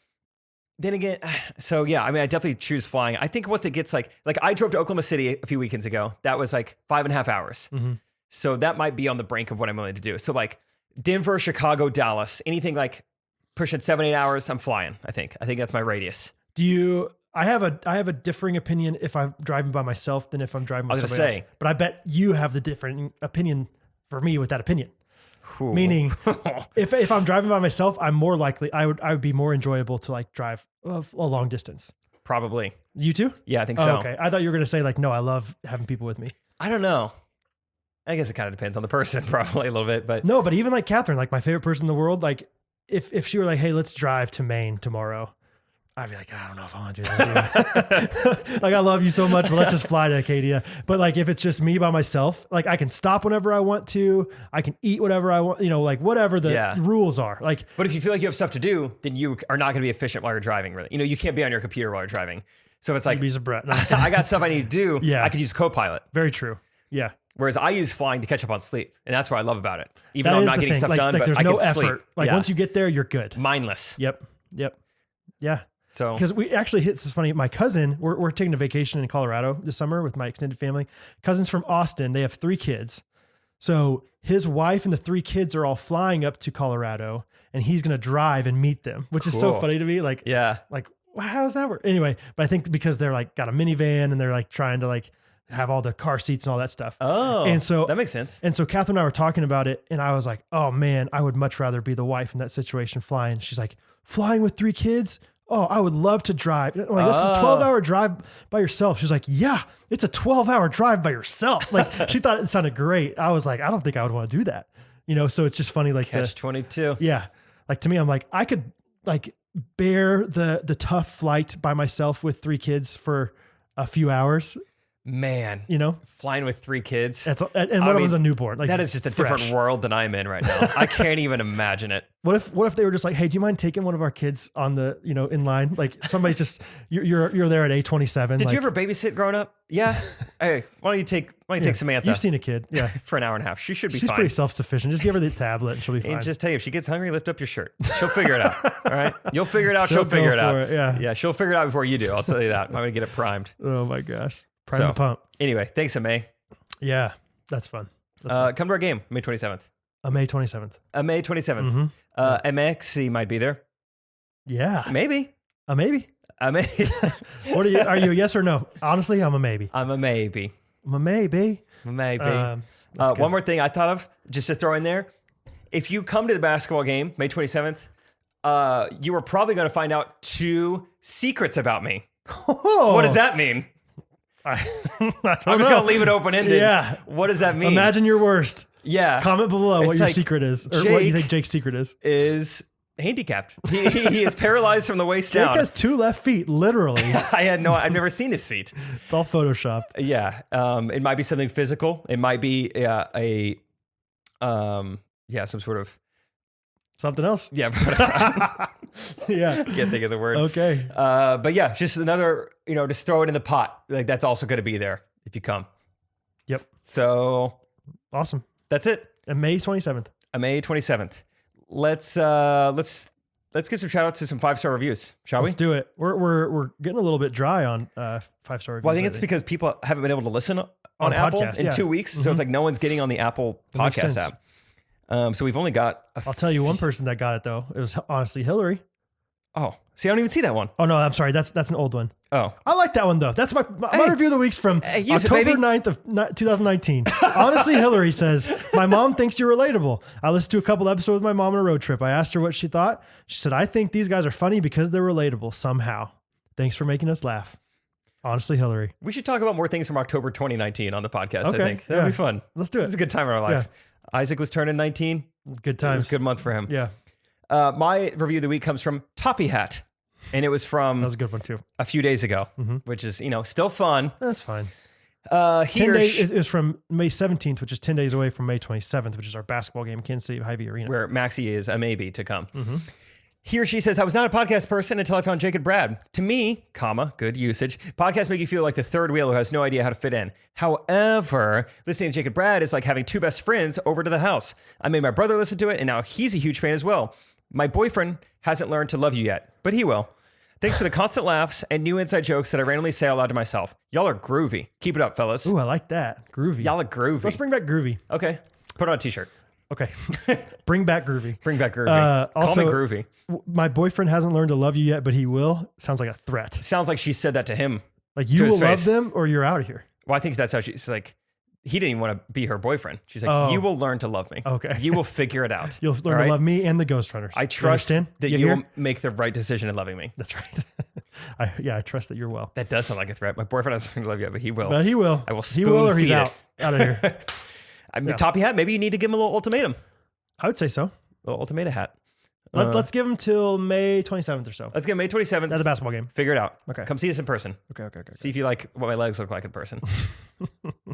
then again, so yeah, I mean, I definitely choose flying. I think once it gets like I drove to Oklahoma City a few weekends ago. That was like 5.5 hours. Mm-hmm. So that might be on the brink of what I'm willing to do. So like Denver, Chicago, Dallas, anything like pushing 7-8 hours, I'm flying. I think that's my radius. I have a differing opinion if I'm driving by myself than if I'm driving by somebody else. But I bet you have the different opinion for me with that opinion. Ooh. Meaning, if I'm driving by myself, I'm more likely I would be more enjoyable to like drive a long distance. Probably. You too? Yeah, I think so. Okay. I thought you were gonna say like, no, I love having people with me. I don't know. I guess it kind of depends on the person, probably a little bit, but no. But even like Catherine, like my favorite person in the world, like if she were like, hey, let's drive to Maine tomorrow, I'd be like, I don't know if I want to do that. Like, I love you so much, but let's just fly to Acadia. But like, if it's just me by myself, like I can stop whenever I want to. I can eat whatever I want, like whatever the rules are. Like, but if you feel like you have stuff to do, then you are not going to be efficient while you're driving. Really, you can't be on your computer while you're driving. So it's like, I got stuff I need to do. Yeah, I could use Copilot. Very true. Yeah. Whereas I use flying to catch up on sleep, and that's what I love about it. Even though I'm not getting stuff done, but there's I no can effort. sleep. Like once you get there, you're good. Mindless. Yep. Yeah. So, because we actually this is funny. My cousin, we're taking a vacation in Colorado this summer with my extended family. Cousins from Austin. They have 3 kids. So his wife and the 3 kids are all flying up to Colorado, and he's going to drive and meet them, which is so funny to me. Like, like, how does that work? Anyway, but I think because they're like got a minivan and they're like trying to like have all the car seats and all that stuff. Oh, and so that makes sense. And so Catherine and I were talking about it, and I was like, oh man, I would much rather be the wife in that situation flying. She's like, flying with 3 kids? Oh, I would love to drive. I'm like, that's a 12-hour drive by yourself. She's like, yeah, it's a 12-hour drive by yourself. Like she thought it sounded great. I was like, I don't think I would want to do that. So it's just funny. Like Catch-22. Yeah. Like to me, I'm like, I could like bear the tough flight by myself with 3 kids for a few hours. Man, flying with 3 kids. And one of them's a newborn. Like that is just a different world than I'm in right now. I can't even imagine it. What if they were just like, hey, do you mind taking one of our kids on the, in line? Like somebody's just, you're there at A27. Did you ever babysit growing up? Yeah. Hey, why don't you take Samantha? You've seen a kid. Yeah. For an hour and a half. She's fine. She's She's pretty self-sufficient. Just give her the tablet and she'll be fine. And just tell you, if she gets hungry, lift up your shirt. She'll figure it out. All right. You'll figure it out. She'll figure it out. Yeah. She'll figure it out before you do. I'll tell you that. I'm going to get it primed. Oh my gosh. Prime the pump. Anyway, thanks, May. Yeah, that's fun. Come to our game, May 27th. May 27th. May 27th. Mm-hmm. MXC might be there. Yeah. Maybe. Maybe. What are you a yes or no? Honestly, I'm a maybe. I'm a maybe. Maybe. One more thing I thought of, just to throw in there. If you come to the basketball game, May 27th, you are probably going to find out 2 secrets about me. Oh. What does that mean? I'm just going to leave it open-ended. Yeah. What does that mean? Imagine your worst. Yeah. Comment below what your secret is, or what you think Jake's secret is. Is handicapped. He is paralyzed from the waist down. Jake has 2 left feet, literally. I've never seen his feet. It's all photoshopped. Yeah. It might be something physical. It might be some sort of something else. Yeah. Yeah. Can't think of the word. Okay. But yeah, just another, just throw it in the pot. Like that's also going to be there if you come. Yep. So awesome. That's it. And May 27th. May 27th. Let's give some shout outs to some 5-star reviews, shall we? Let's do it. We're getting a little bit dry on 5-star reviews. Well, I think it's because people haven't been able to listen on Apple in 2 weeks. So it's like no one's getting on the Apple podcast app. So we've only got I'll tell you one person that got it though. It was honestly Hillary. Oh, see, I don't even see that one. Oh no, I'm sorry. That's an old one. Oh, I like that one though. That's my review of the week's from October 9th of 2019. Honestly, Hillary says, my mom thinks you're relatable. I listened to a couple episodes with my mom on a road trip. I asked her what she thought. She said, I think these guys are funny because they're relatable somehow. Thanks for making us laugh. Honestly, Hillary. We should talk about more things from October 2019 on the podcast. Okay, I think that'll be fun. Let's do it. It's a good time in our life. Yeah. Isaac was turning 19. Good times. It was a good month for him. Yeah. My review of the week comes from Toppy Hat, and it was from that was a good one too. A few days ago, which is still fun. That's fine. 10 days is from May 17th, which is 10 days away from May 27th, which is our basketball game in Kansas City, Hyvee Arena, where Maxie is a maybe to come. He or she says, I was not a podcast person until I found Jake and Brad. To me, good usage, podcasts make you feel like the third wheel who has no idea how to fit in. However, listening to Jake and Brad is like having two best friends over to the house. I made my brother listen to it, and now he's a huge fan as well. My boyfriend hasn't learned to love you yet, but he will. Thanks for the constant laughs and new inside jokes that I randomly say out loud to myself. Y'all are groovy. Keep it up, fellas. Ooh, I like that. Groovy. Y'all are groovy. Let's bring back groovy. Okay. Put on a t-shirt. Okay. Bring back groovy. Bring back groovy. Also, Call me groovy. My boyfriend hasn't learned to love you yet, but he will. Sounds like a threat. Sounds like she said that to him. Like, you will love them or you're out of here. Well, I think that's how she's like, he didn't even want to be her boyfriend. She's like, you will learn to love me. Okay. You will figure it out. You'll learn to love me and the Ghostrunners. I trust that you will make the right decision in loving me. That's right. I trust that you're well. That does sound like a threat. My boyfriend doesn't love you yet, but he will. But he will. I will spoon He will or he's feed out of here. I mean, Toppy hat, maybe you need to give him a little ultimatum. I would say so. A little ultimatum hat. Let's give him till May 27th or so. Let's get May 27th. At the basketball game. Figure it out. Okay. Come see us in person. Okay. See if you like what my legs look like in person.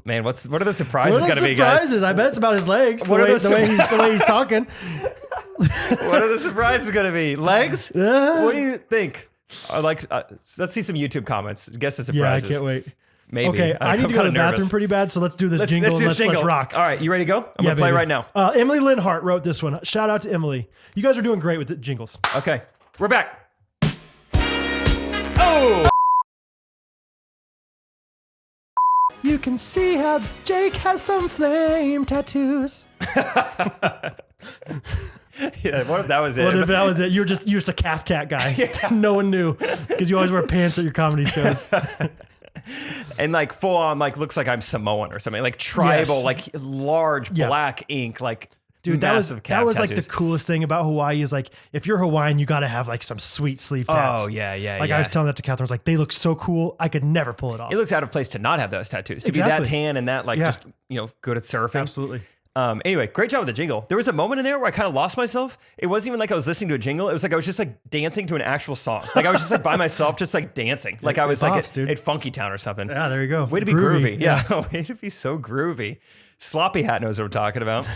Man, what are the surprises What are going to the be, guys? surprises? I bet it's about his legs. What are The way he's talking. What are the surprises going to be? Legs? What do you think? Let's see some YouTube comments. Guess the surprises. Yeah, I can't wait. Maybe. Okay, I need to go to the bathroom pretty bad, so let's do this jingle and let's rock. All right, you ready to go? I'm going to play right now. Emily Linhart wrote this one. Shout out to Emily. You guys are doing great with the jingles. Okay, we're back. Oh! You can see how Jake has some flame tattoos. Yeah, what if that was it? What if that was it? You're just a calf tat guy. No one knew because you always wear pants at your comedy shows. And like full on, like looks like I'm Samoan or something, like tribal, Yes. like large black ink, like dude. That was tattoos. like the coolest thing about Hawaii is like if you're Hawaiian, you got to have like some sweet sleeve tats. Oh yeah. Like I was telling that to Catherine, I was like, they look so cool. I could never pull it off. It looks out of place to not have those tattoos. To be that tan and that just good at surfing. Absolutely. Anyway, great job with the jingle. There was a moment in there where I kind of lost myself. It wasn't even like I was listening to a jingle. It was like I was just like dancing to an actual song. Like I was just like by myself, just like dancing. Like I was like at Funky Town or something. Yeah, there you go. Way to be groovy. Yeah. Way to be so groovy. Sloppy Hat knows what we're talking about.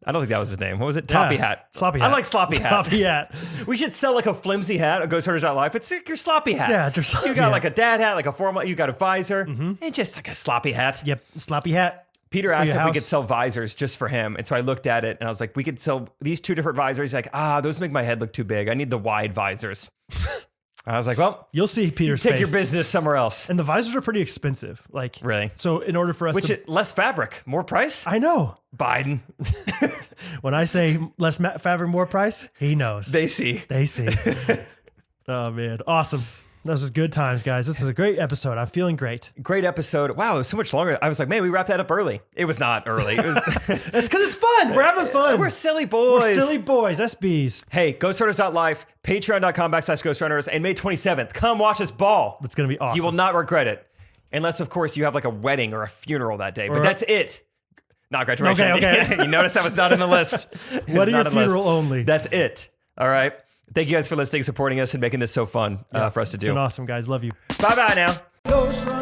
I don't think that was his name. What was it? Toppy Hat. Sloppy Hat. I like Sloppy Hat. Sloppy Hat. We should sell like a flimsy hat, a Ghostrunners.life. It's your sloppy hat. Yeah, it's your sloppy You got hat. like a dad hat, like a formal, you got a visor, and just like a sloppy hat. Yep, sloppy hat. Peter asked if we could sell visors just for him. And so I looked at it and I was like, we could sell these two different visors. He's like, those make my head look too big. I need the wide visors. I was like, well, you'll see Peter's take face. your business somewhere else. And the visors are pretty expensive. Like, really? So in order for us less fabric, more price? I know. Biden. When I say less fabric, more price, he knows. They see. Oh man. Awesome. This is good times, guys. This is a great episode. I'm feeling great. Great episode. Wow, it was so much longer. I was like, man, we wrapped that up early. It was not early. It was It's because it's fun. We're having fun. We're silly boys. SBs. Hey, Ghostrunners.life, patreon.com/Ghostrunners, and May 27th. Come watch us ball. That's going to be awesome. You will not regret it. Unless, of course, you have like a wedding or a funeral that day. But that's it. Not graduation. Okay. You notice that was not in the list. Wedding or funeral only. That's it. All right. Thank you guys for listening, supporting us, and making this so fun for us to do. It's been awesome, guys. Love you. Bye-bye now.